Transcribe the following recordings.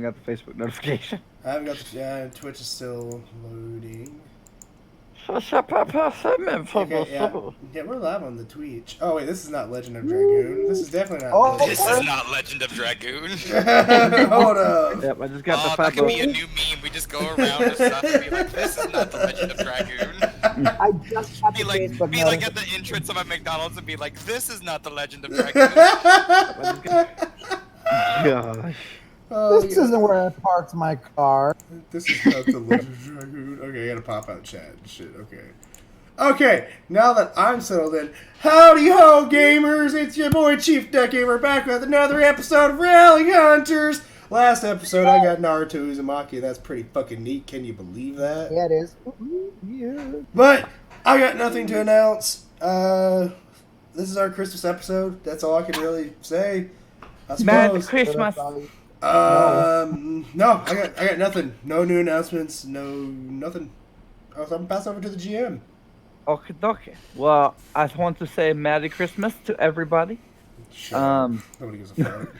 got the Facebook notification. I haven't got the Twitch is still loading. Okay, yeah, we're live on the Twitch. Oh wait, this is not Legend of Dragoon. This is definitely not. This is not Legend of Dragoon. Hold up. Yep, I just got the that could be a new meme. We just go around and stuff and be like, "This is not the Legend of Dragoon." I just got Be the like, Facebook be like at the entrance of a McDonald's and be like, "This is not the Legend of Dragoon." Gosh. Oh, This isn't where I parked my car. This is not the Legend of Dragoon. Okay, I gotta pop out chat and shit. Okay, now that I'm settled in, howdy ho gamers, it's your boy ChiefDucky. We're back with another episode of Relic Hunters. Last episode I got Naruto Uzumaki, that's pretty fucking neat, can you believe that? Yeah, it is. Yeah. But, I got nothing to announce. This is our Christmas episode, that's all I can really say, I suppose. Merry Christmas. No, I got nothing. No new announcements, nothing. So I'm gonna pass over to the GM. Okay. Well, I want to say Merry Christmas to everybody. Nobody gives a fuck.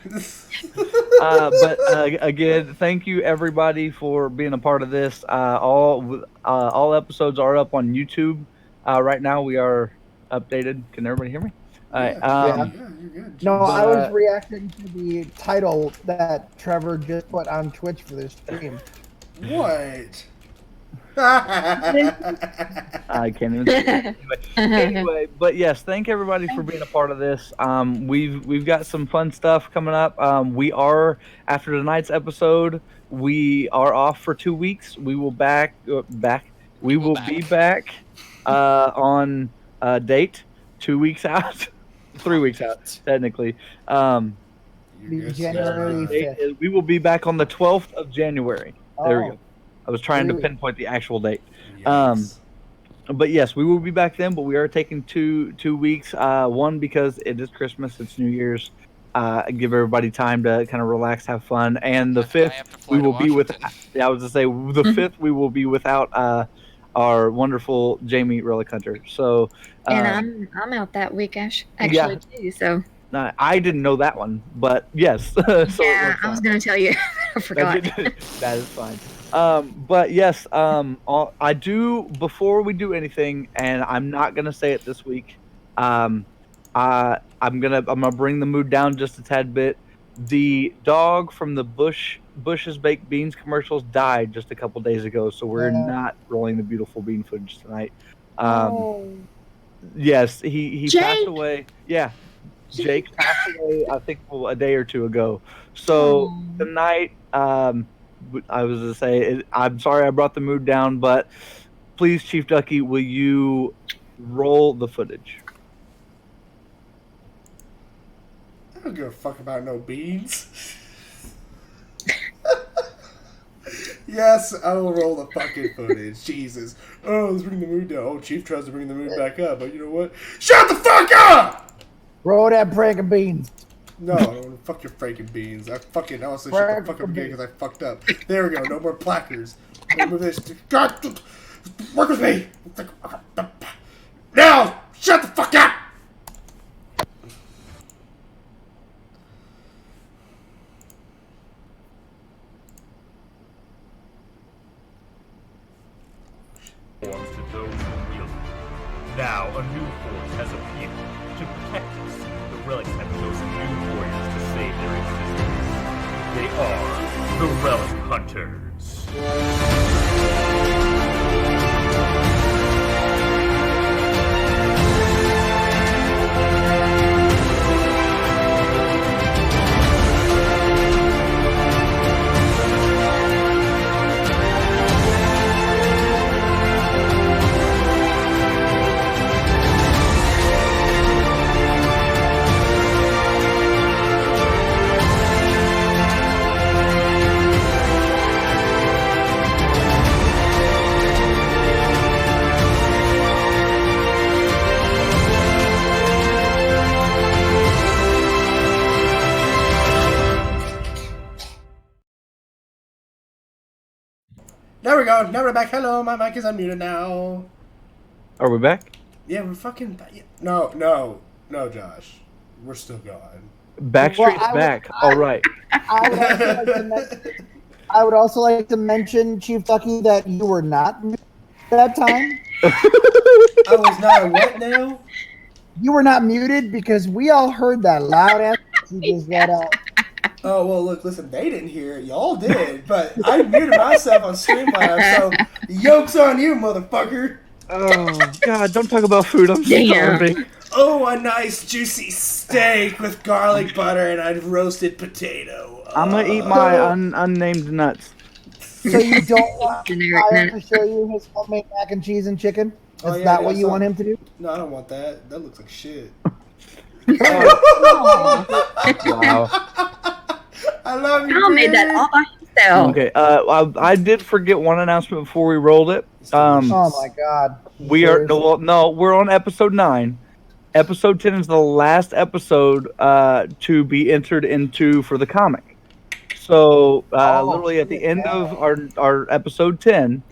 But again, thank you everybody for being a part of this. All episodes are up on YouTube. Right now we are updated. Can everybody hear me? Yeah, you're good. No, I was reacting to the title that Trevor just put on Twitch for this stream. What? I can't even say it. Anyway, but yes, thank everybody for being a part of this. We've got some fun stuff coming up. We are, after tonight's episode, we are off for 2 weeks. We will be back on date 2 weeks out. 3 weeks out, technically. January 5th. We will be back on the 12th of January. There we Oh. go. I was trying to pinpoint the actual date. Yes. But yes, we will be back then, but we are taking two weeks. One, because it is Christmas, it's New Year's. Give everybody time to kind of relax, have fun. And the 5th, we will be with, I was to say, the 5th, we will be without our wonderful Jamie Relic Hunter. So, and I'm out that week, actually, too, so. I didn't know that one, but yes. So yeah, I was going to tell you. I forgot. That is fine. But yes, I do, before we do anything, and I'm not gonna say it this week. I'm gonna bring the mood down just a tad bit. The dog from the Bush's Baked Beans commercials died just a couple days ago, so we're not rolling the beautiful bean footage tonight. Yes, he passed away. Yeah, Jake passed away, I think, a day or two ago. So tonight, I was to say, I'm sorry I brought the mood down, but please, ChiefDucky, will you roll the footage? I don't give a fuck about no beans. Yes, I will roll the fucking footage. Jesus. Oh, let's bring the mood down. Oh, Chief tries to bring the mood back up, but you know what? Shut the fuck up! Roll that breaking beans. No, fuck your freaking beans. I also shut the fuck up again because I fucked up. There we go, no more placards. Move this. God, work with me! Now! Shut the fuck up! Forms to those who wield it. Now a new force has appeared to protect us. The relics have chosen new warriors to save their existence. They are the Relic Hunters. There we go. Now we're back. Hello, my mic is unmuted now. Are we back? Yeah, we're fucking back. No, Josh. We're still gone. Backstreet's back. All right. I would also like to I would also like to mention, ChiefDucky, that you were not muted that time. I was not a what now? You were not muted because we all heard that loud ass you just let out. Oh, well, look, listen, they didn't hear it. Y'all did. But I muted myself on Streamlabs, so yoke's on you, motherfucker. Oh God! Don't talk about food. I'm Damn. starving. Oh, a nice juicy steak with garlic butter and a roasted potato. I'm gonna eat my unnamed nuts. So you don't want Generic Kyle nut. to show you his homemade mac and cheese and chicken? Oh, Is yeah, that yeah, what you so- want him to do? No, I don't want that. That looks like shit. Wow. I love you, Kyle made that all by himself. Okay. I did forget one announcement before we rolled it. Oh my god. We are no, we're on episode 9. Episode 10 is the last episode to be entered into for the comic. So literally at the end of our episode 10,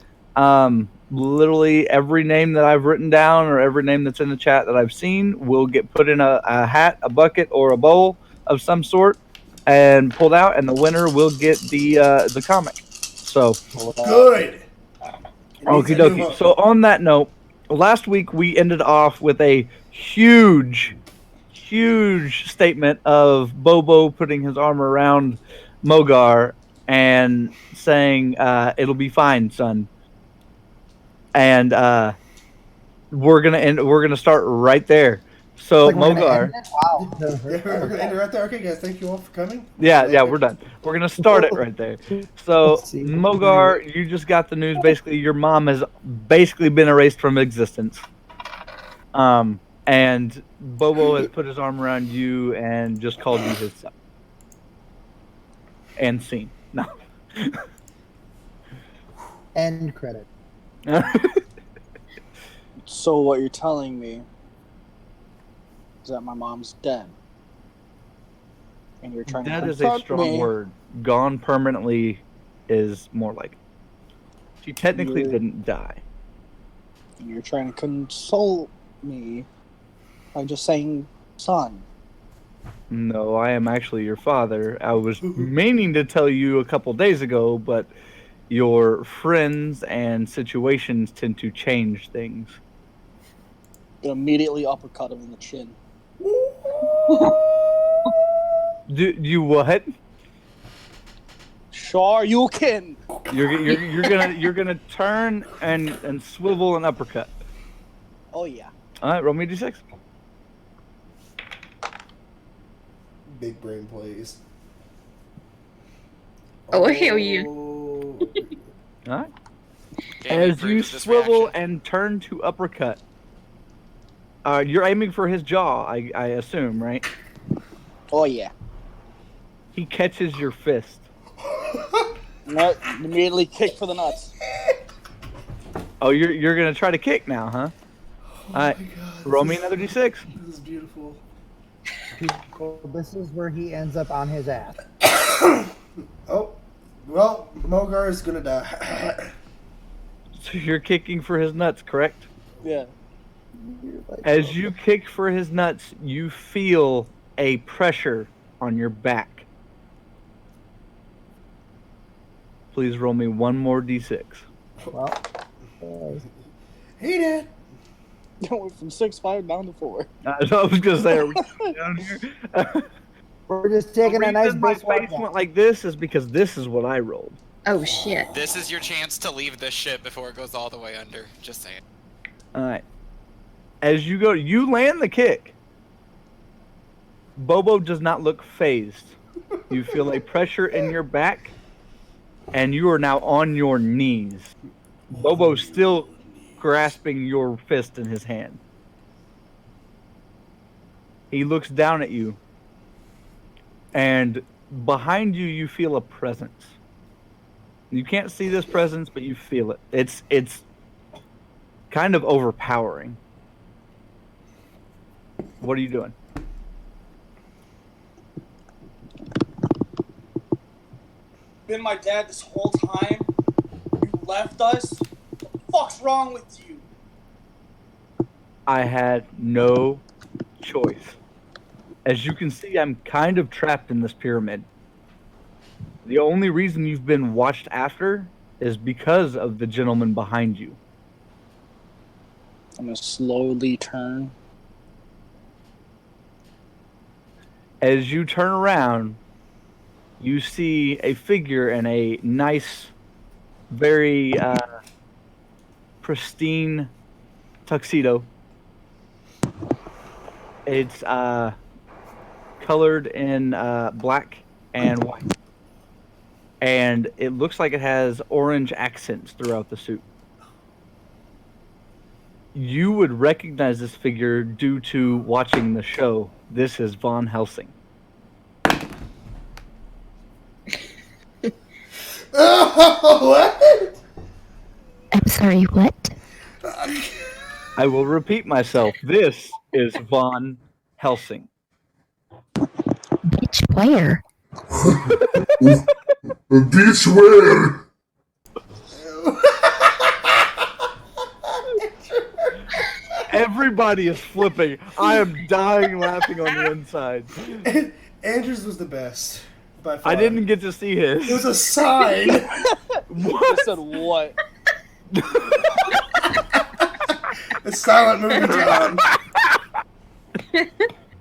literally every name that I've written down or every name that's in the chat that I've seen will get put in a hat, a bucket, or a bowl of some sort and pulled out, and the winner will get the comic. So Good. okie dokie. So on that note, last week we ended off with a huge statement of Bobo putting his arm around Mogar and saying, "It'll be fine, son." And we're gonna start right there. So Like we're gonna Mogar, end it? Wow. Yeah, we're gonna end it right there. Okay, guys, thank you all for coming. yeah, we're done. We're gonna start it right there. So Let's see. Mogar, you just got the news. Basically, your mom has basically been erased from existence. And Bobo has put his arm around you and just called you his son. And scene. No. End credit. So what you're telling me is that my mom's dead, and you're trying That to is a confront strong me. word. Gone permanently is more like it. She technically Yeah. didn't die. And you're trying to console me by just saying, "Son." No, I am actually your father. I was meaning to tell you a couple days ago, but your friends and situations tend to change things. Immediately uppercut him in the chin. Do you what? Sure, you can. You're gonna turn and swivel an uppercut. Oh yeah. All right, roll me d6. Big brain plays. Oh, hell yeah. All right. Jamie As you approves this swivel reaction. and turn to uppercut, you're aiming for his jaw, I assume, right? Oh yeah. He catches your fist. No, immediately kick for the nuts. Oh, you're gonna try to kick now, huh? All right, roll me another d6. This is beautiful. People, this is where he ends up on his ass. Oh, well, Mogar is gonna die. So you're kicking for his nuts, correct? Yeah. As you kick for his nuts, you feel a pressure on your back. Please roll me one more d6. Well, Hey, Dad. Went from 6'5" down to 4. I was gonna say, are we down here? we're just taking The a nice reason my base walk face down. went like this is because this is what I rolled. Oh shit. This is your chance to leave this ship before it goes all the way under. Just saying. All right. As you go, you land the kick. Bobo does not look phased. You feel a pressure in your back, and you are now on your knees. Bobo's still grasping your fist in his hand. He looks down at you, and behind you, you feel a presence. You can't see this presence, but you feel it. It's kind of overpowering. What are you doing? Been my dad this whole time. You left us. What the fuck's wrong with you? I had no choice. As you can see, I'm kind of trapped in this pyramid. The only reason you've been watched after is because of the gentleman behind you. I'm gonna slowly turn. As you turn around, you see a figure in a nice, very pristine tuxedo. It's colored in black and white. And it looks like it has orange accents throughout the suit. You would recognize this figure due to watching the show. This is Von Helsing. What? I'm sorry, what? I will repeat myself. This is Von Helsing. Bitch, where? Bitch, where? Everybody is flipping. I am dying laughing on the inside. Andrew's was the best. By far. I didn't get to see his. It was a sign. You said what? It's silent movie time.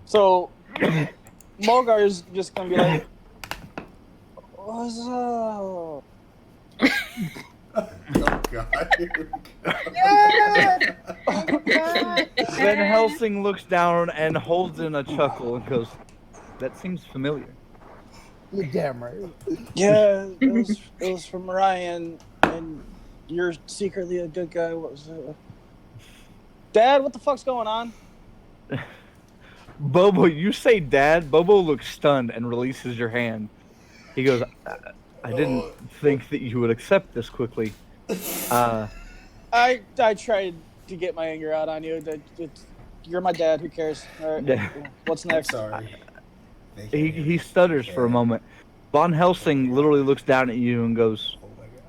So, Mogar is just gonna be like, "What's up?" Oh God. Here we go. Van Helsing looks down and holds in a chuckle and goes, "That seems familiar." You're damn right. Yeah, it was from Ryan, and you're secretly a good guy. What was it? Dad, what the fuck's going on? Bobo, you say dad. Bobo looks stunned and releases your hand. He goes, I didn't think that you would accept this quickly. I tried to get my anger out on you. You're my dad. Who cares? All right. Yeah. What's I'm next? sorry. He stutters for a moment. Von Helsing literally looks down at you and goes, Oh my God.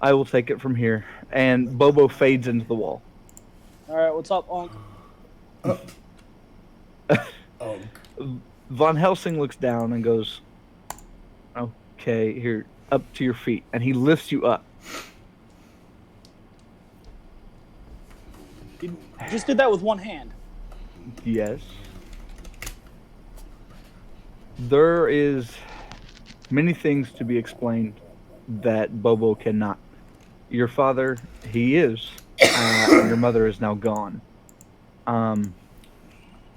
I will take it from here. And Bobo fades into the wall. All right. What's up, Unc? Oh. Von Helsing looks down and goes, okay, here, up to your feet. And he lifts you up. You just did that with one hand. Yes. There is many things to be explained that Bobo cannot. Your father, he is. Your mother is now gone.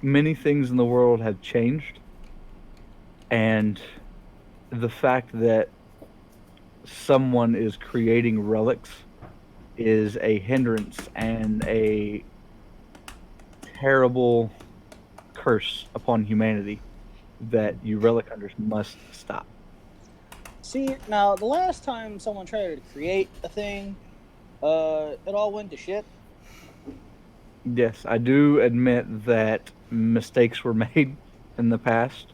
Many things in the world have changed. And the fact that someone is creating relics is a hindrance and a terrible curse upon humanity that you relic hunters must stop. See, now the last time someone tried to create a thing, it all went to shit. Yes, I do admit that mistakes were made in the past.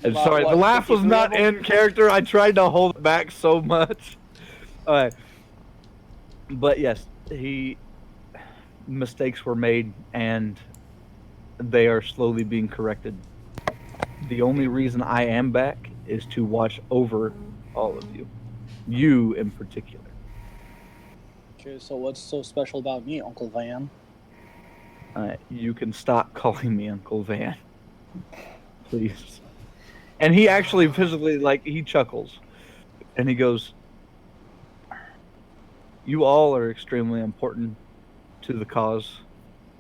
I'm About sorry, what, the laugh was 53 not of them? in character. I tried to hold it back so much. But yes, mistakes were made and they are slowly being corrected. The only reason I am back is to watch over all of you. You in particular. Okay, so what's so special about me, Uncle Van? You can stop calling me Uncle Van. Please. And he actually physically, he chuckles. And he goes, you all are extremely important to the cause.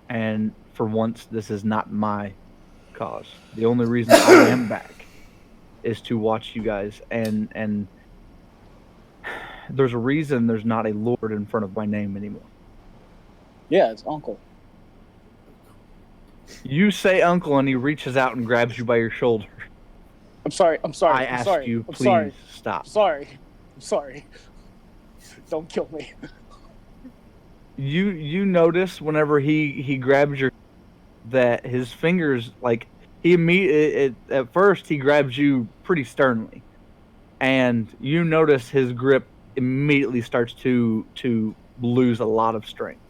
And for once, this is not my cause. The only reason I am back is to watch you guys. And there's a reason there's not a Lord in front of my name anymore. Yeah, it's Uncle. You say uncle and he reaches out and grabs you by your shoulder. I'm sorry. I I'm ask sorry. you, I'm please sorry. stop. I'm sorry. Don't kill me. You notice whenever he grabs your that his fingers at first he grabs you pretty sternly, and you notice his grip immediately starts to lose a lot of strength.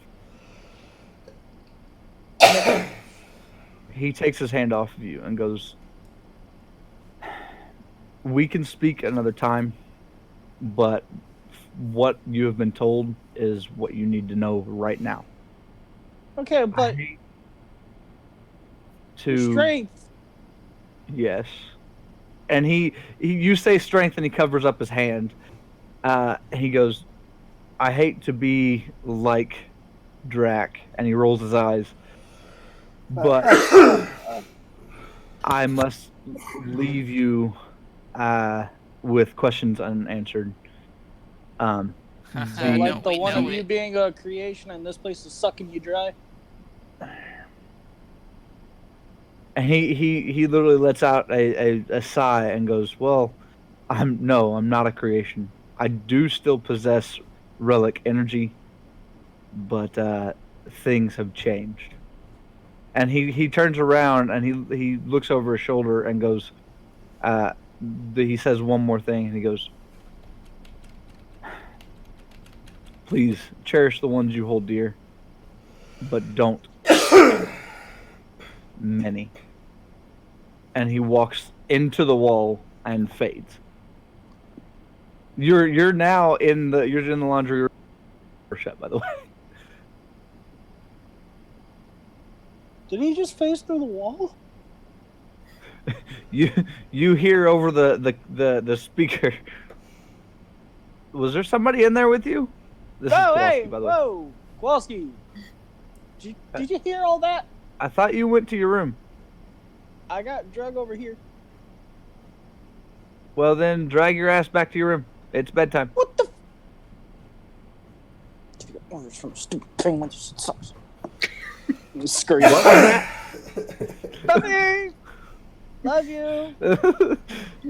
He takes his hand off of you and goes, we can speak another time, but what you have been told is what you need to know right now. Okay, but strength. Yes. And you say strength, and he covers up his hand. He goes, I hate to be like Drac, and he rolls his eyes, but I must leave you with questions unanswered. So like the one of you being a creation and this place is sucking you dry? And he literally lets out a sigh and goes, well, I'm not a creation. I do still possess relic energy, but things have changed. And he turns around and he looks over his shoulder and goes, he says one more thing, and he goes, please cherish the ones you hold dear, but don't many. And he walks into the wall and fades. You're now in the laundry room, shut, by the way. Did he just phase through the wall? You hear over the speaker. Was there somebody in there with you? This is Kowalski, hey, by the way. whoa, Kowalski. Did you hear all that? I thought you went to your room. I got drug over here. Well, then drag your ass back to your room. It's bedtime. What the? Orders from stupid penguins. Screw you. What was that? Puppy! Love you.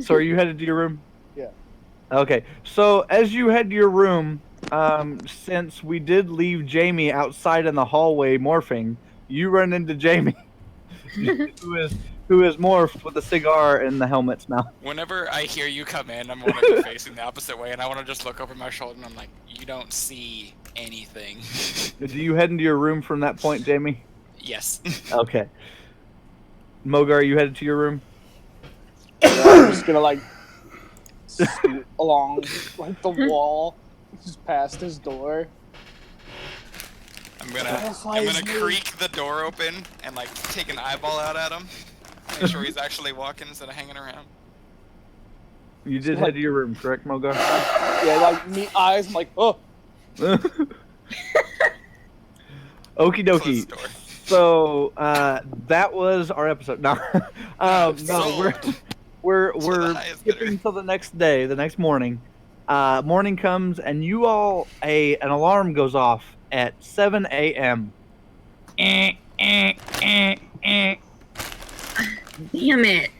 So are you headed to your room? Yeah. Okay. So as you head to your room, since we did leave Jamie outside in the hallway morphing, you run into Jamie, who is morphed with a cigar in the helmet's mouth. Whenever I hear you come in, I'm want to be facing the opposite way, and I want to just look over my shoulder, and I'm like, you don't see anything. Do you head into your room from that point, Jamie? Yes. Okay. Mogar, you headed to your room? Yeah, I'm just gonna scoot along the wall, just past his door. I'm gonna creak the door open and take an eyeball out at him. Make sure he's actually walking instead of hanging around. You did head to your room, correct, Mogar? Yeah, me eyes, I'm like, oh. Okie dokie. So that was our episode. No, we're skipping till the next day, the next morning. Morning comes and you all an alarm goes off at 7 a.m. Damn it.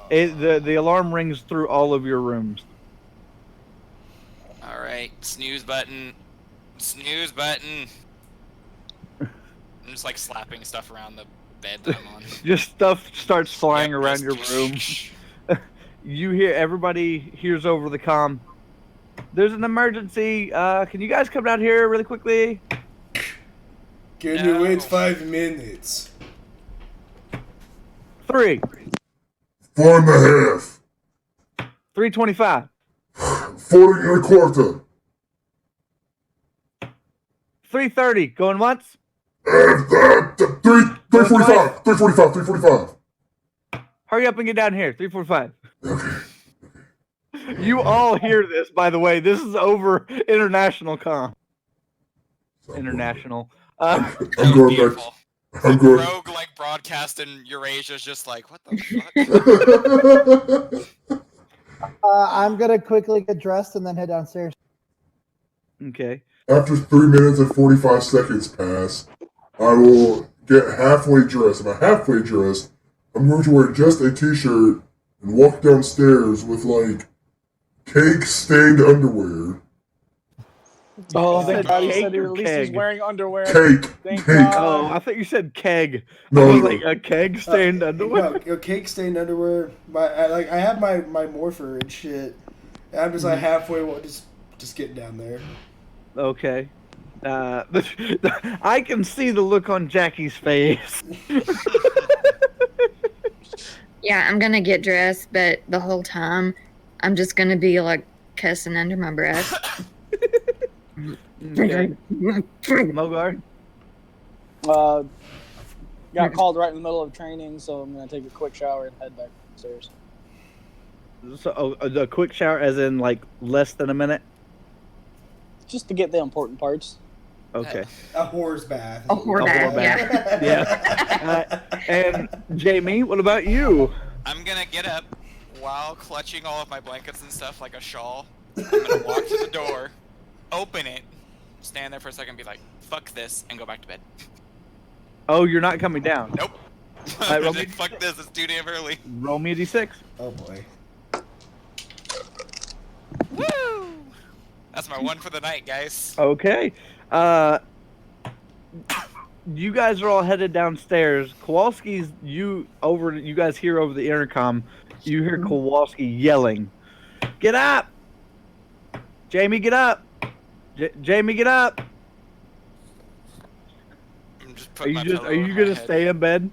The alarm rings through all of your rooms. All right, snooze button. Snooze button. I'm just slapping stuff around the bed that I'm on. Just stuff starts flying around your room. You hear, everybody hears over the comm, there's an emergency. Can you guys come down here really quickly? Can you wait 5 minutes? 3. 4.5. 3:25. 4.25. 3:30. Going once? 3:45. 3:45. Hurry up and get down here. 3:45. You all hear this, by the way. This is over international comm. International. I'm going back. I'm going. Rogue broadcast in Eurasia's just what the fuck? I'm gonna quickly get dressed and then head downstairs. Okay. After 3 minutes and 45 seconds pass, I will get halfway dressed. If I'm halfway dressed, I'm going to wear just a t-shirt and walk downstairs with cake-stained underwear. Oh, thank God he said at least he's wearing underwear. Cake. Thank Cake. God. Oh, I thought you said keg. No, I was a keg stained underwear. No, cake stained underwear. I have my morpher and shit. And I'm just halfway, just getting down there. Okay. I can see the look on Jackie's face. Yeah, I'm gonna get dressed, but the whole time I'm just gonna be like cussing under my breath. Okay. Mogar? Got called right in the middle of training, so I'm gonna take a quick shower and head back upstairs. So the quick shower, as in like less than a minute. Just to get the important parts. Okay. A whore's bath. A whore bath, Yeah. And Jamie, what about you? I'm gonna get up while clutching all of my blankets and stuff like a shawl. I'm gonna walk to the door, open it, stand there for a second, and be like, "Fuck this," and go back to bed. Oh, you're not coming down. Nope. Roll me- Fuck this, it's too damn early. Roll me a d6. Oh boy. Woo! That's my one for the night, guys. Okay. You guys are all headed downstairs. Kowalski's you guys hear over the intercom. You hear Kowalski yelling, "Get up! Jamie, get up! Jamie, get up!" I'm just Are putting you my just pillow are you on my gonna head. stay in bed?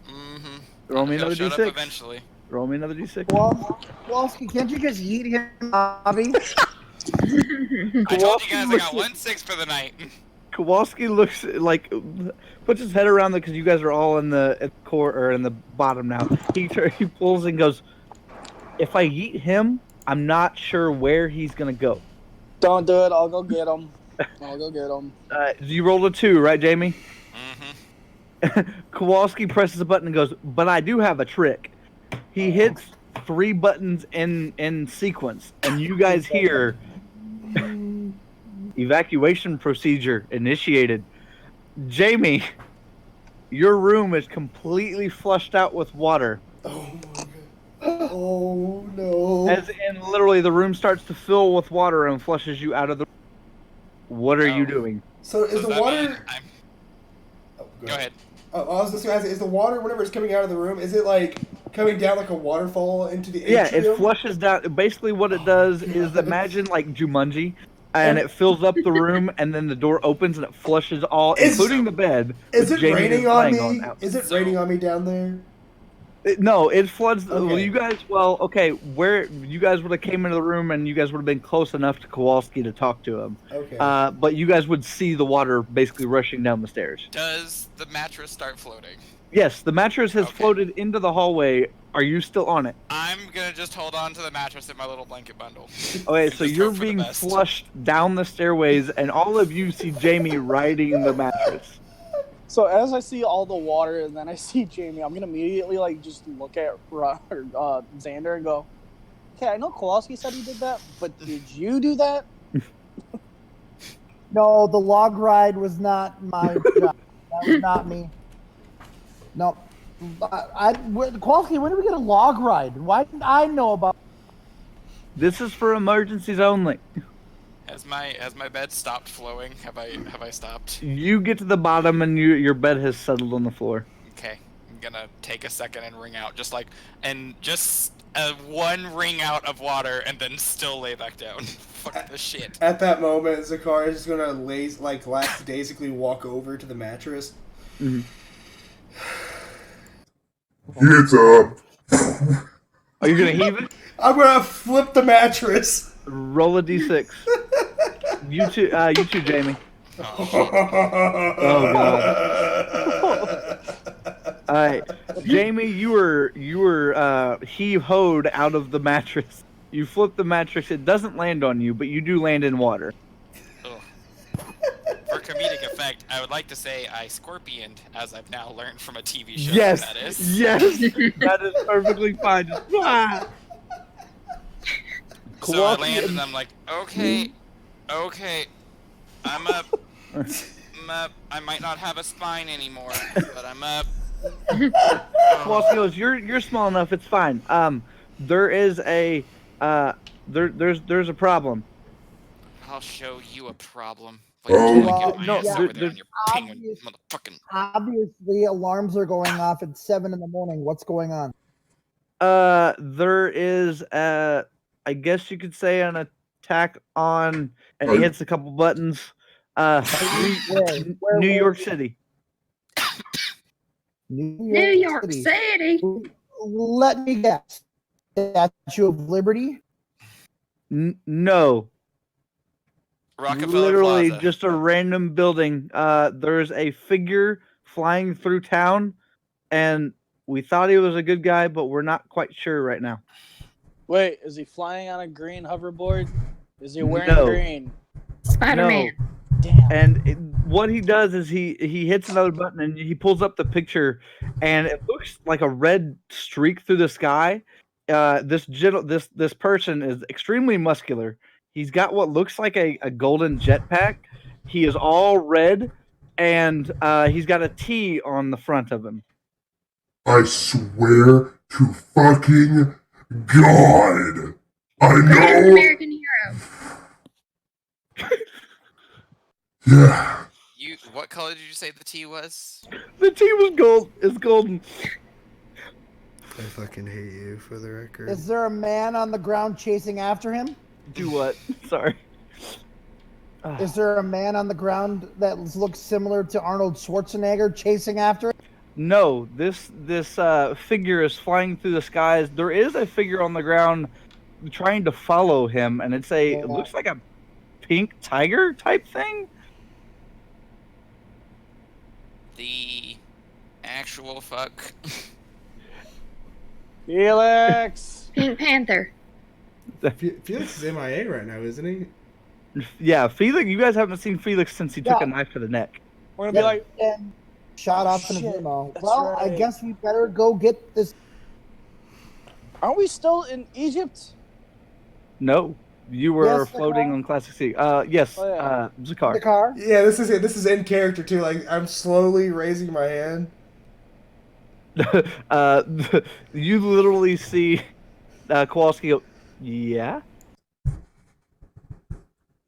Mm-hmm. Roll me another Shut up d6. eventually. Roll me another d6. Well, Kowalski, can't you just yeet him, Bobby? I told you guys I got 1-6 for the night. Kowalski looks like puts his head around because you guys are all in the core or in the bottom now. He pulls and goes, "If I yeet him, I'm not sure where he's gonna go." Don't do it. I'll go get him. You rolled a 2, right, Jamie? Mm-hmm. Kowalski presses a button and goes, "But I do have a trick." He hits 3 buttons in sequence, and you guys hear evacuation procedure initiated. Jamie, your room is completely flushed out with water. Oh my god. Oh no. As in, literally, the room starts to fill with water and flushes you out of the room. What are you doing? So is Does the that water... mean Oh, Go ahead. I was just gonna ask, is the water, whenever it's coming out of the room, is it like coming down like a waterfall into the Yeah, atrium? it flushes down. Basically, what it does is imagine like Jumanji, and it fills up the room, and then the door opens and it flushes all, including the bed. Is which it Jamie raining on laying me? out. Is it raining on me down there? No, it floods. Okay. Well, you guys. Well, okay. Where you guys would have came into the room, and you guys would have been close enough to Kowalski to talk to him. Okay. But you guys would see the water basically rushing down the stairs. Does the mattress start floating? Yes, the mattress has Okay. floated into the hallway. Are you still on it? I'm gonna just hold on to the mattress in my little blanket bundle. Okay, so Just you're hope for the being best. flushed down the stairways, and all of you see Jamie riding the mattress. So as I see all the water and then I see Jamie, I'm gonna immediately like just look at Xander and go, "Okay, I know Kowalski said he did that, but did you do that?" No, the log ride was not my job. That was not me. No. Kowalski, when did we get a log ride? Why didn't I know about? This is for emergencies only. Has my bed stopped flowing? Have I stopped? You get to the bottom, and your bed has settled on the floor. Okay, I'm gonna take a second and wring out, just one wring out of water, and then still lay back down. Fuck this shit. At that moment, Zakar is just gonna lackadaisically walk over to the mattress. Mm-hmm. Get up. Are you gonna heave it? I'm gonna flip the mattress. Roll a d6. You too, Jamie. Oh god. All right, Jamie, you were heave-hoed out of the mattress. You flip the mattress. It doesn't land on you, but you do land in water. Ugh. For comedic effect, I would like to say I scorpioned, as I've now learned from a TV show. Yes, That is. yes, that is perfectly fine. Just, So I land and I'm like, okay, I'm up. I might not have a spine anymore, but I'm up. Kowalski goes, you're small enough. It's fine. There is a there's a problem. I'll show you a problem. Oh. Wait until I get my No, ass over there on your penguin obvious- motherfucking. Obviously, alarms are going off at 7 in the morning. What's going on? There is I guess you could say an attack on, and he hits a couple buttons. Where? New York City. New New York City. Let me guess. Statue of Liberty? No. Rockefeller Literally Plaza. just a random building. There's a figure flying through town, and we thought he was a good guy, but we're not quite sure right now. Wait, is he flying on a green hoverboard? Is he wearing No. green? Spider-Man. Damn. And what he does is he hits another button and he pulls up the picture, and it looks like a red streak through the sky. This person is extremely muscular. He's got what looks like a golden jetpack. He is all red, and he's got a T on the front of him. I swear to fucking God. I Greatest know. American hero. Yeah. What color did you say the T was? The T was gold. It's golden. I fucking hate you, for the record. Is there a man on the ground chasing after him? Do what? Sorry. Is there a man on the ground that looks similar to Arnold Schwarzenegger chasing after him? No, this figure is flying through the skies. There is a figure on the ground trying to follow him, and it looks like a pink tiger type thing. The actual fuck. Felix! Pink Panther. Felix is MIA right now, isn't he? Yeah, Felix. You guys haven't seen Felix since he took a knife to the neck. We're gonna be like, And shot off in a shit, demo. that's Well, I right. guess we better go get this. aren't we still in Egypt? No, you were Yes, floating Zakar? on Classic Sea. Yes, Oh, yeah. Zakar. The car. Yeah, this is it. This is in character too. Like I'm slowly raising my hand. You literally see Kowalski go, yeah?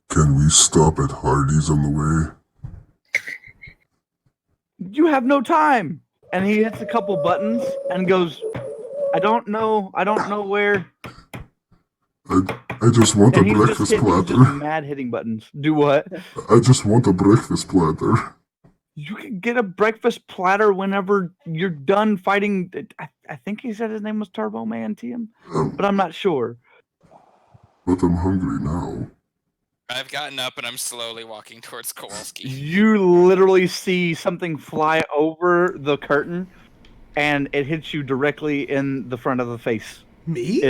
Can we stop at Hardy's on the way? You have no time. And he hits a couple buttons and goes, I don't know where. I just want a And he's just, breakfast he's just platter. mad hitting buttons. Do what? I just want a breakfast platter. You can get a breakfast platter whenever you're done fighting. I think he said his name was Turbo Man TM, but I'm not sure. But I'm hungry now. I've gotten up and I'm slowly walking towards Kowalski. You literally see something fly over the curtain, and it hits you directly in the front of the face. Me?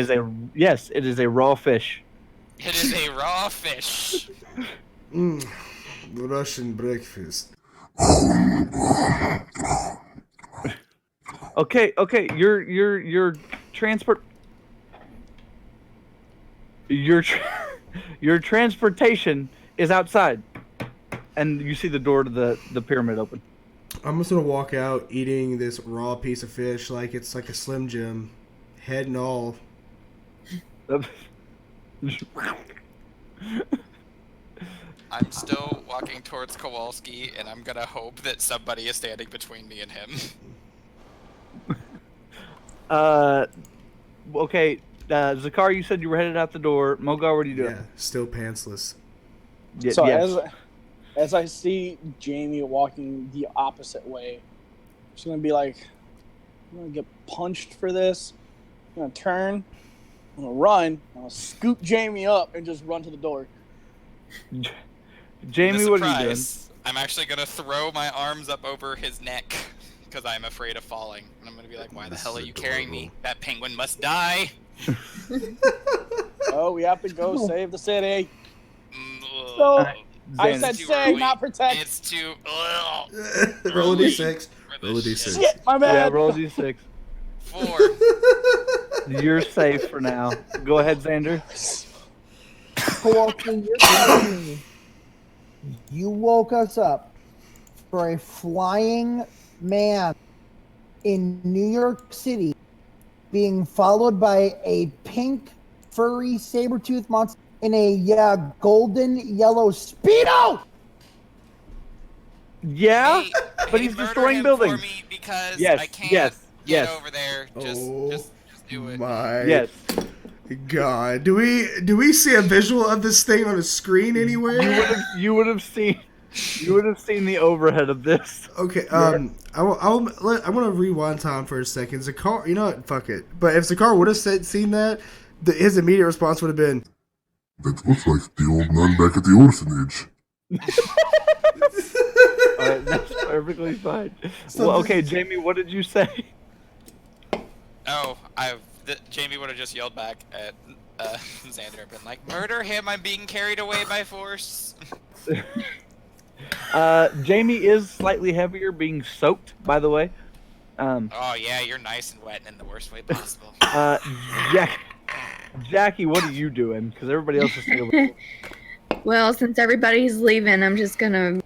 Yes, it is a raw fish. It is a raw fish. Russian breakfast. Okay, your transport. Your transportation is outside, and you see the door to the pyramid open. I'm just gonna walk out eating this raw piece of fish like it's like a Slim Jim, head and all. I'm still walking towards Kowalski, and I'm gonna hope that somebody is standing between me and him. Okay, Zakar, you said you were headed out the door. Mogar, what are you doing? Yeah, still pantsless. So Yes. as I see Jamie walking the opposite way, I'm just gonna be like, I'm gonna get punched for this. I'm gonna turn, I'm gonna run, I'm gonna scoop Jamie up and just run to the door. Jamie, The what are you doing? surprise, I'm actually gonna throw my arms up over his neck because I'm afraid of falling. And I'm gonna be like, why the This hell are is you carrying me? adorable. That penguin must die! Oh, we have to go save the city. So, I Xander. said too save, early. not protect. It's too... Roll a d6. For Roll a this d6. shit. Shit, my Yeah, bad. roll d6. 4. You're safe for now. Go ahead, Xander. Kowalski, you're telling me you woke us up for a flying man in New York City being followed by a pink, furry, saber-toothed monster in a golden yellow Speedo! Yeah, Hey, but hey, he's murder destroying him buildings. For me because Yes, I can't yes, get yes. over there. Oh, Just do it. My Yes. God, do we see a visual of this thing on a screen anywhere? You would have seen You would have seen the overhead of this. Okay, I'm gonna rewind time for a second. Zakar, you know what? Fuck it. But if Zakar would have seen that, his immediate response would have been, That looks like the old nun back at the orphanage. All right, that's perfectly fine. So Well, this okay, is- Jamie, what did you say? Oh, Jamie would have just yelled back at Xander and been like, "Murder him! I'm being carried away by force." Jamie is slightly heavier, being soaked, by the way. Oh yeah, you're nice and wet and in the worst way possible. Jackie, what are you doing? Because everybody else is still. Well, since everybody's leaving, I'm just gonna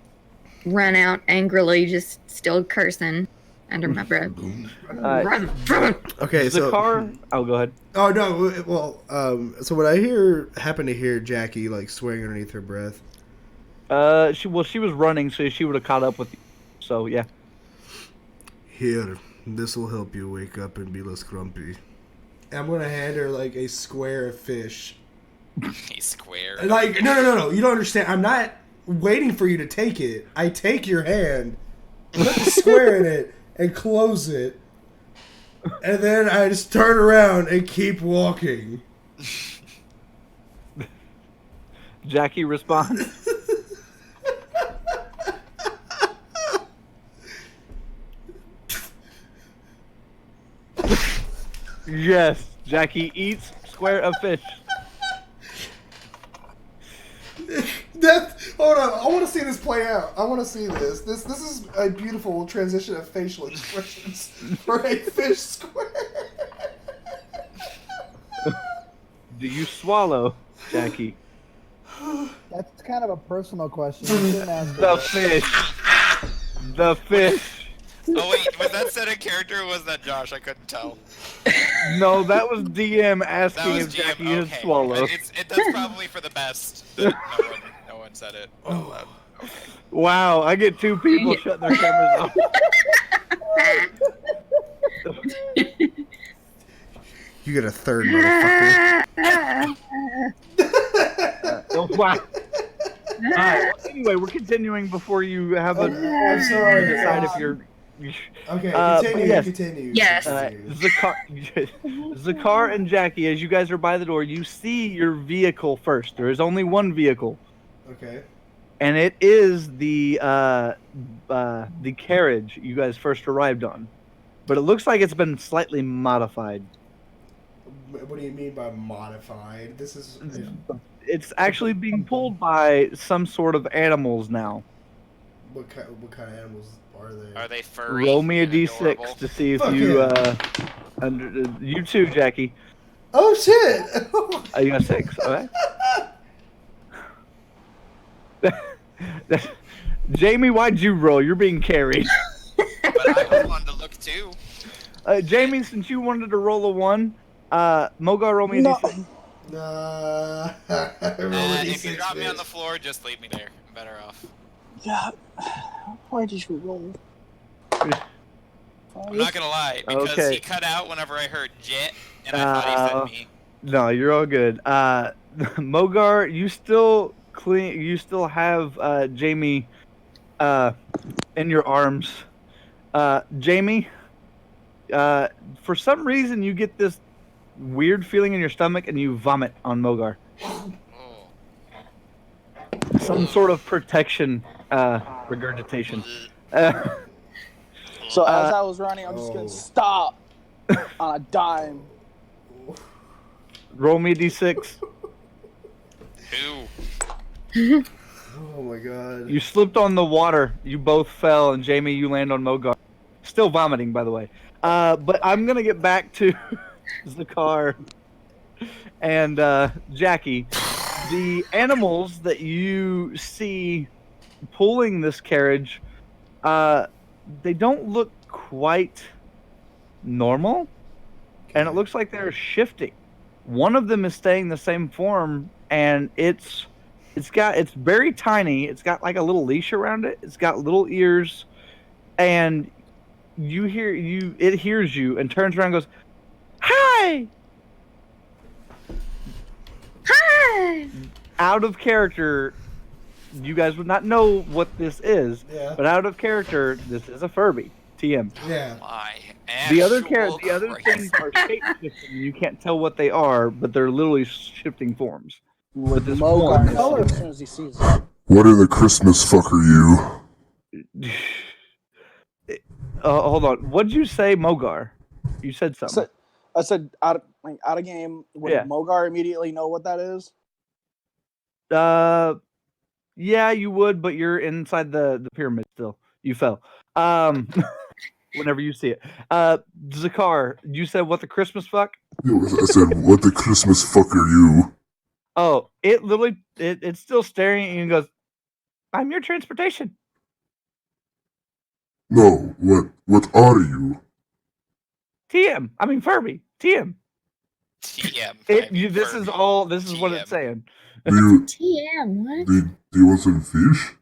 run out angrily, just still cursing under my breath. okay, The so car. Oh, go ahead. Oh no! Well, so what I happen to hear Jackie like swearing underneath her breath. She was running, so she would have caught up with you. So yeah. Here, this will help you wake up and be less grumpy. I'm gonna hand her like a square of fish. He's square. Like no! You don't understand. I'm not waiting for you to take it. I take your hand, put the square in it, and close it, and then I just turn around and keep walking. Jackie responds. Yes, Jackie eats square of fish. Hold on, I want to see this play out. I want to see this. This is a beautiful transition of facial expressions for a fish square. Do you swallow, Jackie? That's kind of a personal question. You shouldn't ask The that. fish. The fish. Oh wait, was that said in character or was that Josh? I couldn't tell. No, that was DM That asking was if GM. Jackie Okay. had swallowed. That's probably for the best. That no one said it. out loud. Okay. Wow, I get two people shutting their cameras off. You get a third, motherfucker. Oh, wow. Alright, well, anyway, we're continuing before you have a I'm sorry. decide if you're. Okay, but continue. yes. Continue. Yes. Zakar and Jackie, as you guys are by the door, you see your vehicle first. There is only one vehicle, Okay. and it is the carriage you guys first arrived on. But it looks like it's been slightly modified. What do you mean by modified? This is. It's actually being pulled by some sort of animals now. What kind of animals are they? Are they furry? Roll me a and d6 adorable? to see if Fuck you yeah. you too, Jackie. Oh shit! You got 6. Okay. Jamie, why'd you roll? You're being carried. But I wanted to look too. Jamie, since you wanted to roll a 1, Mogar, roll me a No. d6. Nah. If you drop me on the floor, just leave me there. I'm better off. Yeah. Why did you roll? I'm not gonna lie, because Okay. he cut out whenever I heard jet, and I thought he said me. No, you're all good. Mogar, you still have Jamie in your arms. Jamie, for some reason you get this weird feeling in your stomach and you vomit on Mogar. Oh. Some sort of protection regurgitation. So as I was running, I'm just gonna stop on a dime. Roll me a d6. 2. Oh my god. You slipped on the water. You both fell, and Jamie, you land on Mogar. Still vomiting, by the way. But I'm gonna get back to Zakar and Jackie. The animals that you see pulling this carriage, they don't look quite normal, and it looks like they're shifting. One of them is staying the same form, and it's very tiny. It's got like a little leash around it. It's got little ears, and it hears you and turns around and goes, "Hi!" Hi. Out of character, you guys would not know what this is, Yeah. but out of character, this is a Furby. TM. Yeah. My The other Christ. things are shape shifting. You can't tell what they are, but they're literally shifting forms. With this Mogar one- know as soon as he sees it. What in the Christmas fuck are you? Hold on. What'd you say, Mogar? You said something. I said out of game. Would Yeah. Mogar immediately know what that is? Yeah, you would, but you're inside the pyramid still. You fell. Whenever you see it. Zakar, you said what the Christmas fuck? Yo, I said, what the Christmas fuck are you? Oh, it literally it's still staring at you and goes, I'm your transportation. No, what are you? TM. I mean Furby. TM. TM. This is what it's saying. Do you, TM, what? do you want some fish?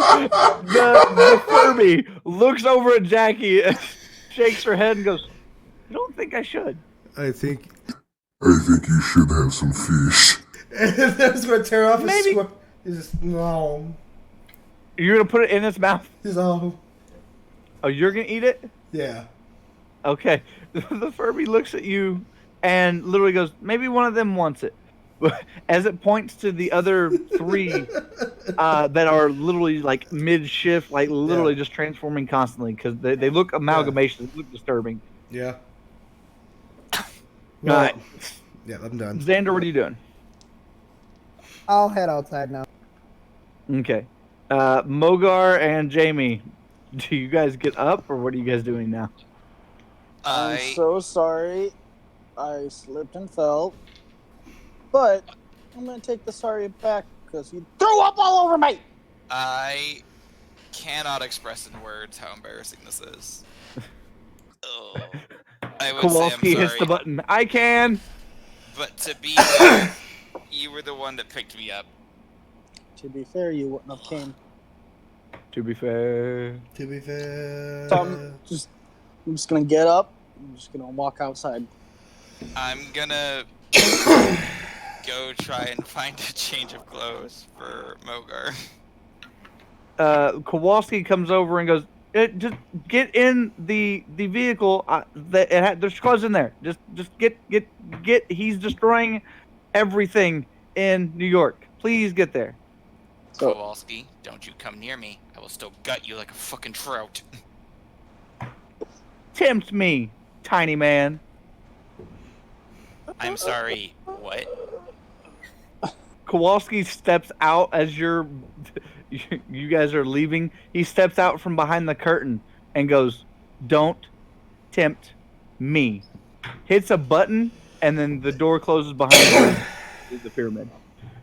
The Furby looks over at Jackie and shakes her head and goes, I don't think I should. I think you should have some fish. and that's gonna tear off his Maybe. square. He's just no. You're gonna put it in its mouth? He's all Oh, you're gonna eat it? yeah. Okay. The Furby looks at you and literally goes, maybe one of them wants it. As it points to the other three that are literally like mid-shift, like literally just transforming constantly because they look amalgamations, they look disturbing. Yeah. All right. Yeah, I'm done. Xander, what are you doing? I'll head outside now. Okay. Mogar and Jamie, do you guys get up or what are you guys doing now? I'm so sorry. I slipped and fell. But I'm gonna take the sorry back because you threw up all over me. I cannot express in words how embarrassing this is. Oh, I would say I'm Kowalski hits sorry, the button. I can. but to be fair, you were the one that picked me up. To be fair, you wouldn't have came. To be fair. To be fair. So I'm just gonna get up. I'm just gonna walk outside. I'm gonna go try and find a change of clothes for Mogar. Kowalski comes over and goes, just get in the vehicle. There's clothes in there. Just get. He's destroying everything in New York. Please get there. So Kowalski, don't you come near me. I will still gut you like a fucking trout. Tempt me, tiny man. I'm sorry, what? Kowalski steps out as you guys are leaving. He steps out from behind the curtain and goes, "Don't tempt me." Hits a button and then the door closes behind the pyramid.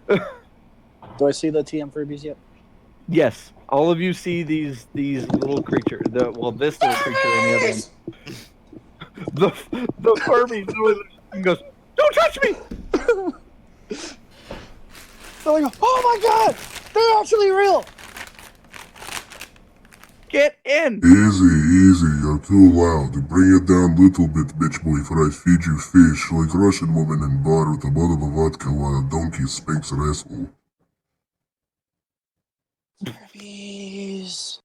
do I see the TM Furbies yet? Yes, all of you see these little creatures. This little creature and the other one. The Furby literally goes, "Don't touch me!" So I go, oh my god, they're actually real. Get in! Easy, you're too loud. Bring it down little bit, bitch boy, for I feed you fish like Russian woman in bar with a bottle of vodka while a donkey spanks her asshole. Furbies.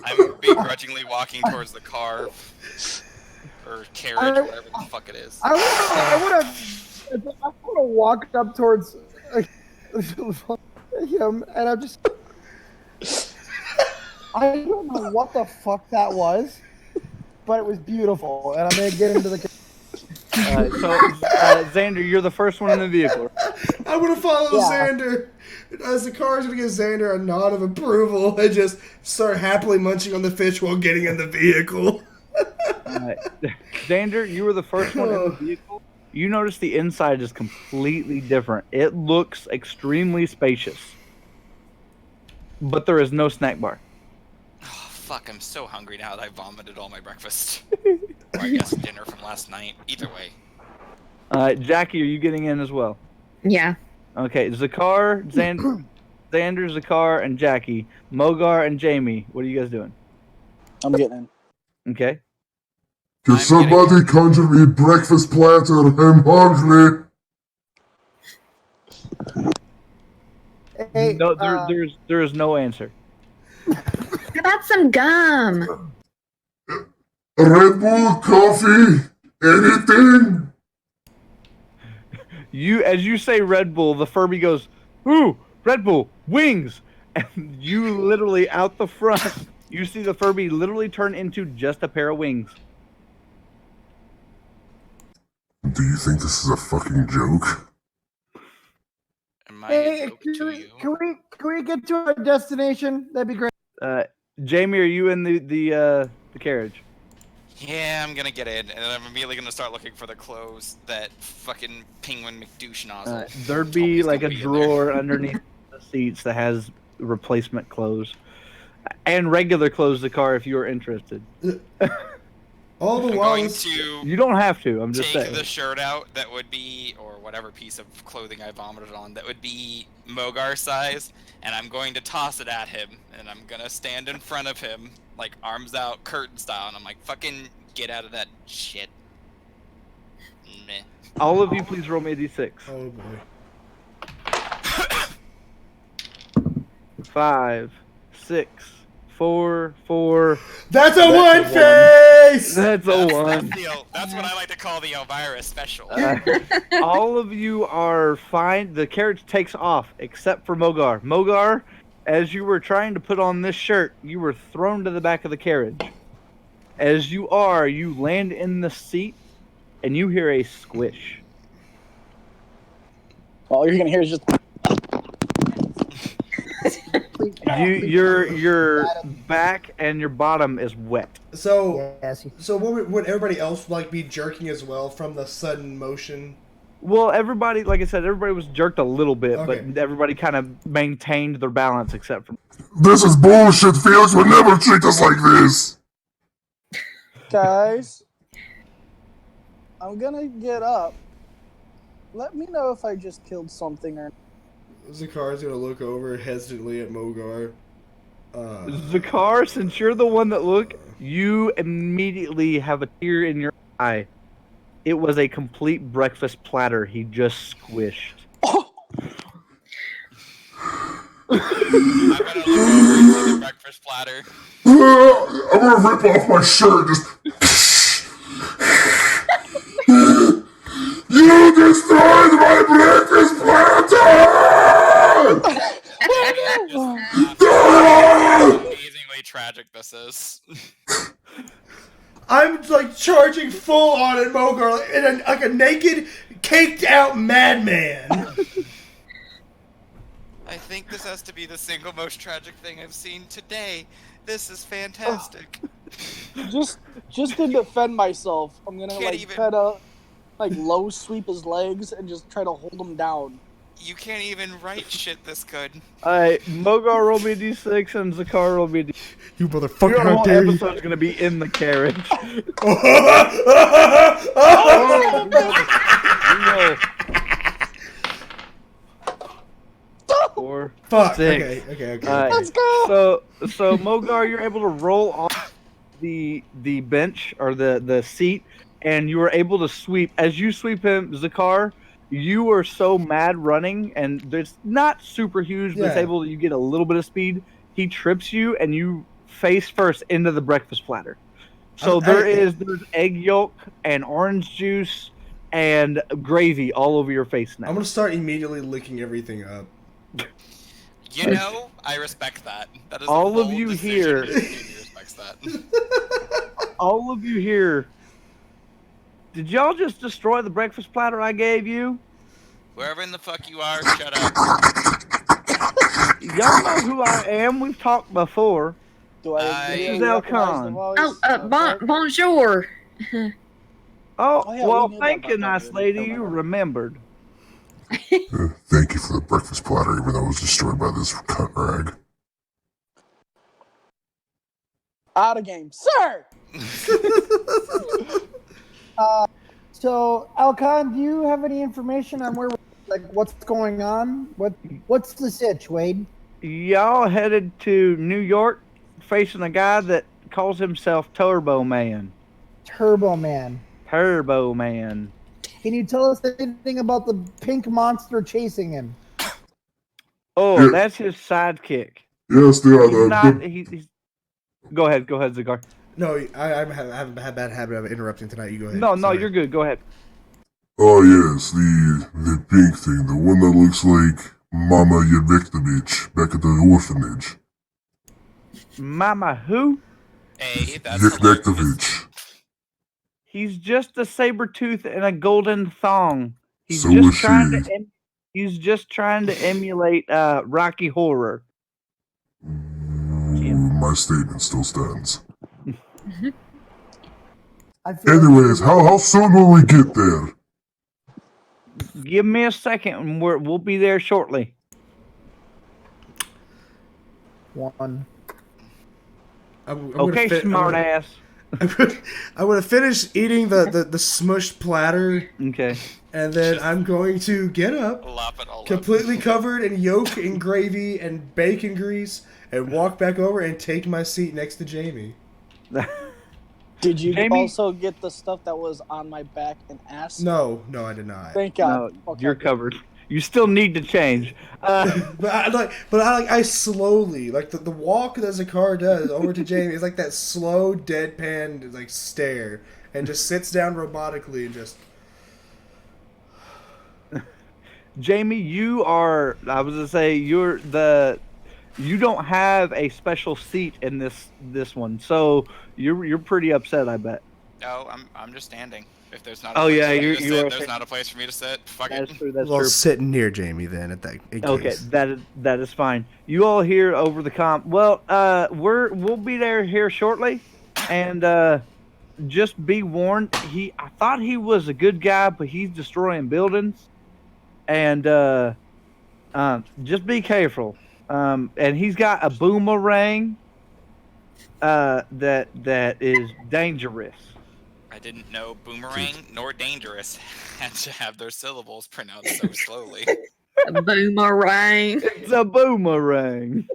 I'm begrudgingly walking towards the car or carriage, or whatever the fuck it is. I would have walked up towards him, and I'm just. I don't know what the fuck that was, but it was beautiful, and I'm gonna get into the. Xander, you're the first one in the vehicle. I'm gonna follow Yeah. Xander. As the car's gonna give Xander a nod of approval and just start happily munching on the fish while getting in the vehicle. Xander, you were the first one in the vehicle. You notice the inside is completely different. It looks extremely spacious, but there is no snack bar. Oh, fuck, I'm so hungry now that I vomited all my breakfast. Or I guess dinner from last night. Either way. Jackie, are you getting in as well? Yeah. Okay, Zakar, Xander, Zakar, and Jackie. Mogar and Jamie, what are you guys doing? I'm getting in. Okay. Can somebody conjure me breakfast platter? I'm hungry. Hey, No, there is no answer. How about some gum? A Red Bull, coffee, anything? As you say Red Bull, the Furby goes, "Ooh, Red Bull, wings!" And you literally out the front, you see the Furby literally turn into just a pair of wings. Do you think this is a fucking joke? Am I a joke to you? Can we get to our destination? That'd be great. Jamie, are you in the carriage? Yeah, I'm gonna get in, and then I'm immediately gonna start looking for the clothes that fucking Penguin McDouche nozzle. There'd told me be is like a gonna be in there. drawer underneath the seats that has replacement clothes and regular clothes to car if you are interested. All the I'm while, going to You don't have to. I'm just take saying. the shirt out that would be, or whatever piece of clothing I vomited on, that would be Mogar size, and I'm going to toss it at him, and I'm gonna stand in front of him, like arms out, curtain style, and I'm like, fucking get out of that shit. Meh. All of you, please roll me a d6. oh boy. 5, 6, 4, 4. That's a That's one a face. That's a 1. That's what I like to call the Elvira special. All of you are fine. The carriage takes off, except for Mogar. Mogar, as you were trying to put on this shirt, you were thrown to the back of the carriage. As you land in the seat, and you hear a squish. All you're gonna hear is just. Your back and your bottom is wet. So, Yes. so would everybody else like be jerking as well from the sudden motion? Well, everybody, like I said, everybody was jerked a little bit, Okay. but everybody kind of maintained their balance except for. This is bullshit. Felix would never treat us like this. Guys, I'm gonna get up. Let me know if I just killed something or. Zakar's gonna look over hesitantly at Mogar. Zakar, since you're the one that looked, you immediately have a tear in your eye. It was a complete breakfast platter he just squished. I'm gonna look over into the breakfast platter. I'm gonna rip off my shirt. Just. You destroyed my breakfast platter! Amazingly tragic this is. I'm like charging full on at Mogar like a naked, caked out madman. I think this has to be the single most tragic thing I've seen today. This is fantastic. Just to defend myself, I'm gonna Can't even- try to low sweep his legs and just try to hold him down. You can't even write shit this good. Alright, Mogar roll me a d6 and Zakar roll me a d6. You motherfucker! Your How whole dare you? episode's gonna be in the carriage. No. 4, Fuck. 6. Okay. Alright, Let's go! So Mogar, you're able to roll off the bench or the seat, and you were able to sweep. As you sweep him, Zakar, you were so mad running, and it's not super huge, but it's Yeah. able you get a little bit of speed. He trips you, and you face first into the breakfast platter. So there's egg yolk and orange juice and gravy all over your face now. I'm gonna start immediately licking everything up. You know, I respect that. That is All a of bold you decision. here- He respects that. All of you here. Did y'all just destroy the breakfast platter I gave you? Whoever in the fuck you are, shut up. Y'all know who I am. We've talked before. Do I This immediately is recognize the Elcon. voice? Bonjour. Oh, Oh, yeah, well, we knew thank that you, about nice that. lady. You remembered. Thank you for the breakfast platter, even though it was destroyed by this cunt rag. Out of game, sir. So, Alcon, do you have any information on what's going on? What's the sitch, Wade? Y'all headed to New York facing a guy that calls himself Turbo Man. Turbo Man. Turbo Man. Can you tell us anything about the pink monster chasing him? Oh, Yeah. that's his sidekick. Yes, they are. He's not. He's. Go ahead, Zagar. No, I haven't had a bad habit of interrupting tonight. You go ahead. No, Sorry. you're good. Go ahead. Oh yes, the pink thing, the one that looks like Mama Yevektovich back at the orphanage. Mama who? Hey, that's hilarious. Yevektovich. He's just a saber tooth and a golden thong. He's So just is trying she. to. He's just trying to emulate Rocky Horror. My statement still stands. I feel Anyways, how soon will we get there? Give me a second, and we'll be there shortly. one. I'm Okay, smart ass. I'm gonna finish eating the smushed platter, Okay. and then I'm going to get up, Lop it all completely covered in yolk and gravy and bacon grease, and walk back over and take my seat next to Jamie. Did you Jamie? also get the stuff that was on my back and ass? No, I did not. Thank God. No, Okay. you're covered. You still need to change. But I slowly, like the walk that Zakar does over to Jamie is like that slow deadpan like stare, and just sits down robotically and just. Jamie, you are. I was gonna say you're the. You don't have a special seat in this one, so you're pretty upset. I bet. No, I'm just standing. If there's not. Oh, A place yeah, for me you to are sit, there's saying- not a place for me to sit. Fuck That's it. true. That's Well, true. sitting near Jamie then at that. In Okay, case. that is fine. You all hear over the comp. Well, we'll be here shortly, and just be warned. I thought he was a good guy, but he's destroying buildings, and just be careful. And he's got a boomerang that is dangerous. I didn't know boomerang nor dangerous had to have their syllables pronounced so slowly. A boomerang. It's a boomerang.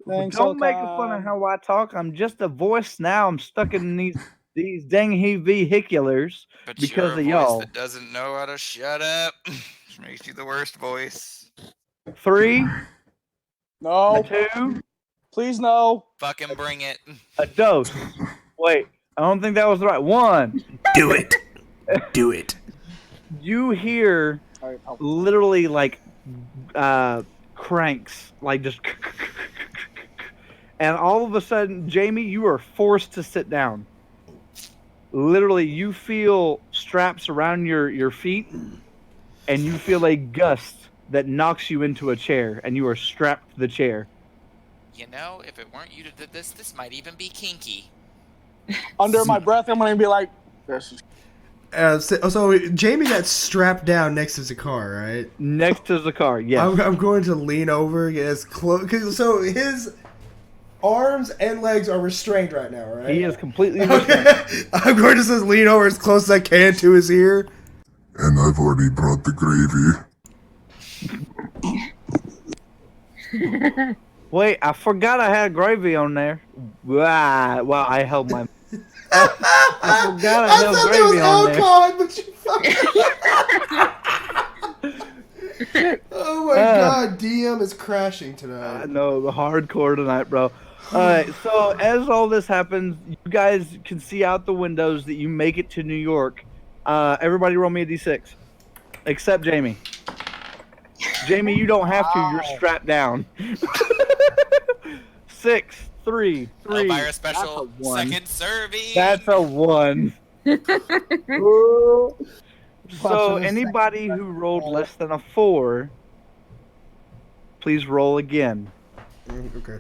Thanks, Don't make fun of Okan. how I talk. I'm just a voice now. I'm stuck in these dang vehiculars But because you're a of voice y'all. that doesn't know how to shut up. Which makes you the worst voice. 3, No. 2, Please no. Fucking bring it. a dose. Wait, I don't think that was the right 1. Do it. Do it. You hear All right, I'll- literally like cranks, like just, and all of a sudden, Jamie, you are forced to sit down. Literally, you feel straps around your feet, and you feel a gust that knocks you into a chair, and you are strapped to the chair. You know, if it weren't you that did this might even be kinky. Under my breath, I'm gonna be like, "This is So Jamie got strapped down next to Zakar, right? Next to the car, yes. I'm going to lean over, get as close. So his arms and legs are restrained right now, right? He is completely restrained. I'm going to just lean over as close as I can to his ear. And I've already brought the gravy. Wait, I forgot I had gravy on there. Wow, well, I held my. I forgot I held thought gravy on there. but you fucking. Oh my god, DM is crashing tonight. I know, the hardcore tonight, bro. Alright, so as all this happens, you guys can see out the windows that you make it to New York. Everybody roll me a d6. Except Jamie. Jamie, you don't have to. You're strapped down. 6, 3, 3. I'll buy her a special That's a 1. second serving. That's a 1. So Watching this anybody who rolled less than a 4, please roll again. Okay.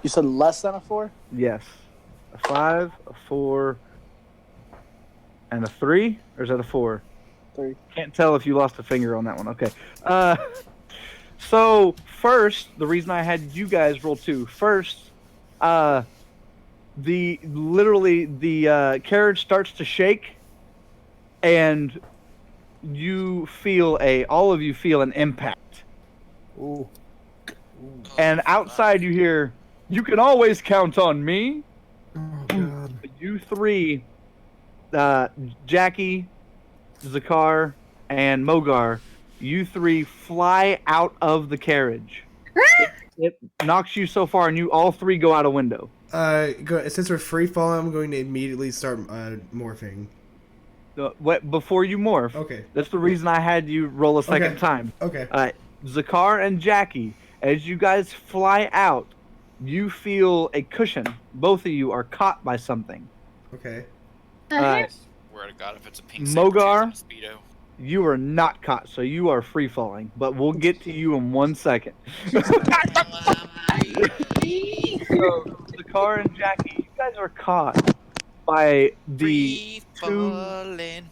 You said less than a 4? Yes. A 5, a 4, and a 3? Or is that a 4? 3. Can't tell if you lost a finger on that one. Okay. So first, the reason I had you guys roll 2. First, the carriage starts to shake, and all of you feel an impact. Ooh. And outside you hear, "You can always count on me." Oh god. You three, Jackie, Zakar, and Mogar, you three fly out of the carriage. It knocks you so far, and you all three go out a window. Since we're free falling, I'm going to immediately start morphing. Before you morph. Okay. That's the reason I had you roll a second time. Okay. Zakar and Jackie, as you guys fly out, you feel a cushion. Both of you are caught by something. Okay. Swear to God, if it's a pink Mogar, Speedo. you are not caught, so you are free falling. But we'll get to you in 1 second. So, Zakar and Jackie, you guys are caught by the falling.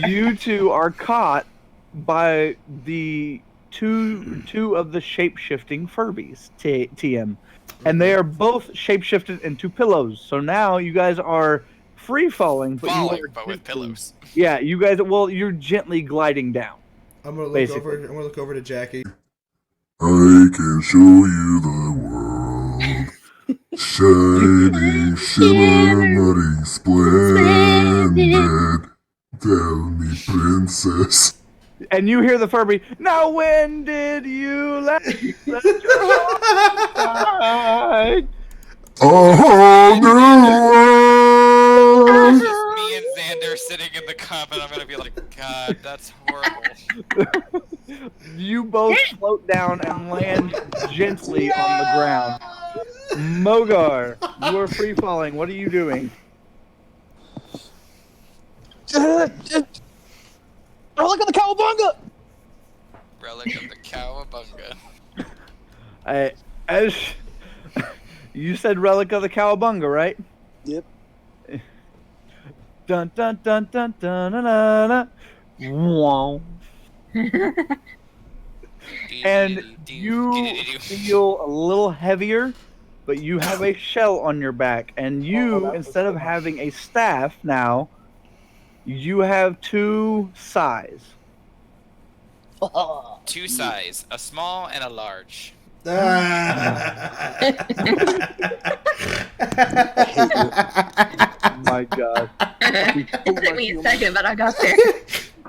You two are caught by the two of the shape-shifting Furbies, TM. And they are both shape-shifted into pillows. So now you guys are free-falling, but with pillows. Yeah, you guys, you're gently gliding down. I'm gonna look over to Jackie. I can show you the world. Shining, shimmering, splendid. Tell me, princess. And you hear the Furby, now when did you let your heart die? A whole new world. Just me and Xander sitting in the cup, and I'm gonna be like, God, that's horrible. You both float down and land gently on the ground. Mogar, you are free falling. What are you doing? Relic of the Cowabunga! Relic of the Cowabunga. As you said, Relic of the Cowabunga, right? Yep. Dun dun dun dun dun dun dun. Dun. Wow. And you feel a little heavier, but you have a shell on your back, and you, instead of having a staff now, you have two size. Two size, a small and a large. My God. It took me a second, but I got there.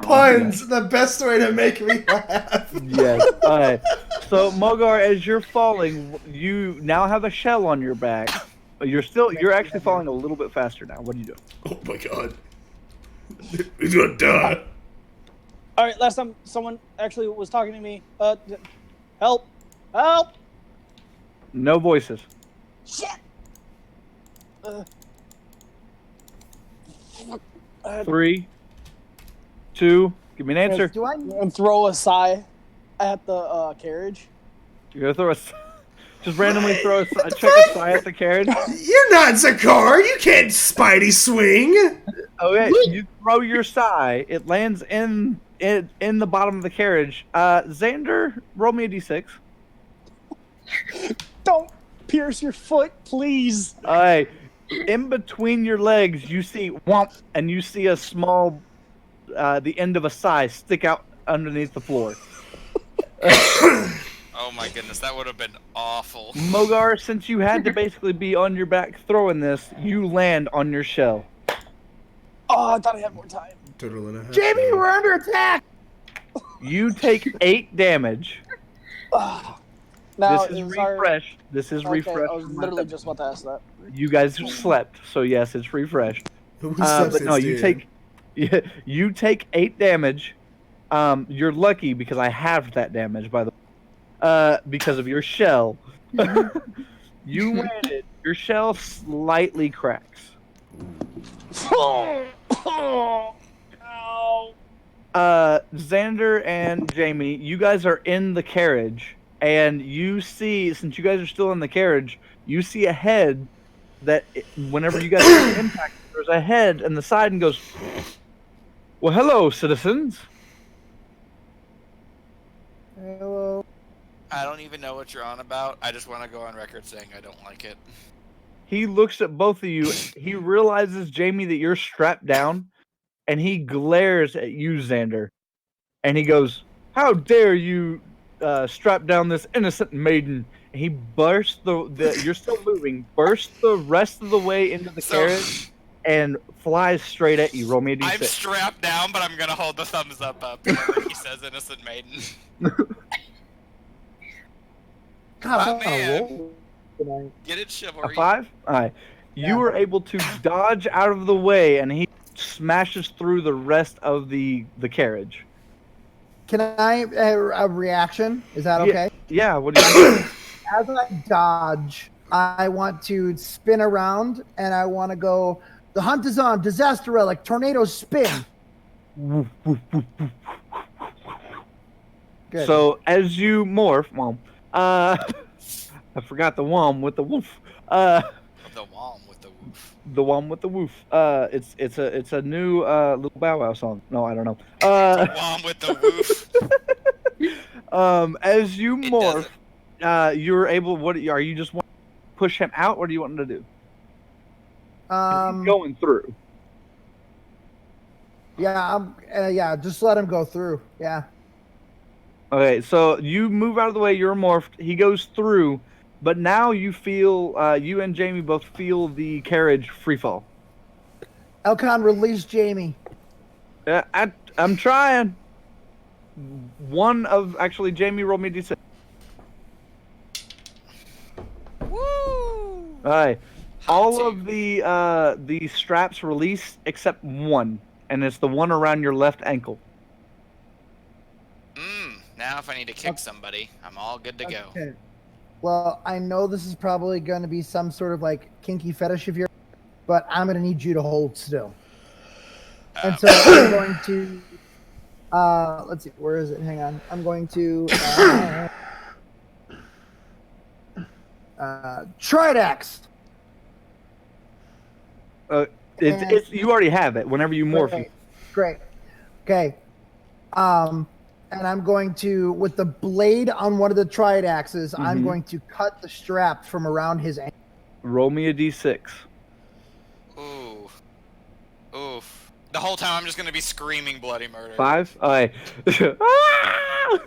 Puns, the best way to make me laugh. Yes. All right. So Mogar, as you're falling, you now have a shell on your back. You're actually falling a little bit faster now. What are you doing? Oh my God. He's gonna die. Alright, last time someone actually was talking to me. Help! Help! No voices. Shit! 3, 2, give me an answer. Do I? And throw a sigh at the carriage. You're gonna just randomly throw check a sigh at the carriage. You're not Zakar. You can't Spidey swing. Okay, you throw your sigh. It lands in the bottom of the carriage. Xander, roll me a d6. Don't pierce your foot, please. In between your legs, you see whomp, and you see a small, the end of a sigh stick out underneath the floor. Oh my goodness, that would have been awful. Mogar, since you had to basically be on your back throwing this, you land on your shell. Oh, I thought I had more time. Total and a half. Jamie, we're under attack. You take 8 damage. Now, This is refreshed. This is refreshed. I was literally just about to ask that. You guys slept, so yes, it's refreshed. But no, you take 8 damage. You're lucky because I halved that damage, by the way, because of your shell. You landed. Your shell slightly cracks. Xander and Jamie, you guys are in the carriage, and you see, since you guys are still in the carriage, you see a head that, whenever you guys get impacted, there's a head in the side and goes, well, hello, citizens. Hello. I don't even know what you're on about. I just want to go on record saying I don't like it. He looks at both of you. He realizes, Jamie, that you're strapped down, and he glares at you, Xander. And he goes, how dare you strap down this innocent maiden? He bursts the you're still moving, bursts the rest of the way into the carriage and flies straight at you. Roll me a I'm d6. strapped down, but I'm gonna hold the thumbs up whenever he says innocent maiden. God, I My want to man. roll tonight. Get it, A chivalry. 5? Alright. You were able to dodge out of the way and he smashes through the rest of the carriage. Can I a reaction? Is that okay? Yeah, what do you As I dodge, I want to spin around and I want to go. The hunt is on. Disaster relic. Tornado spin. Good. So as you morph, I forgot the wom with the woof. The wom with the woof. The one with the woof. It's a new little Bow Wow song. No, I don't know. The wom with the woof. As you morph, you're able. What are you just want to push him out? What do you want him to do? He's going through. Yeah, just let him go through. Yeah. Okay, so you move out of the way. You're morphed. He goes through, but now you feel. You and Jamie both feel the carriage free fall. Elcon, release Jamie. I'm trying. Actually, Jamie, roll me a d6. Woo! All right. All of the straps release except one, and it's the one around your left ankle. Now if I need to kick somebody, I'm all good to go. Okay. Well, I know this is probably going to be some sort of like kinky fetish of yours, but I'm going to need you to hold still. And so I'm going to, let's see, where is it? Hang on. I'm going to, Tridax. You already have it. Whenever you morph, Great. Okay. And I'm going to, with the blade on one of the triadaxes, I'm going to cut the strap from around his ankle. Roll me a d6. Ooh. Oof. The whole time I'm just gonna be screaming bloody murder. 5? Alright.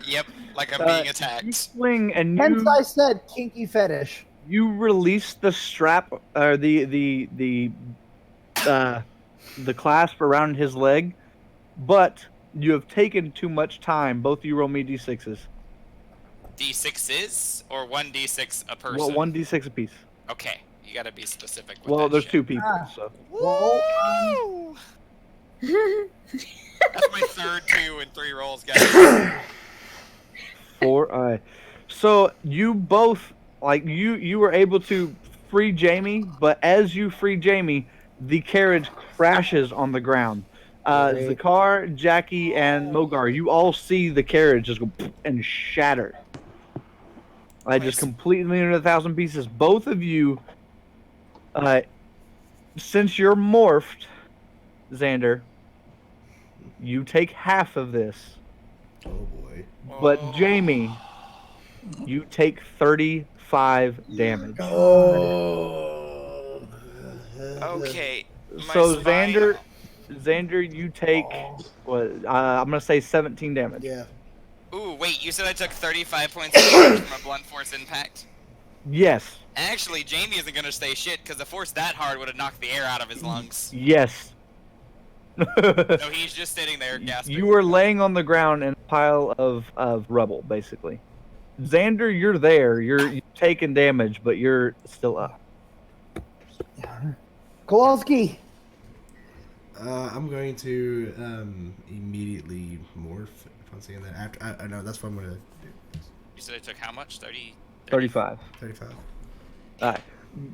Yep, like I'm being attacked. You swing and Hence I said kinky fetish. You release the strap, or the clasp around his leg, but you have taken too much time. Both of you roll me d6s. D6s or 1d6 a person? Well, 1d6 apiece. Okay, you gotta be specific with Well, that there's shit. 2 people, so. Woo! That's my third 2 and 3 rolls, guys. 4. So you both, like, you were able to free Jamie, but as you free Jamie, the carriage crashes on the ground. Zakar, Jackie, and Mogar, you all see the carriage just go and shatter. Just completely into 1,000 pieces. Both of you, since you're morphed, Xander, you take half of this. Oh boy. But Jamie, you take 35 damage. Oh. Okay. So Xander, you take what? I'm gonna say 17 damage. Yeah. Ooh, wait, you said I took 35 points of damage from a blunt force impact? Yes. Actually, Jamie isn't gonna say shit, because a force that hard would have knocked the air out of his lungs. Yes. So he's just sitting there gasping. You were laying on the ground in a pile of rubble, basically. Xander, you're there. You're taking damage, but you're still up. Kowalski. I'm going to immediately morph. If I'm saying that after, I know that's what I'm gonna do. You said I took how much? 35. 35.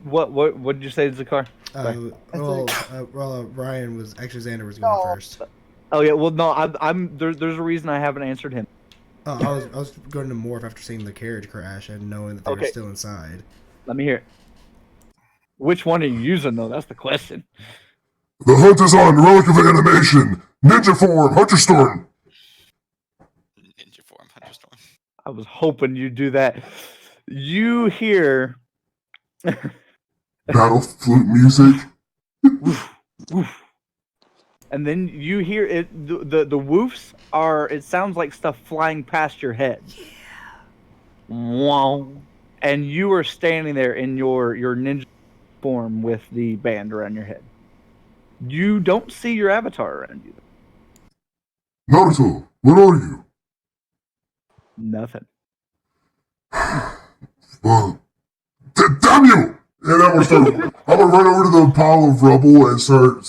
What did you say, Zakar? Ryan was actually Xander was going first. Oh yeah, well no, there's a reason I haven't answered him. Oh, I was going to morph after seeing the carriage crash and knowing that they were still inside. Let me hear it. Which one are you using though? That's the question. The hunt is on. Relic of animation. Ninja form. Hunterstorm. Ninja form, Hunterstorm. I was hoping you'd do that. You hear Battle flute music. woof, woof. And then you hear it. The woofs are. It sounds like stuff flying past your head. Yeah. Wow, and you are standing there in your ninja form with the band around your head. You don't see your avatar around you. Naruto, where are you? Nothing. Damn you! And I'm gonna run over to the pile of rubble and start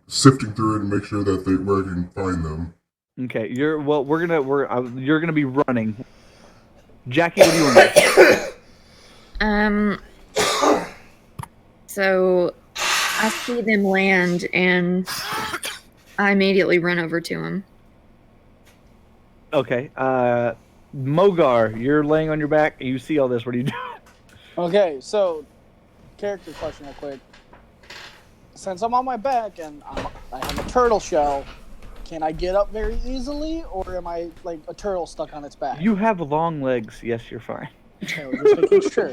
sifting through it and make sure that where I can find them. Okay, you're gonna be running. Jackie, what do you want to do? So I see them land, and I immediately run over to him. Okay, Mogar, you're laying on your back. You see all this. What are you doing? Okay, so character question real quick. Since I'm on my back and I have a turtle shell, can I get up very easily, or am I like a turtle stuck on its back? You have long legs. Yes, you're fine. Okay, we're just making sure.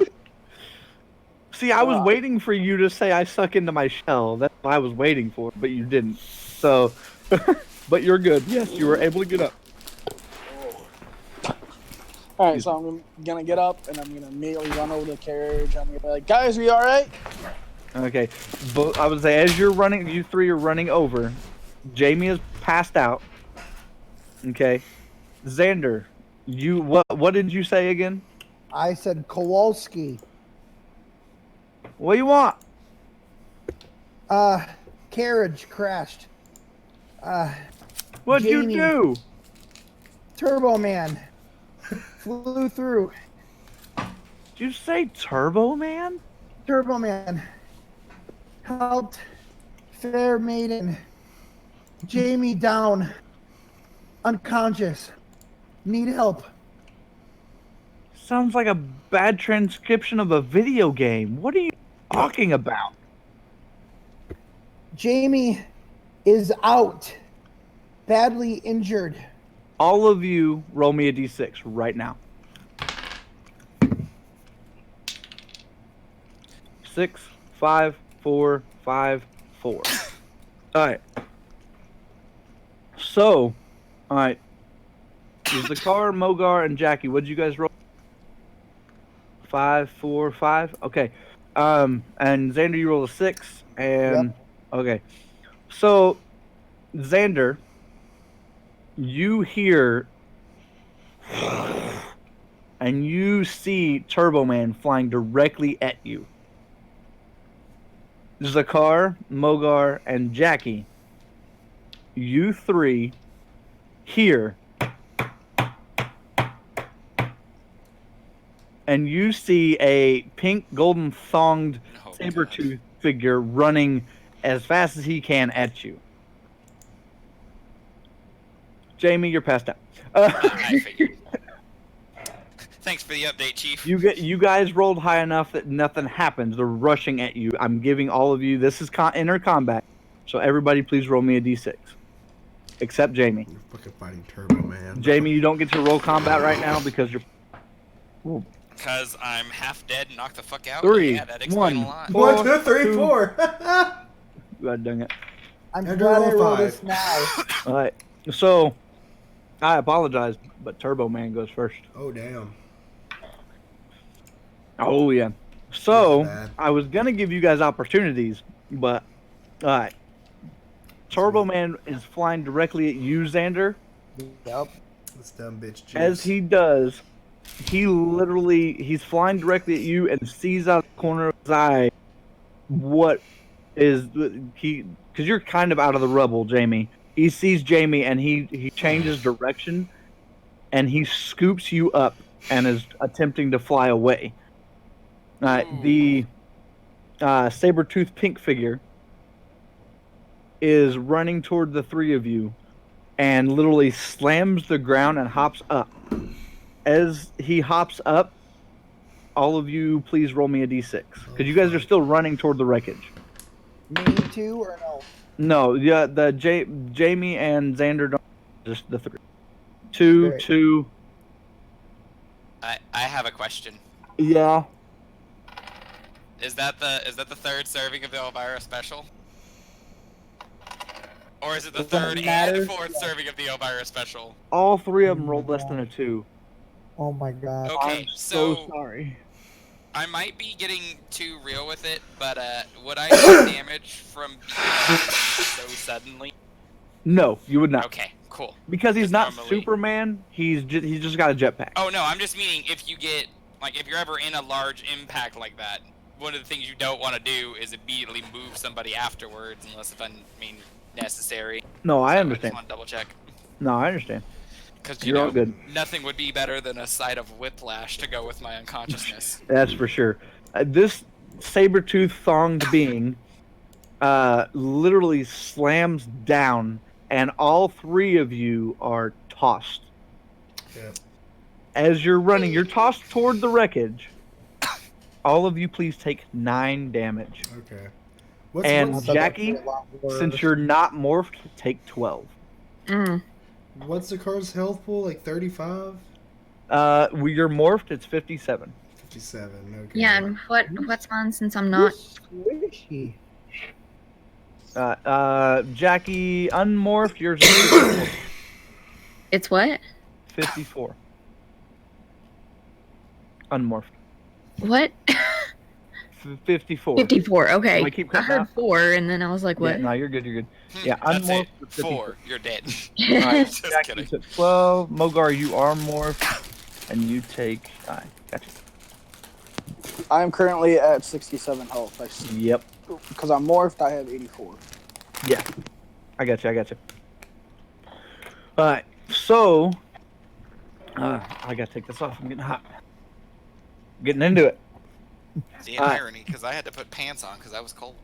See, I was waiting for you to say I suck into my shell. That's what I was waiting for, but you didn't. So, but you're good. Yes, you were able to get up. All right, so I'm gonna get up and I'm gonna immediately run over to the carriage. I'm gonna be like, "Guys, are you all right?" Okay, but I would say as you're running, you three are running over. Jamie is passed out. Okay, Xander, what did you say again? I said Kowalski. What do you want? Carriage crashed. What'd you Jamie. do? Turbo Man flew through. Did you say Turbo Man? Turbo Man helped Fair Maiden. Jamie down. Unconscious. Need help. Sounds like a bad transcription of a video game. What are you talking about? Jamie is out. Badly injured. All of you roll me a d6 right now. 6, 5, 4, 5, 4. Alright. So, alright. Zakar, Mogar, and Jackie, what did you guys roll? 5, 4, 5? Okay. And Xander, you roll a 6. And Yep. okay. So, Xander, you hear and you see Turbo Man flying directly at you. Zakar, Mogar, and Jackie, you three hear and you see a pink golden thonged saber-tooth figure running as fast as he can at you. Jamie, you're passed out. I figured. Thanks for the update, Chief. You guys rolled high enough that nothing happens. They're rushing at you. I'm giving all of you. This is inner combat, so everybody, please roll me a d6, except Jamie. You're fucking fighting Turbo Man. Jamie, you don't get to roll combat right now because you're. Ooh. Because I'm half dead and knocked the fuck out. 3, Yeah, that explains 1. a lot. 1, 2, 3, 2. 4. God dang it! I'm Andrew glad I rolled rolled 5. this now. All right, so I apologize, but Turbo Man goes first. Oh, damn. Oh yeah. So That's bad. I was gonna give you guys opportunities, but all right. Turbo Man is flying directly at you, Xander. Yep. This dumb bitch. Juice. As he does, he's flying directly at you and sees out the corner of his eye what is because you're kind of out of the rubble, Jamie. He sees Jamie and he changes direction and he scoops you up and is attempting to fly away. The saber-tooth pink figure is running toward the three of you and literally slams the ground and hops up. As he hops up, all of you please roll me a d6 because you guys are still running toward the wreckage. Me too or no? No, yeah, Jamie and Xander don't, just the three. 2, Great. 2. I have a question. Yeah. Is that the third serving of the Elvira special? Or is it the Does that third matter? and fourth serving of the Elvira special? All three of them rolled less than a 2. Oh my god. Okay, I'm so so sorry. I might be getting too real with it, but would I take damage from being so suddenly? No, you would not. Okay, cool. Because he's 'Cause not normally- Superman. He's just got a jetpack. Oh no, I'm just meaning if you get if you're ever in a large impact like that, one of the things you don't want to do is immediately move somebody afterwards, unless necessary. No, I So understand. I just want to double check. No, I understand. Because You're all good. nothing would be better than a sight of whiplash to go with my unconsciousness. That's for sure. This saber-tooth thonged being literally slams down, and all three of you are tossed. Yeah. As you're running, you're tossed toward the wreckage. All of you, please take 9 damage. Okay. And What's, Jackie, since you're not morphed, take 12. what's the card's health pool? Like 35? When you're morphed, it's 57. 57. Okay. Yeah, and what's mine since I'm not? Squishy. Jackie, unmorphed, yours is 54. It's what? 54. Unmorphed. What? 54. 54. Okay. Do I keep I cutting heard out? 4, and then I was like, what? Yeah, no, you're good, you're good. Yeah, That's unmorphed. it. is 54. 4, you're dead. Alright, Just Jackie kidding. took 12. Mogar, you are morphed. And you take 9. Gotcha. I am currently at 67 health. Yep. Because I'm morphed, I have 84. Yeah. I got you. Alright, so I gotta take this off. I'm getting hot. Getting into it. The irony, because I had to put pants on because I was cold.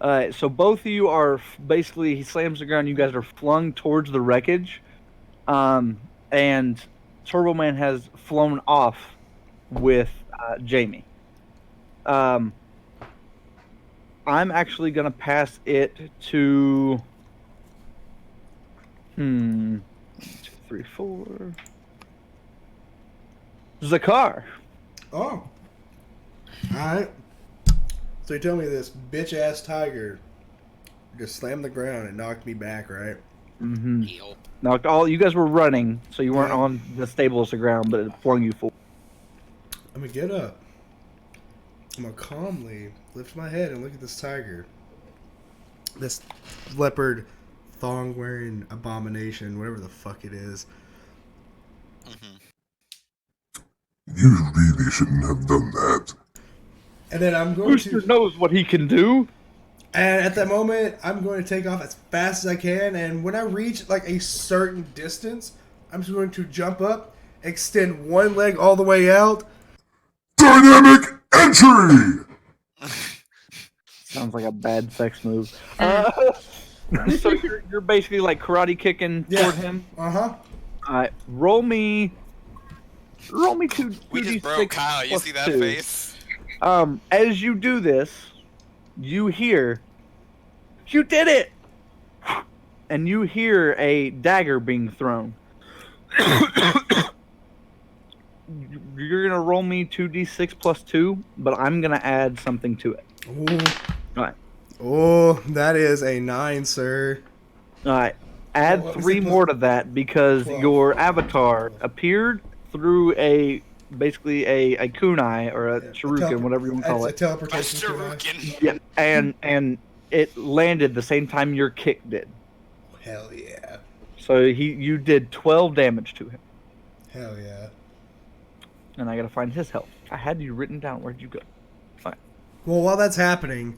Alright, so both of you are basically, he slams the ground, you guys are flung towards the wreckage. And Turbo Man has flown off with Jamie. I'm actually gonna pass it to 1, 2, 3, 4. Zakar. Oh. Alright. So you tell me this bitch ass tiger just slammed the ground and knocked me back, right? Mm-hmm. Heal. Knocked all. You guys were running, so you weren't Yeah. on the stables of ground, but it flung you forward. I'm gonna get up. I'm gonna calmly lift my head and look at this tiger. This leopard thong wearing abomination, whatever the fuck it is. Mm-hmm. You really shouldn't have done that. And then I'm going Rooster to. knows what he can do. And at that moment, I'm going to take off as fast as I can. And when I reach like a certain distance, I'm just going to jump up, extend one leg all the way out. Dynamic entry! Sounds like a bad sex move. So you're basically like karate kicking toward him. Uh-huh. Alright, roll me 2d6. We just broke Kyle. You plus see that 2. face? As you do this, you hear, "You did it!" And you hear a dagger being thrown. You're gonna roll me 2d6 plus 2, but I'm gonna add something to it. Ooh. Alright. Oh, that is a 9, sir. Alright. Add What was 3 it? more to that because 12. your avatar appeared through basically a kunai or a shuriken, whatever you want to call It's a it. teleportation. Shuriken. Yeah, and it landed the same time your kick did. Hell yeah. So you did 12 damage to him. Hell yeah. And I gotta find his health. I had you written down. Where'd you go? Fine. Well, while that's happening,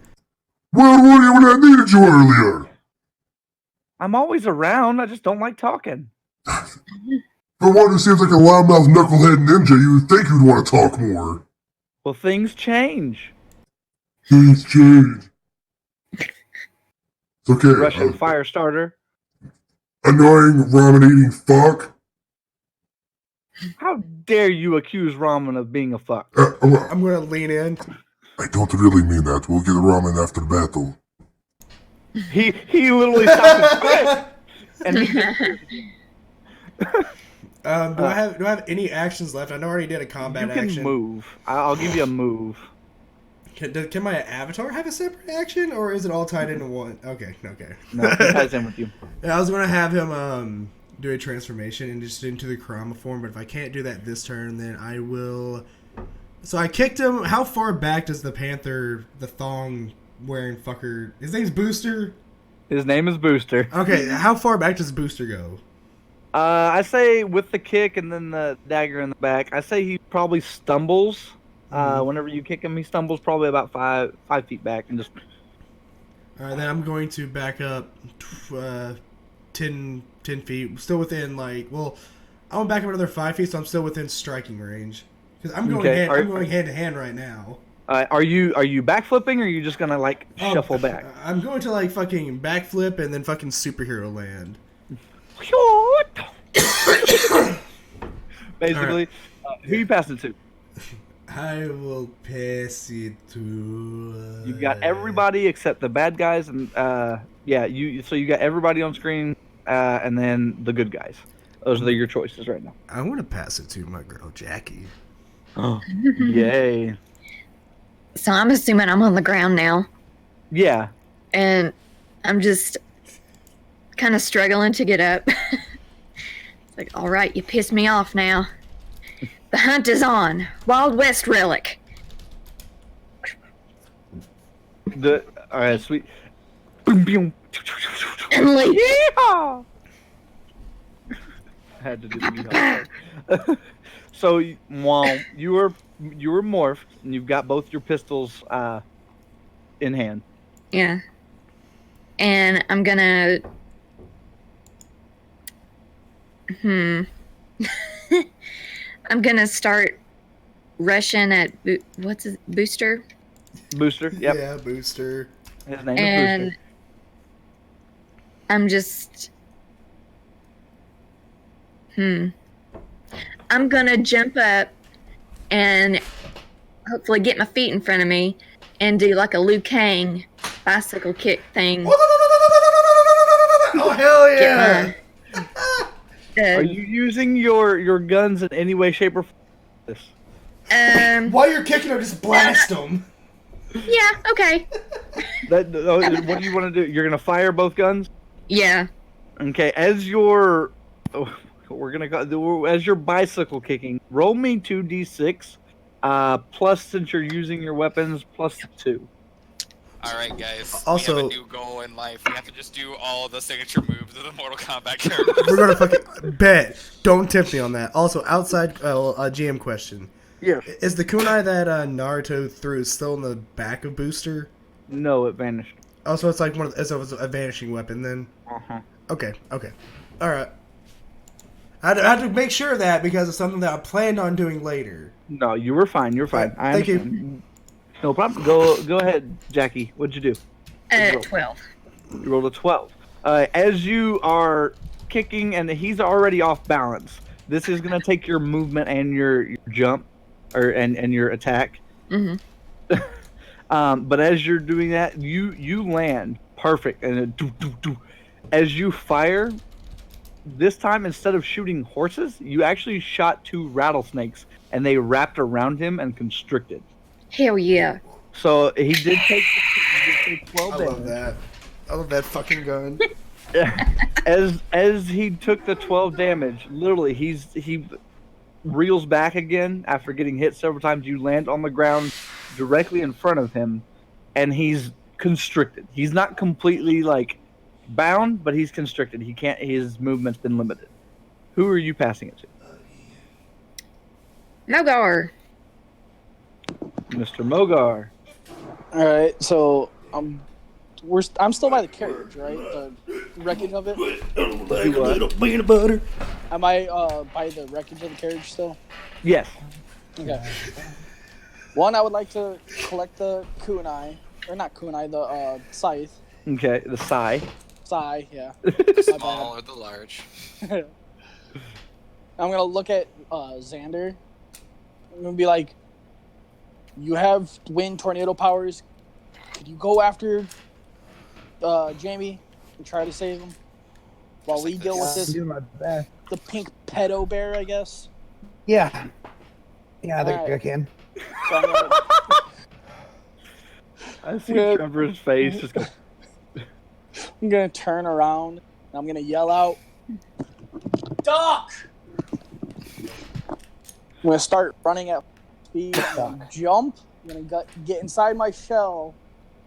Where were you when I needed you earlier? I'm always around. I just don't like talking. For one who seems like a loudmouth knucklehead ninja, you would think you'd want to talk more. Well, things change. Things change. It's okay. Russian fire starter. Annoying ramen-eating fuck. How dare you accuse Ramen of being a fuck? I'm going to lean in. I don't really mean that. We'll get ramen after battle. He literally stopped his and he Do I have any actions left? I know I already did a combat you can action. move. I'll give you a move. Can my avatar have a separate action, or is it all tied into one? Okay. No, he ties in with you. Yeah, I was going to have him do a transformation and just into the Kurama form, but if I can't do that this turn, then I will. So I kicked him. How far back does the panther, the thong wearing fucker? His name's Booster. His name is Booster. Okay, how far back does Booster go? I say with the kick and then the dagger in the back, I say he probably stumbles. Whenever you kick him, he stumbles probably about 5 feet back and just. All right, then I'm going to back up 10 feet, still within I'm gonna back up another 5 feet, so I'm still within striking range. Because I'm going hand to hand right now. Are you backflipping or are you just gonna shuffle back? I'm going to fucking backflip and then fucking superhero land. Basically, right. Who you passing it to? I will pass it to. You've got everybody except the bad guys, and so you got everybody on screen, and then the good guys. Those are your choices right now. I want to pass it to my girl Jackie. Oh, yay! So I'm assuming I'm on the ground now, Yeah. and I'm just kind of struggling to get up. It's like, all right, you pissed me off now. The hunt is on. Wild West Relic. All right, sweet. Boom, boom. And leave. Yeehaw! I had to do the yeehaw. So, while you were morphed, and you've got both your pistols in hand. Yeah. And I'm gonna. I'm gonna start rushing at what's his Booster? Booster, yep. Yeah, Booster. His name And is Booster. I'm just. I'm gonna jump up and hopefully get my feet in front of me and do like a Liu Kang bicycle kick thing. Oh hell yeah! Are you using your guns in any way, shape, or form? While you're kicking them, just blast them. Yeah. Okay. What do you want to do? You're gonna fire both guns? Yeah. Okay. As you're bicycle kicking, roll me 2d6. Plus, since you're using your weapons, plus 2. All right, guys. Also- we have a new goal in life. We have to just do all the signature moves of the Mortal Kombat characters. We're gonna fucking bet. Don't tempt me on that. Also, outside GM question. Yes. Is the kunai that Naruto threw still in the back of Booster? No, it vanished. Oh, so it's like it's a vanishing weapon then. Uh-huh. Okay. All right. I had to make sure of that because it's something that I planned on doing later. No, you were fine. You're fine. Right, thank you. No problem. Go ahead, Jackie. What'd you do? 12. You rolled a 12. As you are kicking, and he's already off balance. This is gonna take your movement and your jump, and your attack. Mm-hmm. But as you're doing that, you land perfect, and as you fire. This time, instead of shooting horses, you actually shot 2 rattlesnakes, and they wrapped around him and constricted. Hell yeah. So he did take 12 I love that. I love that fucking gun. As he took the 12 damage, literally he reels back again after getting hit several times. You land on the ground directly in front of him, and he's constricted. He's not completely bound, but he's constricted. He can't. His movement's been limited. Who are you passing it to? Mogar. Mr. Mogar. All right, so I'm still by the carriage, right? The wreckage of it. Peanut butter. Am I by the wreckage of the carriage still? Yes. Okay. One, I would like to collect the kunai, or not kunai, the scythe. Okay. The sigh. Sai, yeah. The small or the large. I'm gonna look at Xander. I'm gonna be like, you have wind tornado powers. Could you go after Jamie and try to save him while we deal with this? Do my best. The pink pedo bear, I guess. Yeah, I think Alright. I can. So I'm gonna, I see Yeah. Trevor's face just go. I'm gonna turn around and I'm gonna yell out, duck! I'm gonna start running at speed. I'm gonna jump. I'm gonna get inside my shell.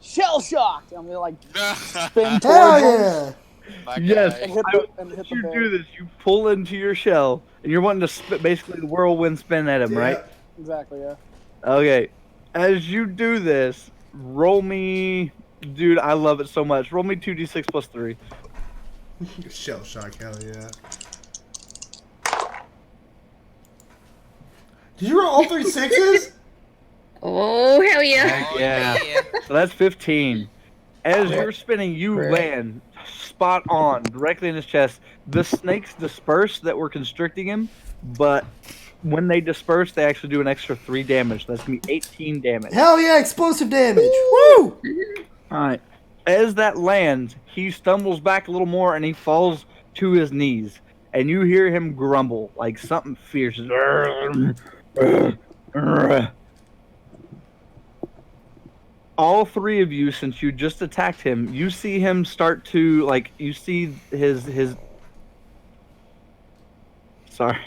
Shell shocked! I'm gonna like spin towards Hell him yeah! My Yes. guy. and hit I the will and hit let the you bear. do this. You pull into your shell, and you're wanting to basically the whirlwind spin at him, right? Exactly, yeah. Okay. As you do this, roll me, dude. I love it so much. Roll me 2d6 plus 3. Shell shock, hell yeah. Did you roll all 3 sixes? Oh, hell yeah. Oh, Yeah. So that's 15. As Crit. you're spinning, you Crit. land spot on, directly in his chest. The snakes disperse that were constricting him, but when they disperse, they actually do an extra 3 damage. That's going to be 18 damage. Hell yeah, explosive damage. Woo! All right. As that lands, he stumbles back a little more and he falls to his knees. And you hear him grumble like something fierce. All 3 of you, since you just attacked him, you see him start to, like, you see his... Sorry.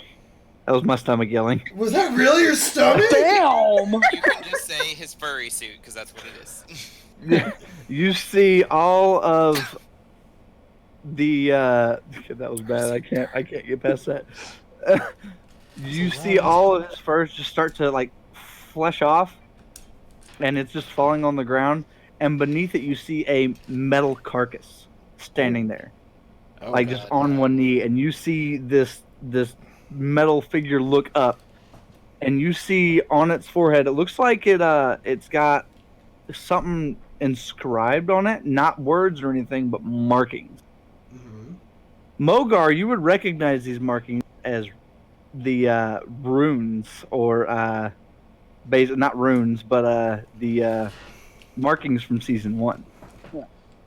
That was my stomach yelling. Was that really your stomach? Damn! You can just say his furry suit, because that's what it is. You see all of the that was bad. I can't get past that. You see all of his furs just start to like flesh off, and it's just falling on the ground. And beneath it, you see a metal carcass standing there, Oh, like God. just on one knee. And you see this metal figure look up, and you see on its forehead, it looks like it's got something inscribed on it, not words or anything, but markings. Mogar, you would recognize these markings as the runes, or not runes, but the markings from season 1.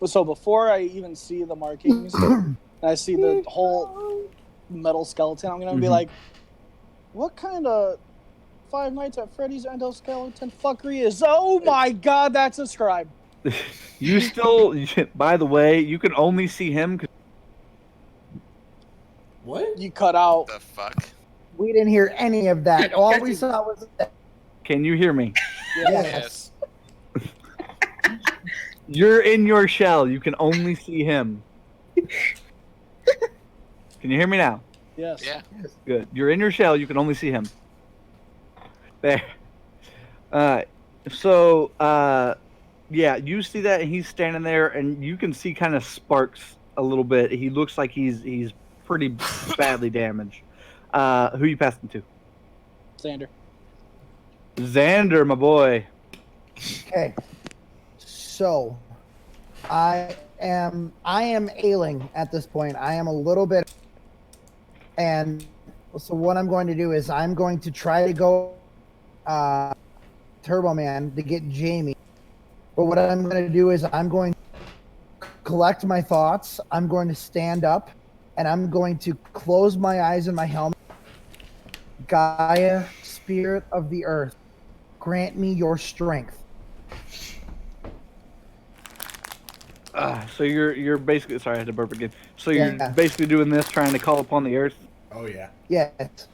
So before I even see the markings, and I see the whole metal skeleton, I'm gonna be like, what kind of Five Nights at Freddy's endoskeleton fuckery is? Oh my god, that's a scribe. You still, by the way, you can only see him. What? You cut out. The fuck? We didn't hear any of that. All we saw was Can you hear me? Yes. You're in your shell. You can only see him. Can you hear me now? Yes. Yeah. Good. You're in your shell. You can only see him. There. Yeah, you see that, and he's standing there, and you can see kind of sparks a little bit. He looks like he's pretty badly damaged. Who you passing to? Xander. Xander, my boy. okay. So, I am ailing at this point. I am a little bit, and so what I'm going to do is I'm going to try to go Turbo Man to get Jamie. But what I'm going to do is I'm going to collect my thoughts. I'm going to stand up, and I'm going to close my eyes in my helmet. Gaia, spirit of the earth, grant me your strength. So you're basically, sorry, I had to burp again. So you're Yeah. basically doing this, trying to call upon the earth. Oh yeah. Yes.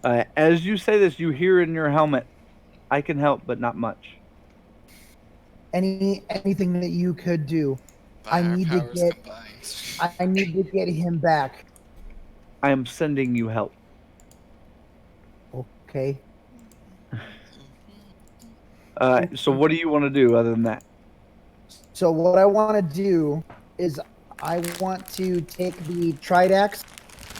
As you say this, you hear in your helmet, "I can help, but not much." Anything that you could do. By I our need to powers get- combined. I need to get him back. I am sending you help. Okay. So what do you want to do other than that? So what I want to do is I want to take the Tridax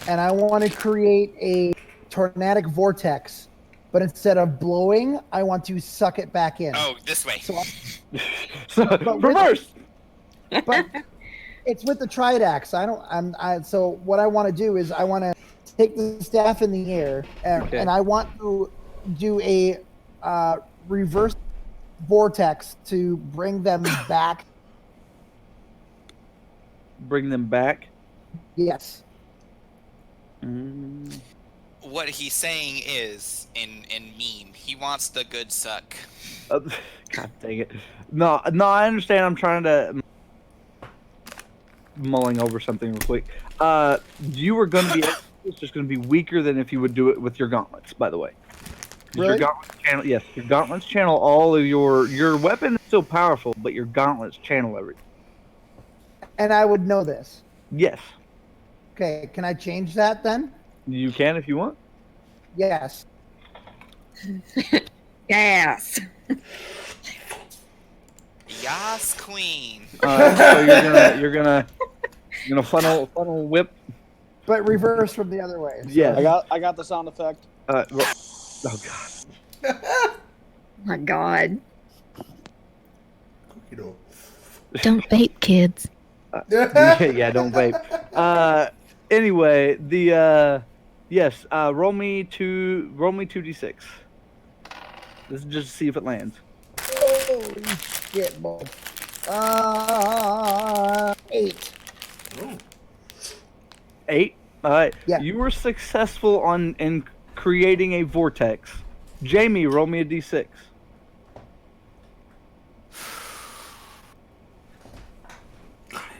and I want to create a tornadic vortex. But instead of blowing, I want to suck it back in. Oh, this way. So, So, reverse. but it's with the Tridax. So what I want to do is I want to take the staff in the air and I want to do a reverse vortex to bring them back. Bring them back. Yes. What he's saying is, in meme, he wants the good suck. God dang it. No, I understand. I'm trying to mulling over something real quick. You were going to be It's just going to be weaker than if you would do it with your gauntlets. By the way, 'Cause Really? your gauntlets channel, yes, your gauntlets channel all of your weapon is still powerful, but your gauntlets channel everything. And I would know this. Yes, Okay, can I change that then? you can if you want. Yes. Yes. Yas, queen. So you're gonna funnel whip. But reverse from the other way. Yes. I got the sound effect. Oh god. Oh my God. You know. Don't vape, kids. Yeah, don't vape. Anyway, the yes, roll me 2d6. This is just to see if it lands. Holy shit, boy. 8. 8. All right. Yeah. You were successful in creating a vortex. Jamie, roll me a d6.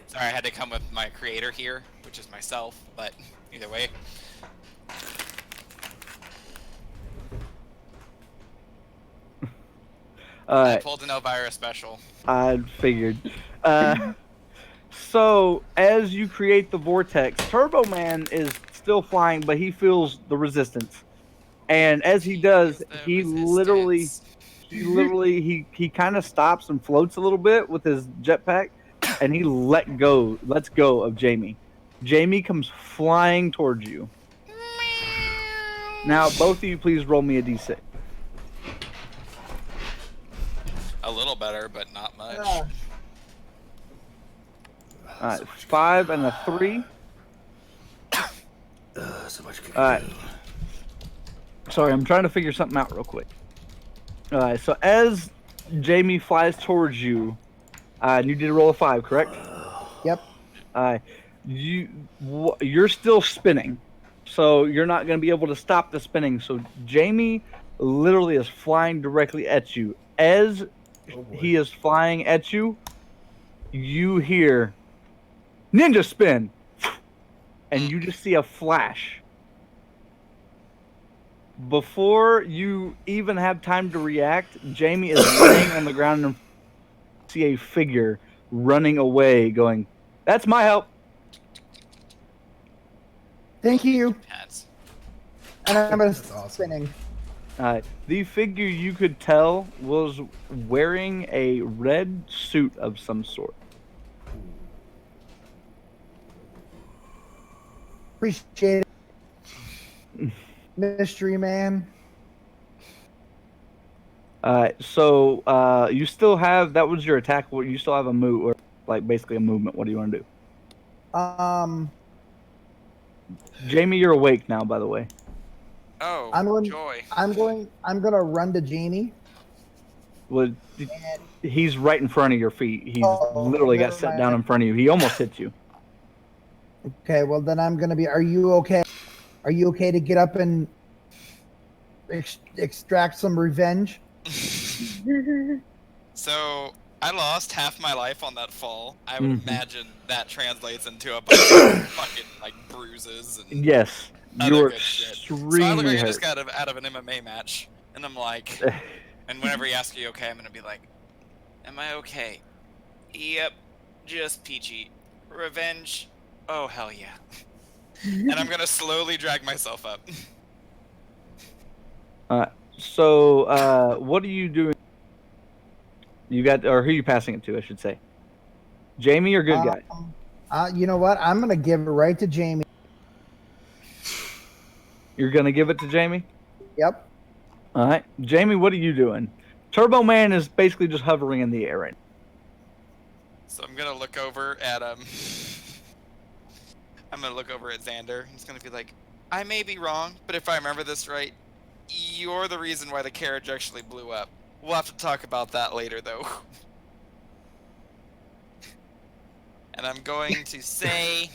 Sorry, I had to come with my creator here, which is myself, but either way. I pulled an Elvira special. I figured. So, as you create the vortex, Turbo Man is still flying, but he feels the resistance. And as he does, he literally kind of stops and floats a little bit with his jetpack, and he lets go of Jamie. Jamie comes flying towards you. Now, both of you, please roll me a d6. A little better, but not much. All right, 5 and a 3. So much good. All right. Sorry, I'm trying to figure something out real quick. All right, so as Jamie flies towards you, you did roll a 5, correct? Yep. You're still spinning, so you're not going to be able to stop the spinning. So Jamie literally is flying directly at you. As he is flying at you, you hear ninja spin, and you just see a flash. Before you even have time to react, Jamie is laying on the ground and see a figure running away, going, "That's my help." Thank you. Hats. And I'm awesome. spinning. The figure, you could tell, was wearing a red suit of some sort. Appreciate it. Mystery man. So you still have, that was your attack. You still have a move, or like basically a movement. What do you want to do? Jamie, you're awake now, by the way. Oh, joy. I'm gonna run to Jamie. Well, he's right in front of your feet. He's literally got set down in front of you. He almost hit you. Okay, well then I'm gonna be. Are you okay? Are you okay to get up and extract some revenge? So I lost half my life on that fall. I would imagine that translates into a bunch of fucking like bruises and Yes, other you're good shit. extremely So I look like I hurt. just got out of an MMA match, and I'm like, and whenever he asks you okay, I'm gonna be like, "Am I okay? Yep, just peachy. Revenge? Oh hell yeah!" And I'm gonna slowly drag myself up. So what are you doing? You got, or who are you passing it to? I should say, Jamie or good guy. You know what? I'm gonna give it right to Jamie. You're gonna give it to Jamie. Yep. All right, Jamie. What are you doing? Turbo Man is basically just hovering in the air right now. So I'm gonna look over at I'm gonna look over at Xander. He's gonna be like, "I may be wrong, but if I remember this right, you're the reason why the carriage actually blew up. We'll have to talk about that later, though." And I'm going to say,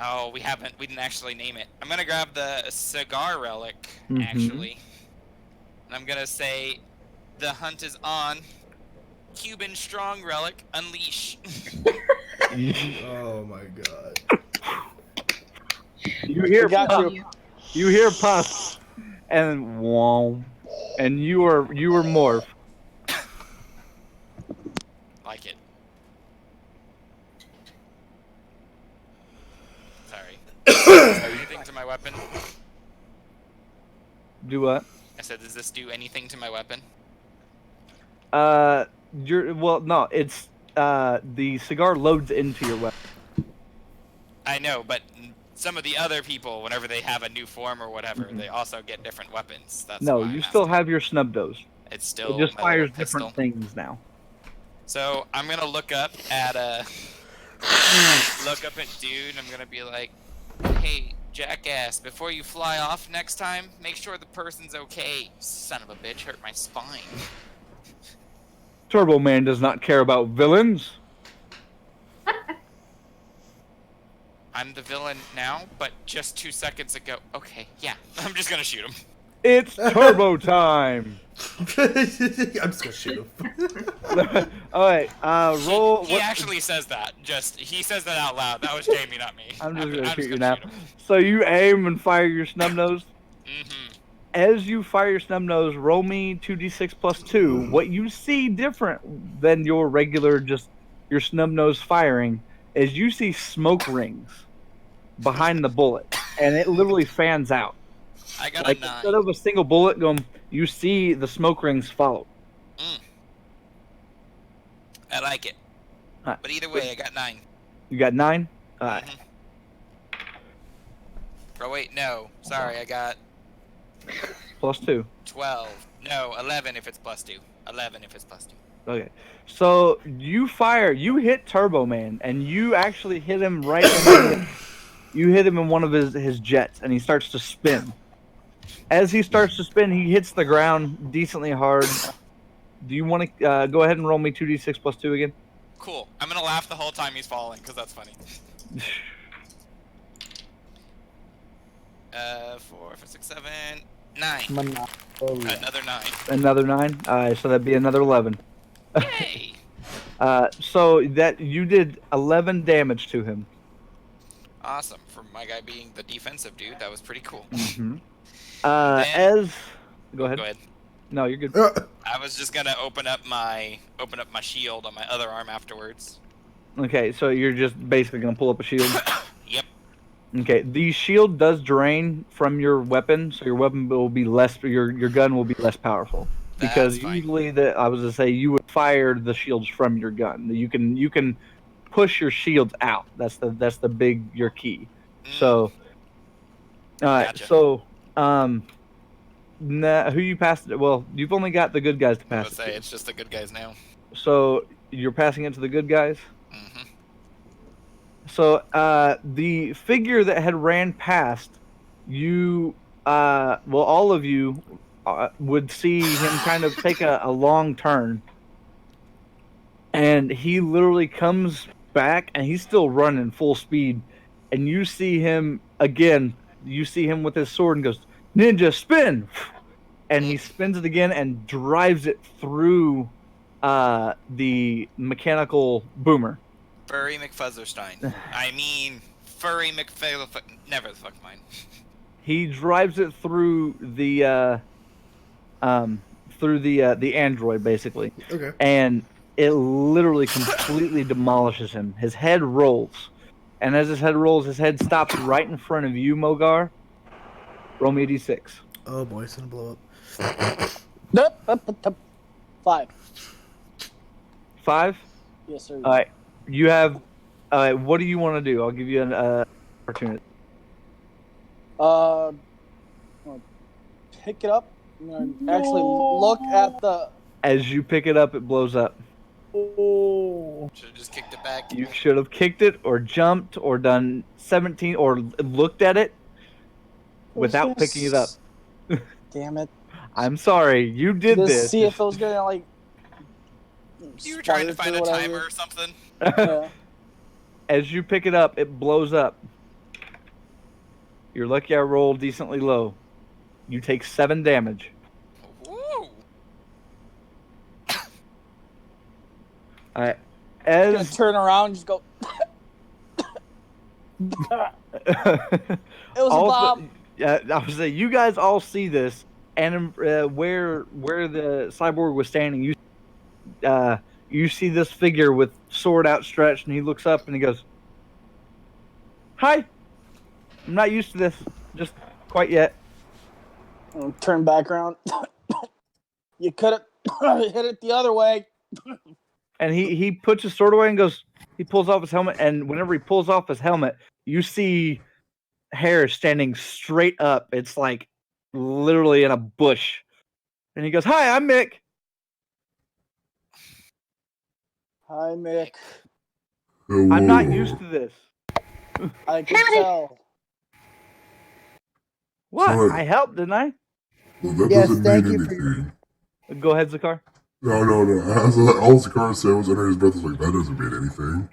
oh, we didn't actually name it. I'm gonna grab the cigar relic, actually. And I'm gonna say, the hunt is on. Cuban strong relic, unleash. Oh my god. You hear We got puff, you. you hear puff, and whoa, and you were morph. Like it. Sorry. Does this do anything to my weapon? Do what? I said, does this do anything to my weapon? No, it's the cigar loads into your weapon. I know, but some of the other people, whenever they have a new form or whatever, Mhm. they also get different weapons. That's No, why you I'm still asking. have your snub nose. It's It still just my fires little pistol. different things now. So I'm gonna look up at dude. I'm gonna be like, hey, jackass, before you fly off next time, make sure the person's okay. Son of a bitch, hurt my spine. Turbo Man does not care about villains. I'm the villain now, but just 2 seconds ago. Okay, yeah, I'm just gonna shoot him. It's turbo time. I'm just gonna shoot him. All right, roll. He actually says that. He says that out loud. That was Jamie, not me. I'm just gonna shoot you gonna now. shoot him. So you aim and fire your snub nose. Mm-hmm. As you fire your snub nose, roll me 2d6 plus 2. What you see different than your regular, just your snub nose firing, is you see smoke rings behind the bullet, and it literally fans out. I got Like a 9. instead of a single bullet going, you see the smoke rings follow. I like it. Huh. But either way, I got 9. You got 9. Oh wait, no. Sorry, I got Plus 2. 12. No, 11 if it's plus 2. 11 if it's plus 2. Okay, so you hit Turbo Man, and you actually hit him right in the, you hit him in one of his jets, and he starts to spin. As he starts to spin, he hits the ground decently hard. Do you want to go ahead and roll me 2d6 plus 2 again? Cool. I'm gonna laugh the whole time he's falling, because that's funny. 4, 5, 6, 7, 9. Another 9. Another 9? Alright, so that'd be another 11. Yay! So that you did 11 damage to him. Awesome. For my guy being the defensive dude, that was pretty cool. Mm-hmm. Go ahead. Go ahead. No, you're good. I was just gonna open up my shield on my other arm afterwards. Okay, so you're just basically gonna pull up a shield. Yep. Okay, the shield does drain from your weapon, so your weapon will be less. Your gun will be less powerful. Because That's fine. usually, I was to say, you would fire the shields from your gun. You can push your shields out. That's the your key. So, Gotcha. so who you passed it? Well, you've only got the good guys to I pass was it say to. it's just the good guys now. So you're passing it to the good guys. Mm-hmm. So the figure that had ran past you, all of you would see him kind of take a long turn, and he literally comes back, and he's still running full speed, and you see him again. You see him with his sword and goes, "Ninja spin," and he spins it again and drives it through the mechanical boomer. Furry McFuzzerstein. I mean, Furry never the fuck mind. He drives it through the android basically. Okay. And it literally completely demolishes him. His head rolls, and as his head rolls, his head stops right in front of you, Mogar. Roll me a d6. Oh boy, it's gonna blow up. 5. 5. Yes, sir. All right. You have. What do you want to do? I'll give you an opportunity. I'm gonna pick it up. I'm gonna actually look at the. As you pick it up, it blows up. Oh. Should have just kicked it back. You should have kicked it, or jumped, or done 17, or looked at it without picking it up. Damn it! I'm sorry, you did Just this. see if it was gonna like. You were trying to find a spark or timer whatever. or something. Yeah. As you pick it up, it blows up. You're lucky I rolled decently low. You take 7 damage. Woo! Alright. Gonna As turn around and just go. It was a Also, bomb. yeah, I was saying you guys all see this, and where the cyborg was standing, you see this figure with sword outstretched, and he looks up and he goes, "Hi, I'm not used to this, just quite yet." Turn back around. You could have hit it the other way. And he puts his sword away and goes. He pulls off his helmet, and whenever he pulls off his helmet, you see hair standing straight up. It's like literally in a bush. And he goes, "Hi, I'm Mick." Hi, Mick. I'm not used to this. I can Howdy. tell. What? Sorry. I helped, didn't I? Well, that Yes, doesn't thank mean you for your- anything. Go ahead, Zakar. No. All Zakar said was under his breath was like, that doesn't mean anything.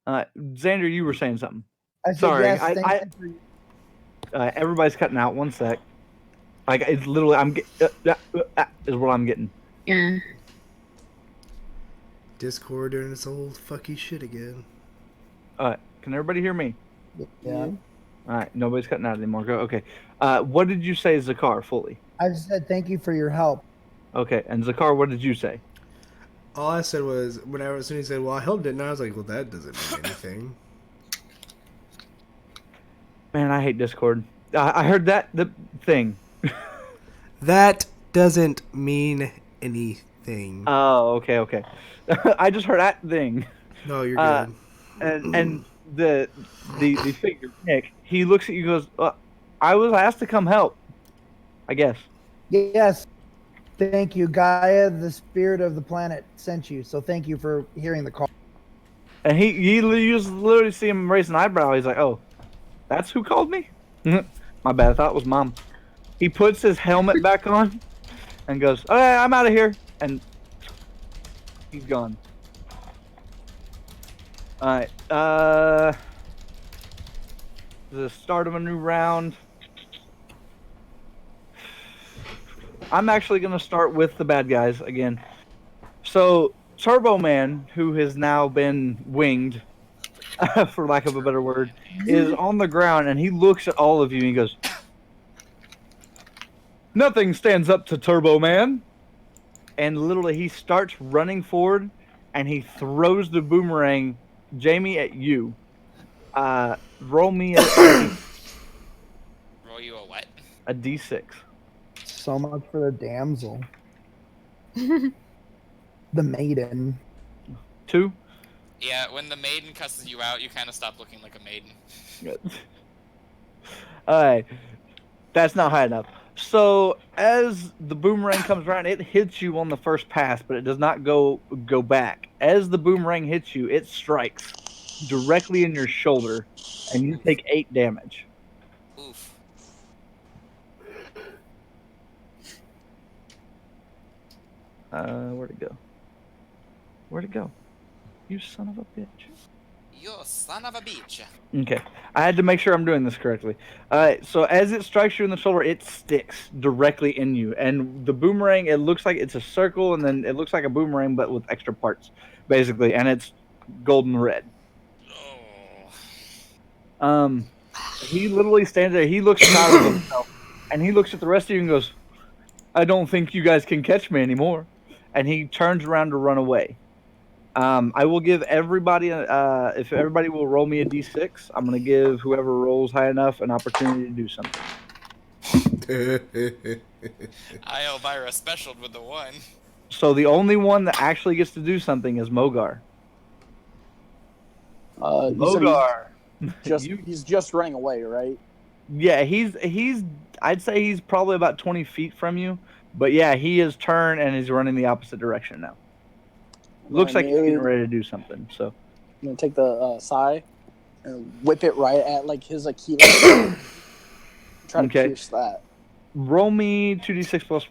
Xander, you were saying something. I said, Sorry, yes, thank you for everybody's cutting out. One sec. Like it's literally, is what I'm getting. Yeah. Discord doing its old fucky shit again. Can everybody hear me? Yeah. All right, nobody's cutting out anymore. Go. Okay. What did you say, Zakar? Fully. I just said thank you for your help. Okay, and Zakar, what did you say? All I said was, whenever as soon as he said, well, I helped it, and I was like, well, that doesn't mean anything. Man, I hate Discord. I heard the thing. That doesn't mean anything. Oh, okay. I just heard that thing. No, you're good. And the figure Nick, he looks at you and goes, "I was asked to come help, I guess." Yes. Thank you. Gaia, the spirit of the planet, sent you. So thank you for hearing the call. And you just literally see him raise an eyebrow. He's like, "Oh, that's who called me?" My bad. I thought it was Mom. He puts his helmet back on and goes, "Okay, I'm out of here," and he's gone. All right. The start of a new round. I'm actually going to start with the bad guys again. So, Turbo Man, who has now been winged, for lack of a better word, is on the ground, and he looks at all of you and he goes, "Nothing stands up to Turbo Man." And literally, he starts running forward, and he throws the boomerang, Jamie, at you. Roll me Roll you a what? a d6. So much for the damsel. The maiden. 2. Yeah, when the maiden cusses you out, you kind of stop looking like a maiden. Alright. That's not high enough. So, as the boomerang comes around, it hits you on the first pass, but it does not go back. As the boomerang hits you, it strikes directly in your shoulder, and you take 8 damage. Oof. Where'd it go? Where'd it go? You son of a bitch. You son of a bitch. Okay. I had to make sure I'm doing this correctly. So as it strikes you in the shoulder, it sticks directly in you. And the boomerang, it looks like it's a circle, and then it looks like a boomerang, but with extra parts, basically. And it's golden red. Oh. He literally stands there. He looks proud of himself. And he looks at the rest of you and goes, "I don't think you guys can catch me anymore." And he turns around to run away. I will give everybody, if everybody will roll me a d6, I'm going to give whoever rolls high enough an opportunity to do something. I Elvira specialed with the 1. So the only one that actually gets to do something is Mogar. Mogar. He's just running away, right? Yeah, he's I'd say he's probably about 20 feet from you. But yeah, he is turned and he's running the opposite direction now. Looks like he's getting ready to do something. So I'm gonna take the sai and whip it right at like his Achilles. Try to pierce that. Roll me 2d6 plus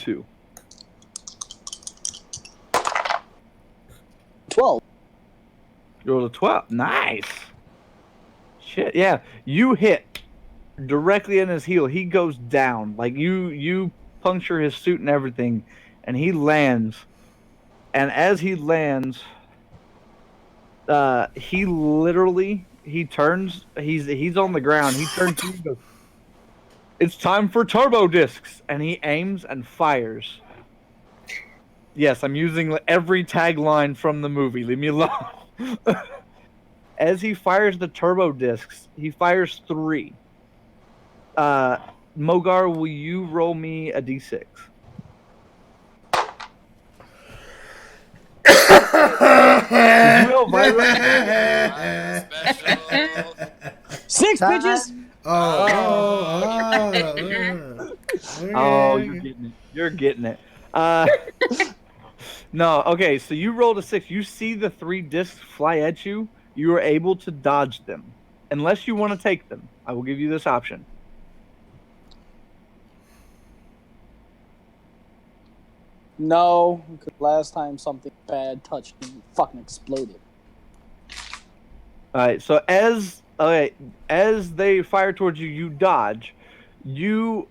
2. 12. You rolled a 12. Nice. Shit, yeah. You hit directly in his heel. He goes down. Like you puncture his suit and everything, and he lands. And as he lands, He literally turns. He's on the ground. He turns to you and goes, "It's time for turbo discs," and he aims and fires. Yes, I'm using every tagline from the movie. Leave me alone. As he fires the turbo discs, he fires 3. Mogar, will you roll me a d6? Did you roll violent? Special. 6 Time. bitches. Oh, you're getting it. You're getting it. No, okay, so you rolled a 6. You see the 3 discs fly at you. You are able to dodge them. Unless you want to take them. I will give you this option. No, because last time something bad touched me, fucking exploded. Alright, so as they fire towards you, you dodge. You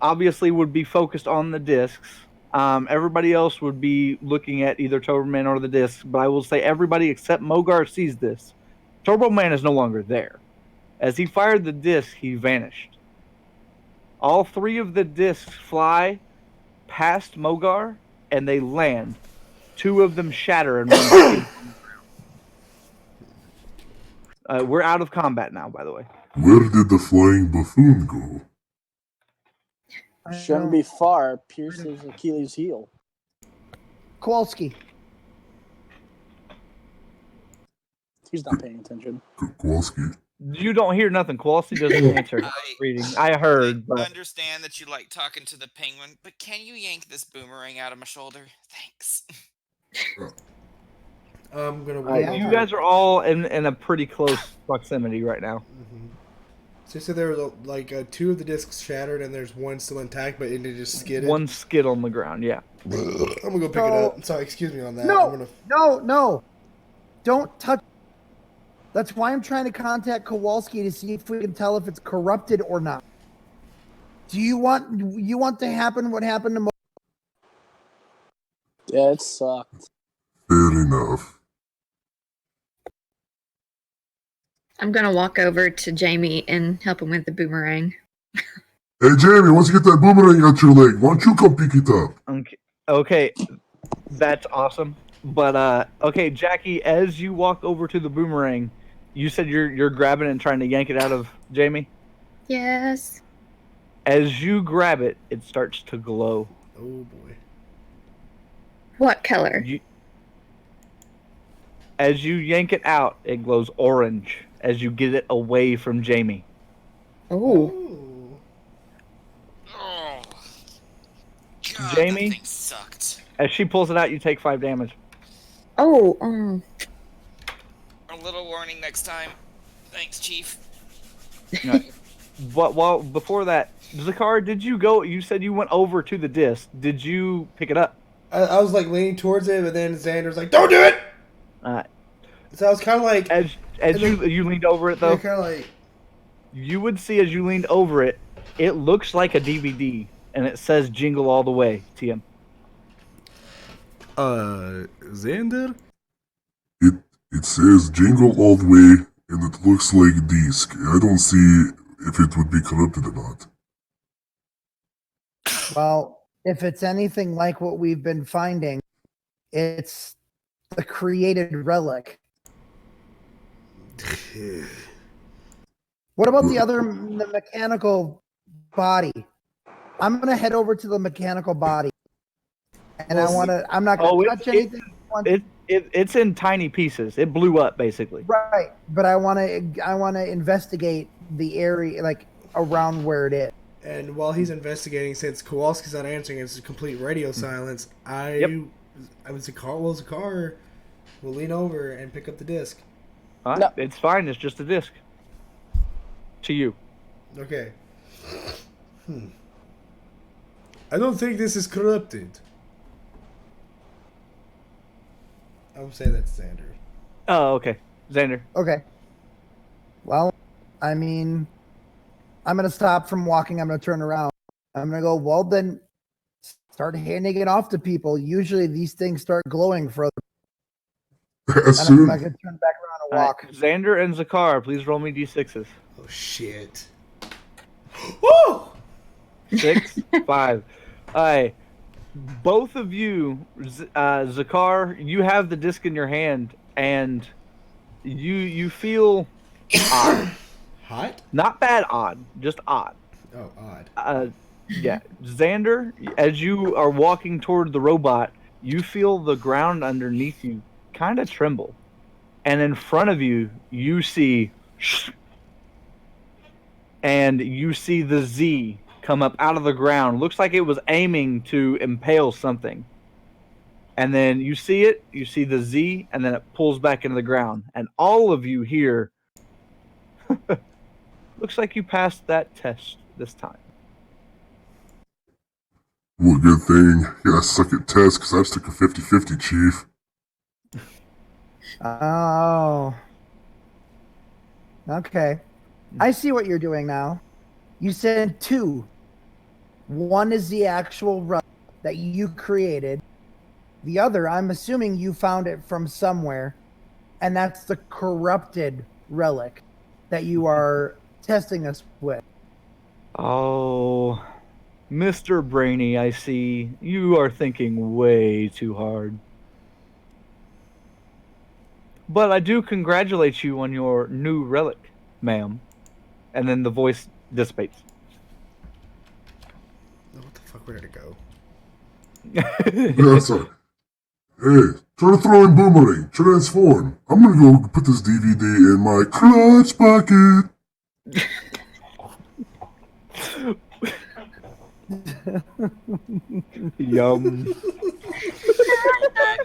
obviously would be focused on the discs. Everybody else would be looking at either Turbo Man or the discs, but I will say everybody except Mogar sees this. Turbo Man is no longer there. As he fired the disc, he vanished. All 3 of the discs fly past Mogar, and they land. 2 of them shatter and one. We're out of combat now, by the way. Where did the flying buffoon go? Shouldn't be far. Pierces Achilles' heel. Kowalski. He's not paying attention. Kowalski. You don't hear nothing. Kowalski doesn't answer. Reading. I heard, I but understand that you like talking to the penguin, but can you yank this boomerang out of my shoulder? Thanks. I'm gonna. you guys are all in a pretty close proximity right now. Mm-hmm. So you said there were like 2 of the discs shattered, and there's 1 still intact, but it just skidded. 1 skid on the ground. Yeah. I'm gonna go pick it up. Sorry, excuse me on that. No. Don't touch. That's why I'm trying to contact Kowalski to see if we can tell if it's corrupted or not. Do you want to happen what happened to Mo? Yeah, it sucked. Fair enough. I'm gonna walk over to Jamie and help him with the boomerang. Hey, Jamie, once you get that boomerang at your leg, why don't you come pick it up? Okay. That's awesome. But okay, Jackie, as you walk over to the boomerang, you said you're grabbing it and trying to yank it out of Jamie? Yes. As you grab it, it starts to glow. Oh boy. What color? As you yank it out, it glows orange as you get it away from Jamie. Oh. Oh. God, Jamie? that thing sucked. As she pulls it out, you take 5 damage. Oh. A little warning next time. Thanks, Chief. But before that, Zakar, did you go? You said you went over to the disc. Did you pick it up? I was like leaning towards it, but then Xander's like, "Don't do it." So I was kind of like, as you leaned over it though. Yeah, kind of like. You would see as you leaned over it, it looks like a DVD, and it says "Jingle All the Way." TM. Xander? It says jingle all the way, and it looks like a disc. I don't see if it would be corrupted or not. Well, if it's anything like what we've been finding, it's the created relic. What about the mechanical body? I'm gonna head over to the mechanical body, and I'm not gonna touch anything. It's in tiny pieces. It blew up basically. Right, but I want to investigate the area like around where it is. And while he's investigating, since Kowalski's not answering, it's a complete radio silence. Zakar will lean over and pick up the disc. No. It's fine. It's just a disc. To you. Okay. I don't think this is corrupted. I would say that's Xander. Oh, okay. Xander. Okay. Well, I mean, I'm going to stop from walking. I'm going to turn around. I'm going to go, well, then start handing it off to people. Usually these things start glowing for other. As And soon I could turn back around and walk. Xander and Zakar, please roll me d6s. Oh shit! Woo! 6, 5. All right. Both of you, Zakar, you have the disc in your hand, and you feel odd. Hot? Not bad odd, just odd. Oh, odd. Yeah. Xander, as you are walking toward the robot, you feel the ground underneath you kind of tremble. And in front of you, you see and you see the Z come up out of the ground. Looks like it was aiming to impale something. And then you see the Z, and then it pulls back into the ground. And all of you here, looks like you passed that test this time. Well, good thing. Yeah, I suck at tests because I've stuck a 50-50, Chief. Oh. Okay. I see what you're doing now. You said 2. One is the actual relic that you created. The other, I'm assuming you found it from somewhere, and that's the corrupted relic that you are testing us with. Oh, Mr. Brainy, I see. You are thinking way too hard. But I do congratulate you on your new relic, ma'am. And then the voice dissipates. What the fuck? Where did it go? Yeah, sorry. Hey, try to throw in boomerang. Transform. I'm gonna go put this DVD in my clutch pocket. Yum.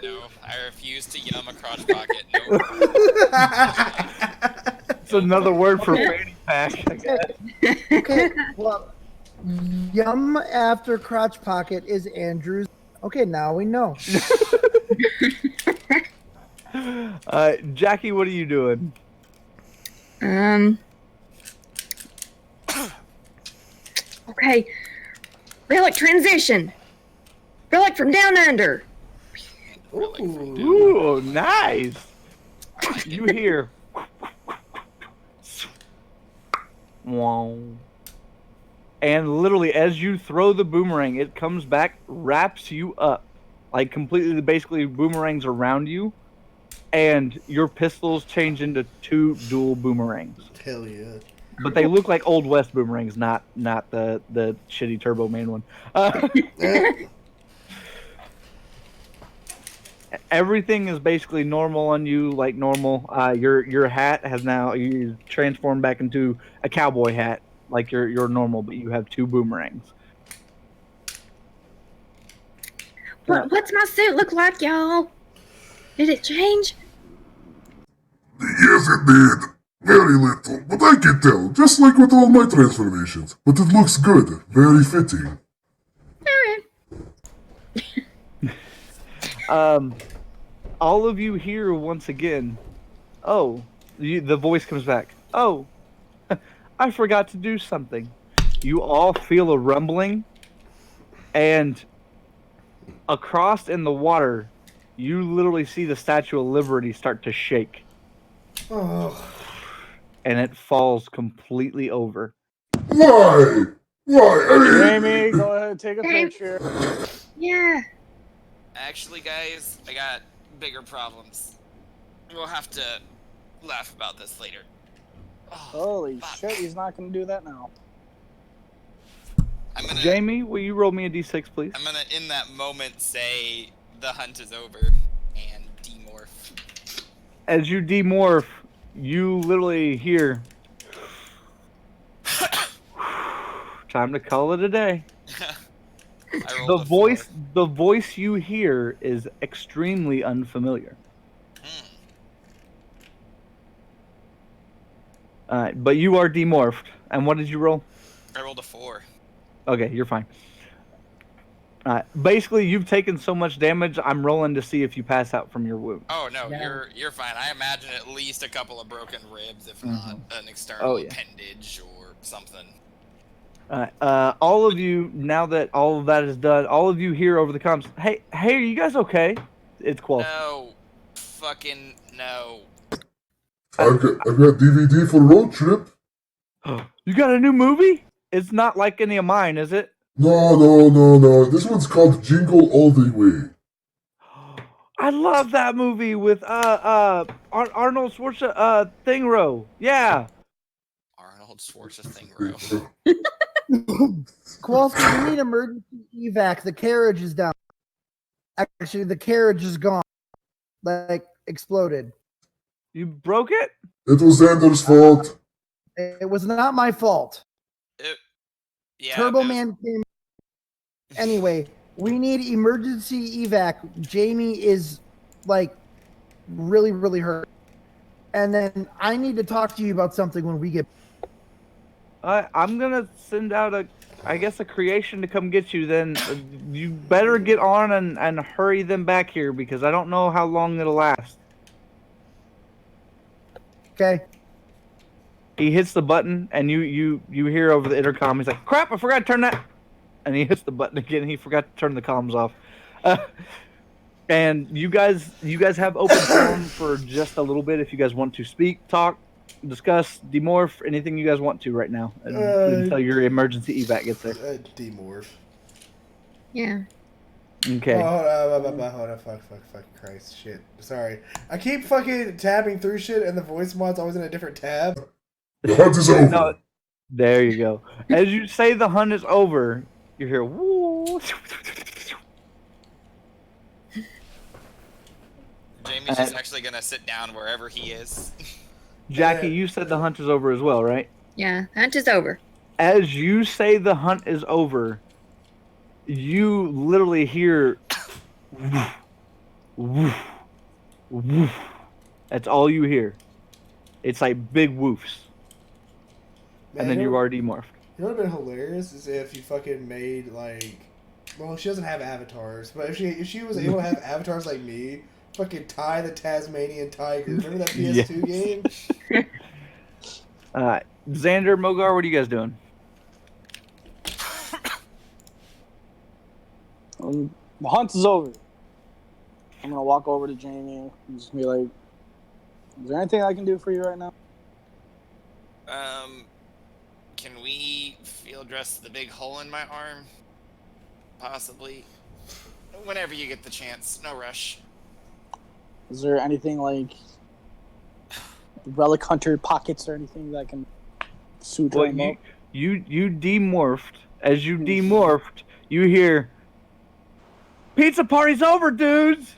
No, I refuse to yum a crotch pocket. No. It's another word for fanny pack, I guess. Okay, well, yum after crotch pocket is Andrew's. Okay, now we know. Jackie, what are you doing? Okay. Relic transition. Relic from down under. Ooh, nice. You hear. Wow. And literally, as you throw the boomerang, it comes back, wraps you up. Like, completely, basically, boomerangs around you. And your pistols change into 2 dual boomerangs. Hell yeah. But they look like Old West boomerangs, not the shitty Turbo Man one. Everything is basically normal on you, like normal. Your hat has now you transformed back into a cowboy hat, like you're normal, but you have 2 boomerangs. What's my suit look like, y'all? Did it change? Yes, it did. Very little, but I can tell, just like with all my transformations. But it looks good, very fitting. All of you hear once again. Oh, the voice comes back. Oh, I forgot to do something. You all feel a rumbling, and across in the water, you literally see the Statue of Liberty start to shake. Oh. And it falls completely over. Why? Jamie, go ahead, take a picture. Yeah. Actually, guys, I got bigger problems. We'll have to laugh about this later. Oh, Holy fuck. shit, he's not gonna do that now. Jamie, will you roll me a d6, please? I'm gonna, in that moment, say the hunt is over and demorph. As you demorph, you literally hear, time to call it a day. The voice you hear is extremely unfamiliar. But you are demorphed. And what did you roll? I rolled a 4. Okay, you're fine. Basically, you've taken so much damage, I'm rolling to see if you pass out from your wound. Oh no, you're fine. I imagine at least a couple of broken ribs, if not an external appendage or something. All of you, now that all of that is done, all of you hear over the comms, hey, are you guys okay? It's Qual. No. fucking no. I've got DVD for the road trip. You got a new movie? It's not like any of mine, is it? No. This one's called Jingle All the Way. I love that movie with Arnold Schwarzenegger Thingro. Yeah. Arnold Schwarzenegger. Kowalski, we need emergency evac. The carriage is down. Actually, the carriage is gone. Like, exploded. You broke it? It was Xander's fault. It was not my fault. Yeah. Turbo Man came. Anyway, we need emergency evac. Jamie is, like, really, really hurt. And then I need to talk to you about something when we get. I'm gonna send out a creation to come get you. Then you better get on and hurry them back here because I don't know how long it'll last. Okay. He hits the button and you hear over the intercom. He's like, "Crap! I forgot to turn that." And he hits the button again. He forgot to turn the comms off. And you guys have open forum for just a little bit if you guys want to speak, talk, discuss, demorph, anything you guys want to right now until your emergency evac gets there. Demorph. Yeah. Okay. Oh, hold on, fuck, Christ, shit. Sorry. I keep fucking tabbing through shit and the voice mod's always in a different tab. The hunt is over. No, there you go. As you say the hunt is over, you hear woo. Jamie's just actually gonna sit down wherever he is. Jackie, you said the hunt is over as well, right? Yeah, hunt is over. As you say the hunt is over, you literally hear woof, woof, woof. That's all you hear. It's like big woofs. Man, And then you are demorphed. You know what would have been hilarious is if you fucking made, like... Well, she doesn't have avatars, but if she was able to have avatars like me, fucking Ty the Tasmanian Tiger. Remember that PS2 game? Xander, Mogar, what are you guys doing? The hunt is over. I'm gonna walk over to Jamie and just be like, "Is there anything I can do for you right now?" Can we field dress the big hole in my arm? Possibly. Whenever you get the chance. No rush. Is there anything like Relic Hunter pockets or anything that can suit Well, him up? you demorphed. As you demorphed, you hear, "Pizza party's over, dudes!"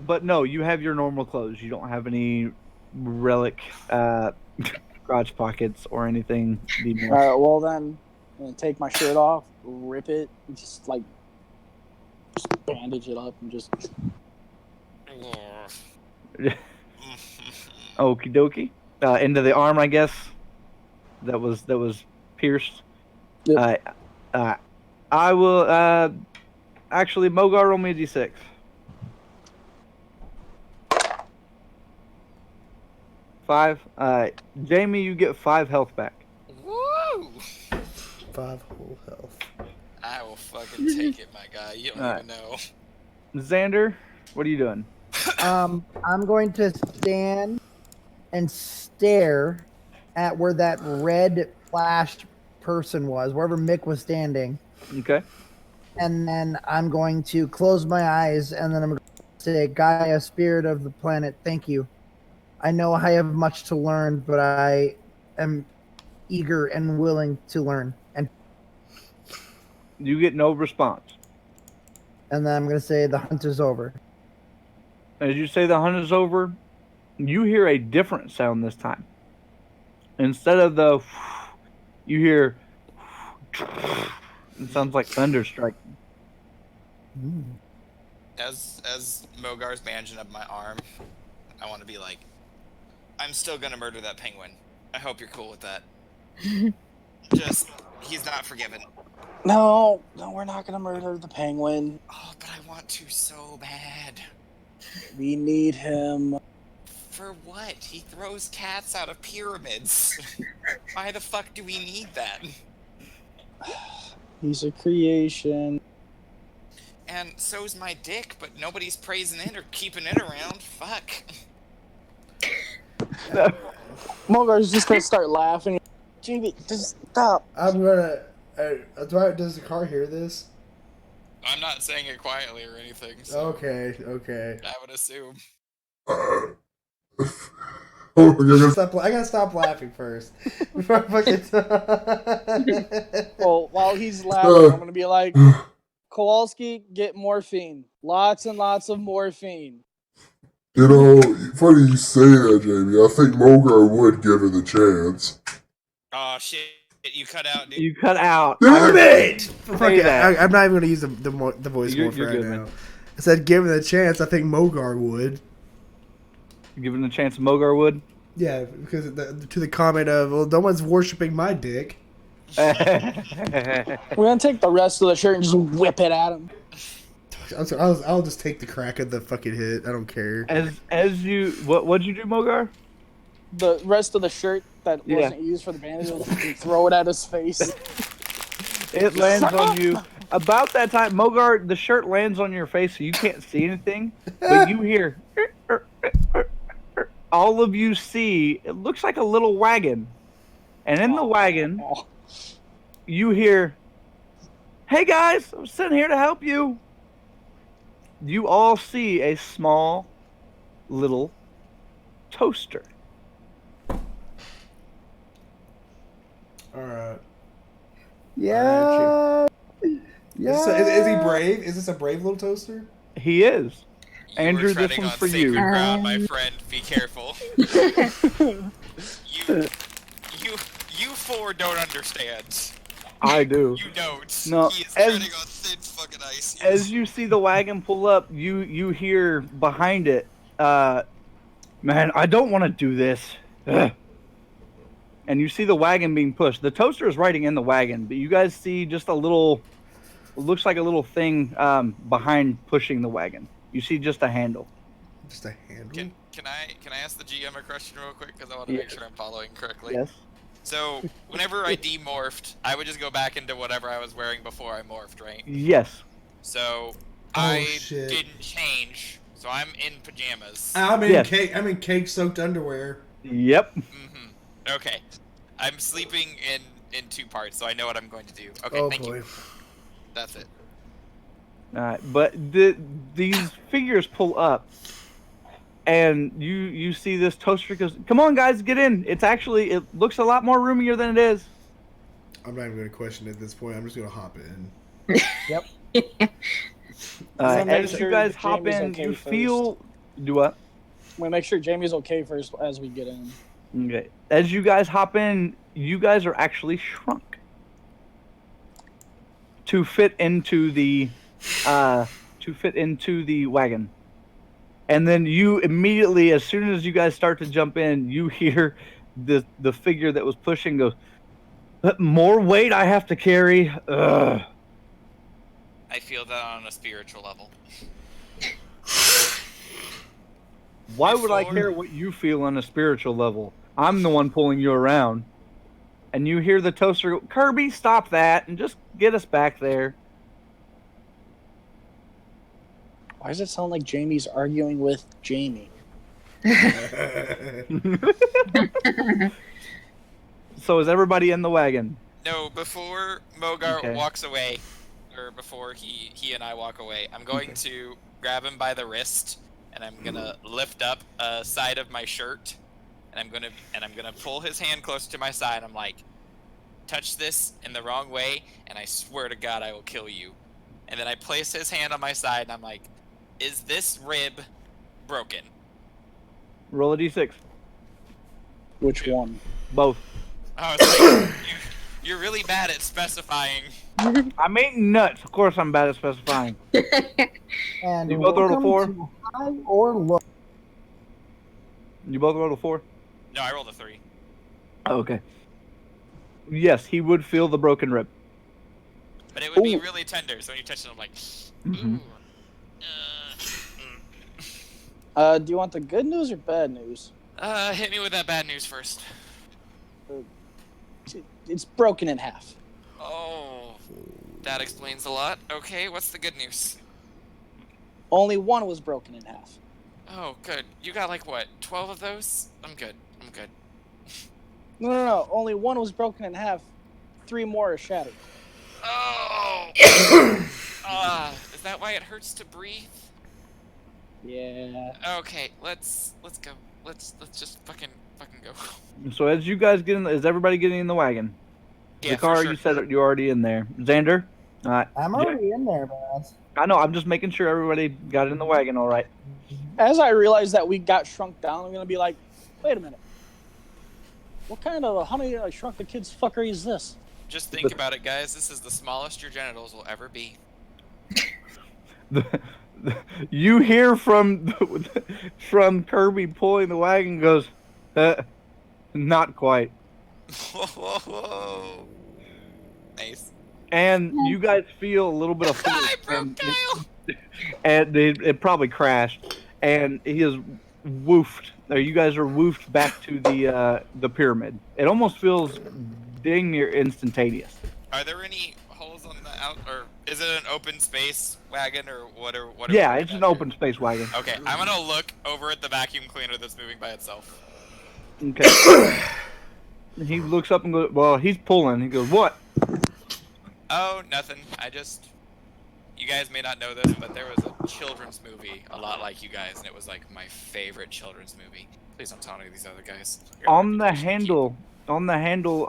But no, you have your normal clothes. You don't have any relic crotch pockets or anything. Alright, well then, I'm gonna take my shirt off, rip it, and just bandage it up and just... Okie dokie. Into the arm, I guess. That was pierced. Yep. I will actually Mogar, roll me a d6. 5. Jamie, you get 5 health back. Woo! 5 whole health. I will fucking take it, my guy. You don't even know. Xander, what are you doing? I'm going to stand and stare at where that red flashed person was, wherever Mick was standing. Okay. And then I'm going to close my eyes and then I'm going to say, "Gaia, spirit of the planet, thank you. I know I have much to learn, but I am eager and willing to learn." And You get no response. then I'm going to say, "The hunt is over." As you say the hunt is over, you hear a different sound this time. Instead of the, you hear, it sounds like thunder striking. As Mogar's bandaging up my arm, I want to be like, I'm still gonna murder that penguin. I hope you're cool with that. Just, he's not forgiven. No, we're not gonna murder the penguin. Oh, but I want to so bad. We need him. For what? He throws cats out of pyramids. Why the fuck do we need that? He's a creation. and so's my dick, but nobody's praising it or keeping it around. Fuck. Mogar's just gonna start laughing. Jamie, just stop. I'm gonna. Does the car hear this? I'm not saying it quietly or anything. So Okay. I would assume. Oh, yeah, I gotta stop laughing first before I fucking. Well, while he's laughing, I'm gonna be like, Kowalski, get morphine. Lots and lots of morphine. you know, funny you say that, Jamie. I think Mogar would give it a chance. Oh shit! You cut out, dude. You cut out. Damn it! Say Fuck it. that. I'm not even gonna use the voice You're more for right good, now. man. I said, given the chance, I think Mogar would. Given a chance, Mogar would. Yeah, because to the comment of, well, no one's worshiping my dick. We're gonna take the rest of the shirt and just whip it at him. I'm sorry, I'll just take the crack of the fucking hit. I don't care. As you what'd you do, Mogar? The rest of the shirt that wasn't used for the bandages, and throw it at his face. It lands on you. About that time, Mogar, the shirt lands on your face, so you can't see anything, but you hear. All of you see, it looks like a little wagon, and in the wagon, you hear, "Hey guys, I'm sitting here to help you." You all see a small, little toaster. All right. Yeah. Is he brave? Is this a brave little toaster? He is. You Andrew, were this treading one's on for sacred you. ground, my friend. Be careful. You four don't understand. I do. You don't. No, He is as- treading on thin fucking ice. As you see the wagon pull up, you hear behind it, "Man, I don't want to do this." Ugh. And you see the wagon being pushed. The toaster is riding in the wagon, but you guys see just a little, looks like a little thing behind pushing the wagon. You see just a handle. Just a handle? Can I ask the GM a question real quick because I want to make sure I'm following correctly? Yes. So whenever I demorphed, I would just go back into whatever I was wearing before I morphed, right? Yes. So Shit. didn't change, so I'm in pajamas. I'm in Yes. cake-soaked underwear. Yep. Okay, I'm sleeping in two parts, so I know what I'm going to do. Okay, Oh thank boy. you. That's it. All right, but these figures pull up, and you see this toaster goes, "Come on, guys, get in! It looks a lot more roomier than it is." I'm not even going to question it at this point. I'm just going to hop in. Yep. gonna make As sure you guys hop Jamie's in, okay you first. feel. Do what? We make sure Jamie's okay first as we get in. Okay. As you guys hop in, you guys are actually shrunk to fit into the wagon. And then you immediately, as soon as you guys start to jump in, you hear the figure that was pushing goes, "More weight I have to carry." Ugh. I feel that on a spiritual level. Why would I Before- care what you feel on a spiritual level? I'm the one pulling you around. And you hear the toaster go, "Kirby, stop that and just get us back there." Why does it sound like Jamie's arguing with Jamie? So is everybody in the wagon? No, before Mogar Okay. walks away, or before he and I walk away, I'm going to grab him by the wrist, and I'm gonna lift up a side of my shirt, and I'm gonna pull his hand closer to my side. I'm like, touch this in the wrong way, and I swear to God I will kill you. And then I place his hand on my side, and I'm like, is this rib broken? Roll a d6. Which one? Both. Oh, it's like, you're really bad at specifying. I'm eating nuts. Of course I'm bad at specifying. And You both rolled a welcome 4? to high or low. You both rolled a 4? No, I rolled a 3. Oh, okay. Yes, he would feel the broken rib. But it would be Ooh. really tender, so when you touch it, I'm like, Mhm. ooh. Do you want the good news or bad news? Hit me with that bad news first. It's broken in half. Oh, that explains a lot. Okay, what's the good news? Only one was broken in half. Oh, good. You got like what? 12 of those? I'm good. No. Only one was broken in half. 3 more are shattered. Oh. Is that why it hurts to breathe? Yeah. Okay, let's go. Let's just fucking go. So as you guys get in, is everybody getting in the wagon? Yeah, The car, for sure. you said you're already in there. Xander? All right. I'm already in there, man. I know, I'm just making sure everybody got in the wagon all right. As I realized that we got shrunk down, I'm gonna be like, wait a minute. What kind of a Honey I Shrunk the Kids fuckery is this? Just think about it, guys. This is the smallest your genitals will ever be. You hear from Kirby pulling the wagon, goes, not quite. Whoa. Nice. And you guys feel a little bit of force. I broke Kyle! And it probably crashed. And he is woofed. Or you guys are woofed back to the pyramid. It almost feels dang near instantaneous. Are there any holes on the out, or is it an open space wagon, or what? Yeah, it's an open space wagon. Okay, I'm gonna look over at the vacuum cleaner that's moving by itself. Okay. He looks up and goes, well, he's pulling. He goes, what? Oh, nothing. You guys may not know this, but there was a children's movie a lot like you guys, and it was like my favorite children's movie. Please don't tell any of these other guys. On the handle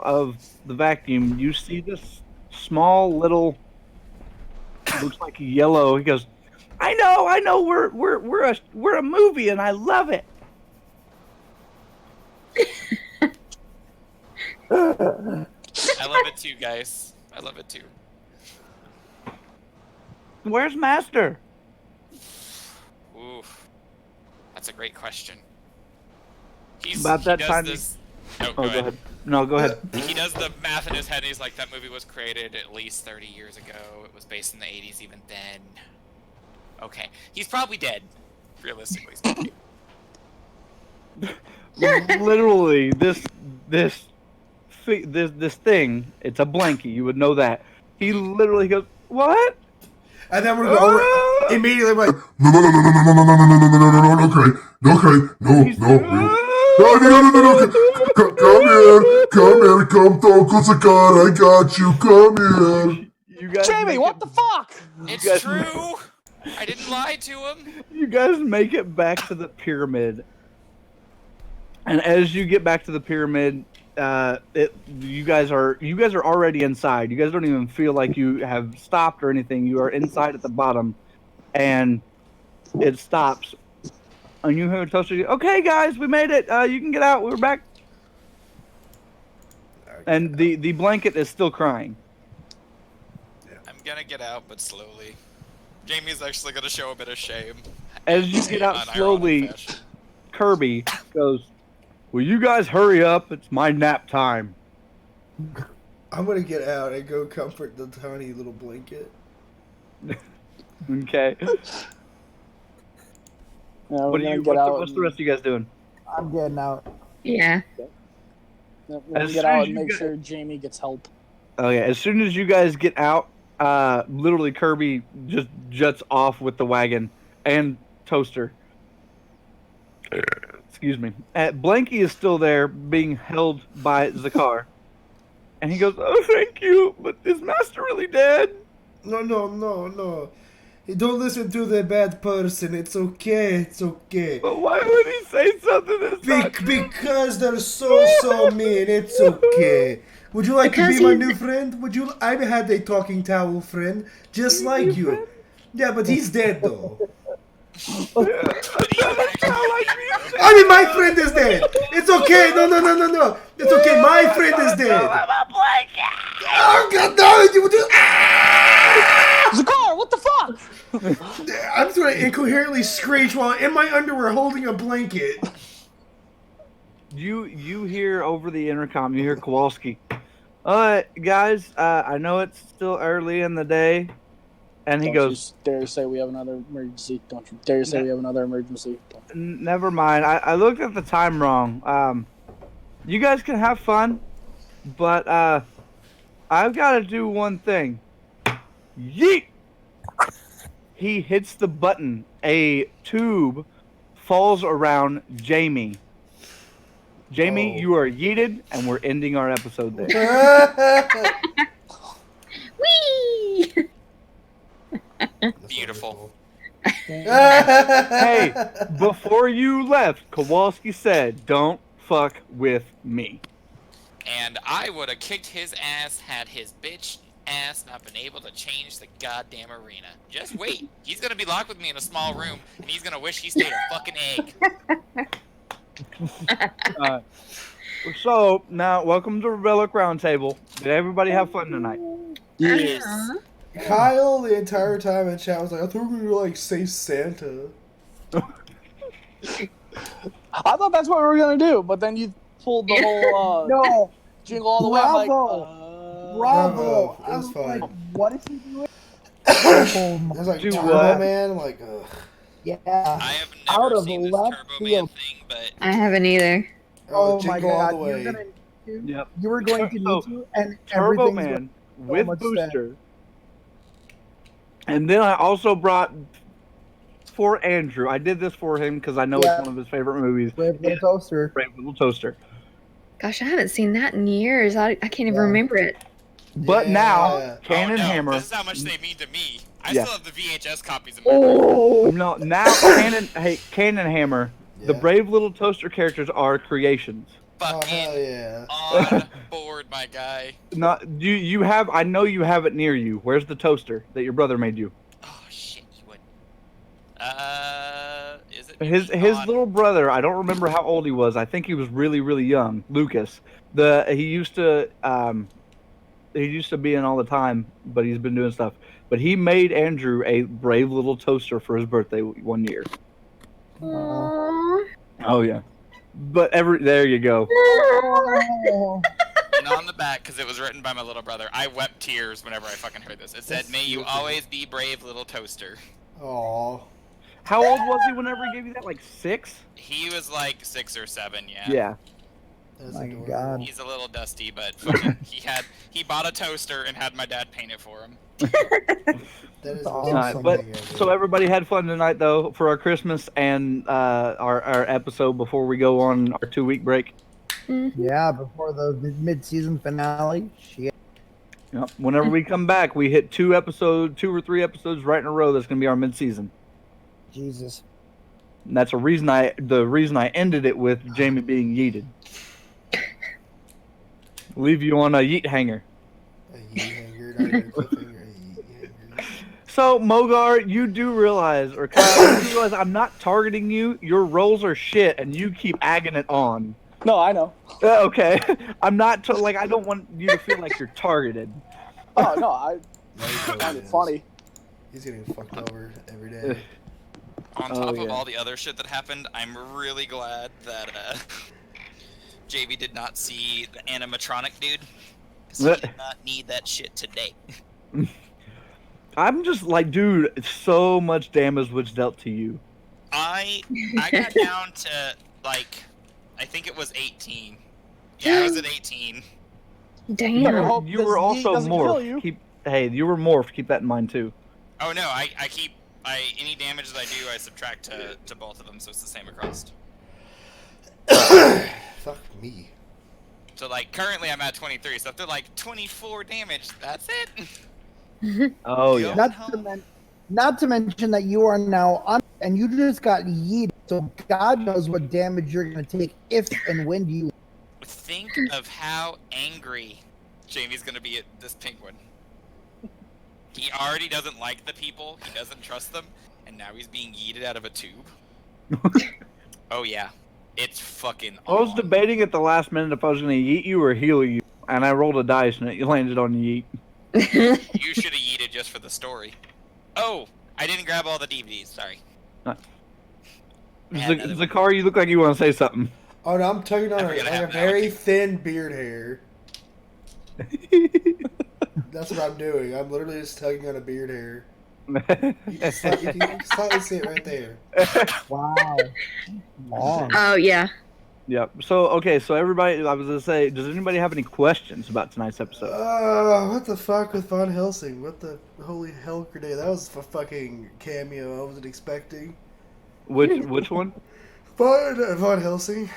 of the vacuum, you see this small little, looks like yellow. He goes, I know, we're a movie, and I love it. I love it too, guys. I love it too. Where's Master? Oof. That's a great question. About that he does time. this... Oh, go ahead. No, go ahead. He does the math in his head, and he's like, that movie was created at least 30 years ago. It was based in the 80s even then. Okay. He's probably dead, realistically speaking. Literally, this thing, it's a blankie. You would know that. He literally goes, what? And then we're going immediately like, No, okay, no. Come here, come talk with the car, I got you, come here. You guys Jamie, what the fuck? It's true! I didn't lie to him! You guys make it back to the pyramid. And as you get back to the pyramid, you guys are already inside. You guys don't even feel like you have stopped or anything. You are inside at the bottom, and it stops. And you hear Toaster, okay, guys, we made it. You can get out. We're back. And the blanket is still crying. I'm gonna get out, but slowly. Jamie's actually gonna show a bit of shame. As you get out slowly, Kirby goes, will you guys hurry up? It's my nap time. I'm gonna get out and go comfort the tiny little blanket. Okay. Yeah, What's the rest of you guys doing? I'm getting out. Yeah. We're As gonna get soon out as and you make get- sure Jamie gets help. Okay, as soon as you guys get out, literally Kirby just juts off with the wagon and Toaster. Excuse me. Blanky is still there, being held by Zakar. And he goes, oh, thank you, but is Master really dead? No. Don't listen to the bad person. It's okay. But why would he say something that's not true? Because they're so mean. It's okay. Would you like Because to be my he's- new friend? I had a talking towel friend, just like you. Yeah, but he's dead though. I mean, my friend is dead. It's okay. No. It's okay. My friend is dead. Oh God, no! You do. Zakar, what the fuck? I'm just gonna incoherently screech while in my underwear holding a blanket. You hear over the intercom, you hear Kowalski. Guys, I know it's still early in the day. And he Don't goes, you dare say we have another emergency. Don't you dare say we have another emergency. never mind. I looked at the time wrong. You guys can have fun, but I've got to do one thing. Yeet! he hits the button. A tube falls around Jamie. Jamie, you are yeeted, and we're ending our episode there. Whee! Beautiful. Hey, before you left, Kowalski said, "Don't fuck with me." And I would have kicked his ass had his bitch ass not been able to change the goddamn arena. Just wait. He's gonna be locked with me in a small room, and he's gonna wish he stayed a fucking egg. So now, welcome to Relic Roundtable. Did everybody have fun tonight? Yes. Kyle, the entire time in chat was like, I thought we were gonna like say Santa. I thought that's what we were gonna do, but then you pulled the whole No, jingle all the way. I'm like, bravo! It was I fine. like, what is he doing? I was like, Do Turbo what? Man. I'm like, ugh. Yeah. I have Out never of seen this left Turbo Man field. thing, but I haven't either. Oh my jingle all god! the way. Yep. You were going to So, need to, and Turbo everything's Man so with much Booster. And then I also brought for Andrew. I did this for him because I know Yeah. it's one of his favorite movies. Brave Little Toaster. Brave Little Toaster. Gosh, I haven't seen that in years. I can't even Yeah. remember it. But Yeah. now, Cannon oh, no, Hammer. This is how much they mean to me. I Yeah. still have the VHS copies in my room. Oh, No, now Cannon Hammer. The Yeah. Brave Little Toaster characters are creations. Oh, Fucking hell yeah. on board, my guy. Not you have. I know you have it near you. Where's the toaster that your brother made you? Oh shit, you would. Is it His on- little brother. I don't remember how old he was. I think he was really young. Lucas. He used to be in all the time, but he's been doing stuff. But he made Andrew a Brave Little Toaster for his birthday one year. Aw. Oh yeah. But there you go. Oh. And on the back, because it was written by my little brother, I wept tears whenever I fucking heard this. It said, That's "May you beautiful. always be brave, little toaster." Aw. How old was he whenever he gave you that? Like 6? He was like 6 or 7, yeah. Yeah. That's My adorable. God. He's a little dusty, but fucking, he bought a toaster and had my dad paint it for him. That is Awesome. awesome. But so everybody had fun tonight though for our Christmas and our episode before we go on our 2-week break. Yeah, before the mid-season finale. Shit. Yep. Whenever we come back, we hit 2 or 3 episodes right in a row. That's gonna be our mid-season. Jesus. And that's the reason I ended it with Jamie being yeeted. Leave you on a yeet hanger. A yeet hanger, not even a cliffhanger, a yeet hanger. So Mogar, you do realize, or Kyle, you do realize I'm not targeting you. Your rolls are shit, and you keep agging it on. No, I know. Okay, I'm not I don't want you to feel like you're targeted. Oh no, I No, he find totally it is. funny. He's getting fucked over every day. On Oh, top of yeah. all the other shit that happened, I'm really glad that JV did not see the animatronic dude. 'Cause he did not need that shit today. I'm just like, dude, so much damage was dealt to you. I got down to like, I think it was 18. Yeah, I was at 18. Damn. hope You this were yeet also doesn't kill you. morphed. You were morphed. Keep that in mind too. Oh no, any damage that I do, I subtract to both of them, so it's the same across. Fuck me. So like currently I'm at 23, so if they're like 24 damage, that's it. Oh Yo. yeah. Not to mention that you are now on, and you just got yeeted. So God knows what damage you're gonna take if and when you. Think of how angry Jamie's gonna be at this penguin. He already doesn't like the people, he doesn't trust them, and now he's being yeeted out of a tube. Oh yeah, it's fucking I was on. debating at the last minute if I was going to yeet you or heal you, and I rolled a dice and it landed on yeet. You should have yeeted just for the story. Oh, I didn't grab all the DVDs, sorry. Yeah, another one. Zakar, you look like you want to say something. Oh no, I'm tugging on I a, forgot I like a have an very allergy. thin beard hair. That's what I'm doing. I'm literally just tugging on a beard hair. You can slightly see it right there. Wow. Long. Oh yeah. Yep. So okay, so everybody, I was gonna say, does anybody have any questions about tonight's episode? What the fuck with Von Helsing? What the holy hell grenade? That was a fucking cameo I wasn't expecting. Which one? Von Helsing.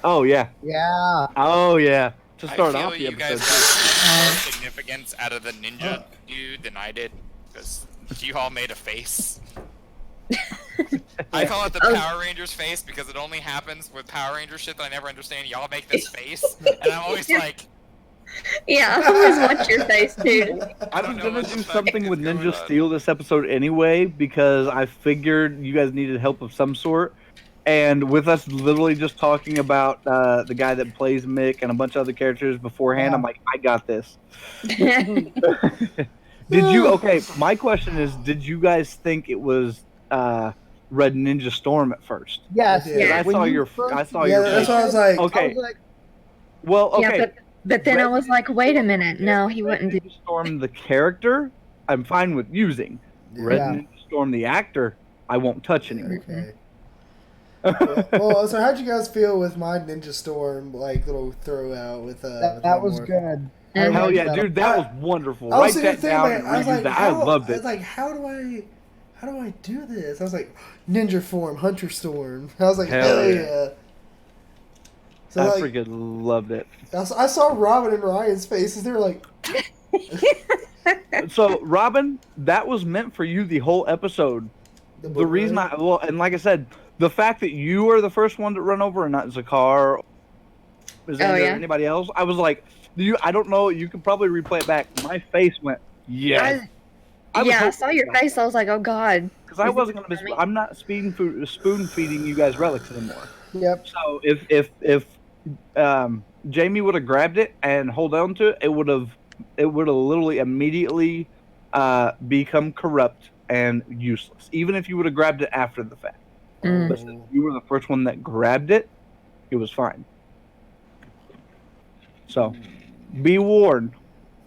Oh yeah. Yeah. Oh yeah. To I start feel off the you episode. guys got more significance out of the ninja dude than I did, because you all made a face. I call it the Power Rangers face because it only happens with Power Ranger shit that I never understand. Y'all make this face, and I'm always like, Yeah, I always watch your face too. I don't was know gonna what the do fuck something is with going Ninja on. Steel this episode anyway because I figured you guys needed help of some sort, and with us literally just talking about the guy that plays Mick and a bunch of other characters beforehand, I'm like, I got this. Did you? Okay, my question is, did you guys think it was Red Ninja Storm at first? Yes. Yeah. I When saw you your, first- I saw Yeah, your. that's face. why I was like, Okay. I was like, Well, okay. Yeah, but then I was like, wait a minute, no, he Red wouldn't do. Ninja Storm the character, I'm fine with using. Red Yeah. Ninja Storm the actor, I won't touch anymore. okay. Well, so how'd you guys feel with my Ninja Storm like little throw out with that with was Memor? good. I Hell Hell liked yeah, that. dude, that was wonderful. I was Write sitting that there down thinking, and I was reuse like, that. I loved I it. was like, how do I do this? I was like, Ninja form, Hunter Storm. I was like, Hell hell yeah. yeah. So I like, freaking loved it. I saw Robin and Ryan's faces. They were like, So, Robin, that was meant for you the whole episode. The reason and like I said, the fact that you were the first one to run over and not Zakar, is there yeah. anybody else? I was like, I don't know. You could probably replay it back. My face went, yes. I saw your face. I was like, oh god. Because I wasn't gonna miss. I'm not spoon feeding you guys relics anymore. Yep. So if Jamie would have grabbed it and hold on to it, it would have literally immediately become corrupt and useless. Even if you would have grabbed it after the fact. But since you were the first one that grabbed it, it was fine. So be warned.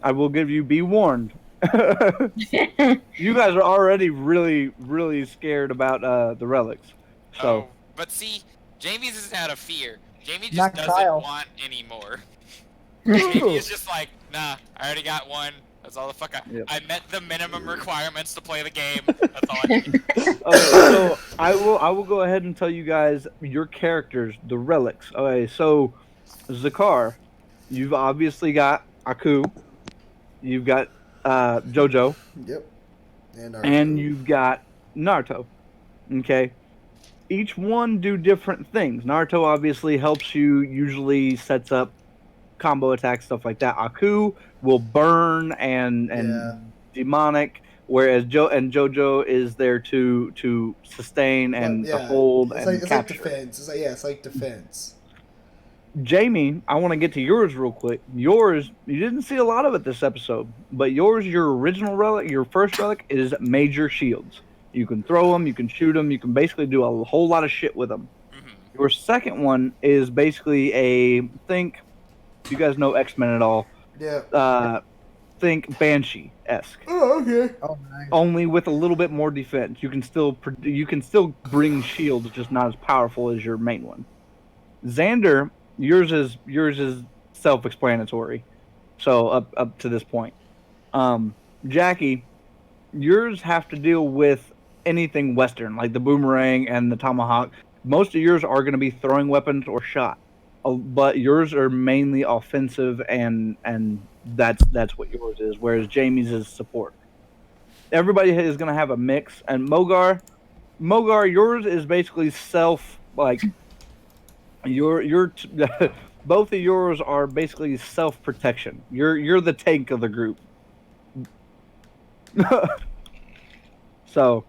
I will give you be warned. You guys are already really, really scared about the relics. So oh, but see, Jamie's isn't out of fear. Jamie just Not doesn't Kyle. want any more. Jamie is just like, nah, I already got one. That's all the fuck Yep. I met the minimum requirements to play the game. That's all I need. okay, so I will go ahead and tell you guys your characters, the relics. Okay, so Zakar, you've obviously got Aku, you've got Jojo, yep. and you've got Naruto. Okay, each one do different things. Naruto obviously helps you, usually sets up combo attacks, stuff like that. Aku will burn and demonic, whereas Jojo is there to sustain and to hold it's and like, capture. It's like defense. It's like defense. Jamie, I want to get to yours real quick. Yours, you didn't see a lot of it this episode, but yours, your original relic, your first relic is major shields. You can throw them, you can shoot them, you can basically do a whole lot of shit with them. Your second one is basically think, you guys know X-Men at all? Yeah. Think Banshee-esque. Oh, okay. Oh, nice. Only with a little bit more defense. You can still bring shields, just not as powerful as your main one. Xander, yours is self-explanatory. So up to this point. Jackie, yours have to deal with anything Western, like the boomerang and the tomahawk. Most of yours are going to be throwing weapons or shot, but yours are mainly offensive, and that's what yours is. Whereas Jamie's is support. Everybody is going to have a mix, and Mogar, yours is basically both of yours are basically self-protection. You're the tank of the group. So,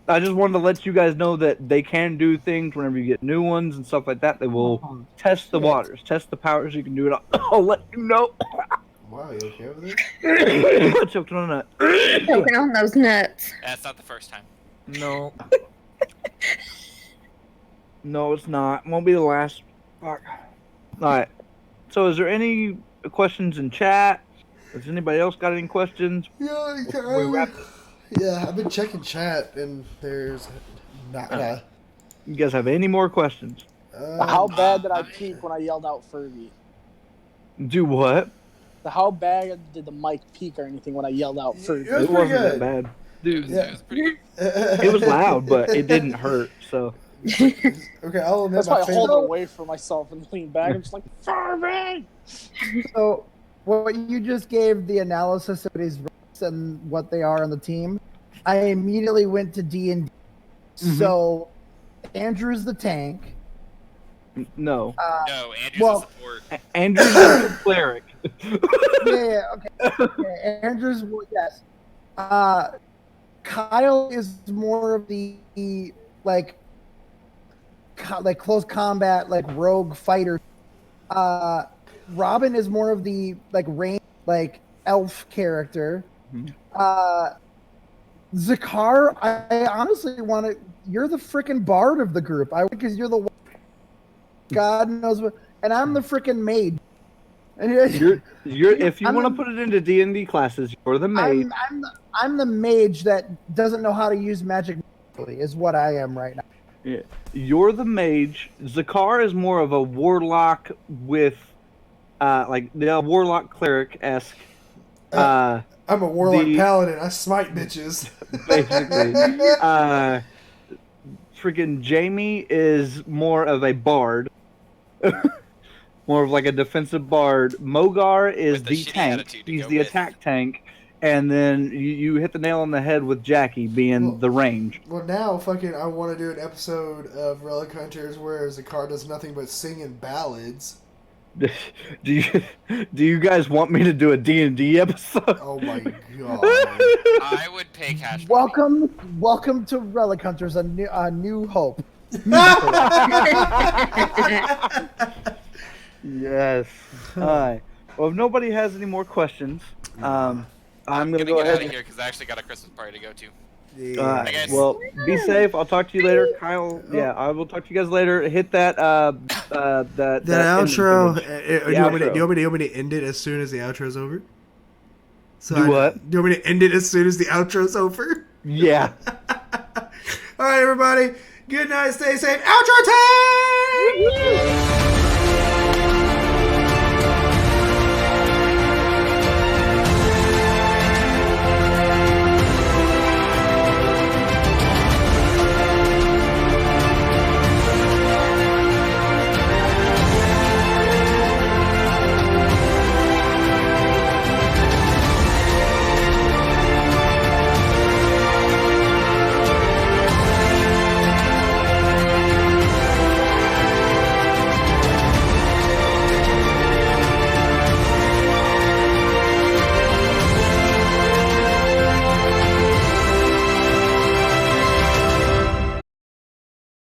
I just wanted to let you guys know that they can do things whenever you get new ones and stuff like that. They will test the waters, test the powers. You can do it. I'll let you know. Wow, you okay over there? Choked on a nut. Choking on those nuts. That's not the first time. No. No, it's not. Won't be the last. Fuck. Alright. So, is there any questions in chat? Has anybody else got any questions? Yeah, We wrap it. yeah, I've been checking chat, and there's not. You guys have any more questions? How bad did I peak when I yelled out Furby? Do what? How bad did the mic peak or anything when I yelled out Furby? It was It pretty wasn't good. that bad. Dude, It was pretty good. it was loud, but it didn't hurt. So Okay, I'll admit That's why my I hold favorite. it away from myself and lean back. I'm just like, Furby! So, what you just gave the analysis of these ranks and what they are on the team, I immediately went to D&D. So, Andrew's the tank. no, No, Andrew's well- a support. Andrew's a cleric. Yeah, okay. Andrew's, yes. Kyle is more of the like close combat, like rogue fighter. Robin is more of the like range, like elf character. Zakar, I honestly want to. You're the freaking bard of the group. Because you're the one. God knows what, and I'm the freaking maid. You're if you I'm want to the- put it into D&D classes, you're the maid. I'm the mage that doesn't know how to use magic. Is what I am right now. Yeah. You're the mage. Zakar is more of a warlock with, like the warlock cleric-esque. I'm a warlock the- paladin. I smite bitches. Basically. Freaking Jamie is more of a bard. More of like a defensive bard. Mogar is With a the shitty tank. attitude to He's go the with. attack tank. And then you hit the nail on the head with Jackie being Well- the range. Well, now fucking I want to do an episode of Relic Hunters where Zakar does nothing but singing ballads. Do you guys want me to do a D&D episode? Oh my god. I would pay cash. money. Welcome to Relic Hunters, a new hope. Yes. All right. Well, if nobody has any more questions, I'm gonna gonna go get ahead. out of here because I actually got a Christmas party to go to. Yeah. guess. Well, be safe. I'll talk to you later, Kyle. Yeah, I will talk to you guys later. Hit that that outro. ending Do you want me outro. to end it as soon as the outro's over? So Do what? Do you want me to end it as soon as the outro's over? Yeah. All right, everybody. Good night. Stay safe. Outro time.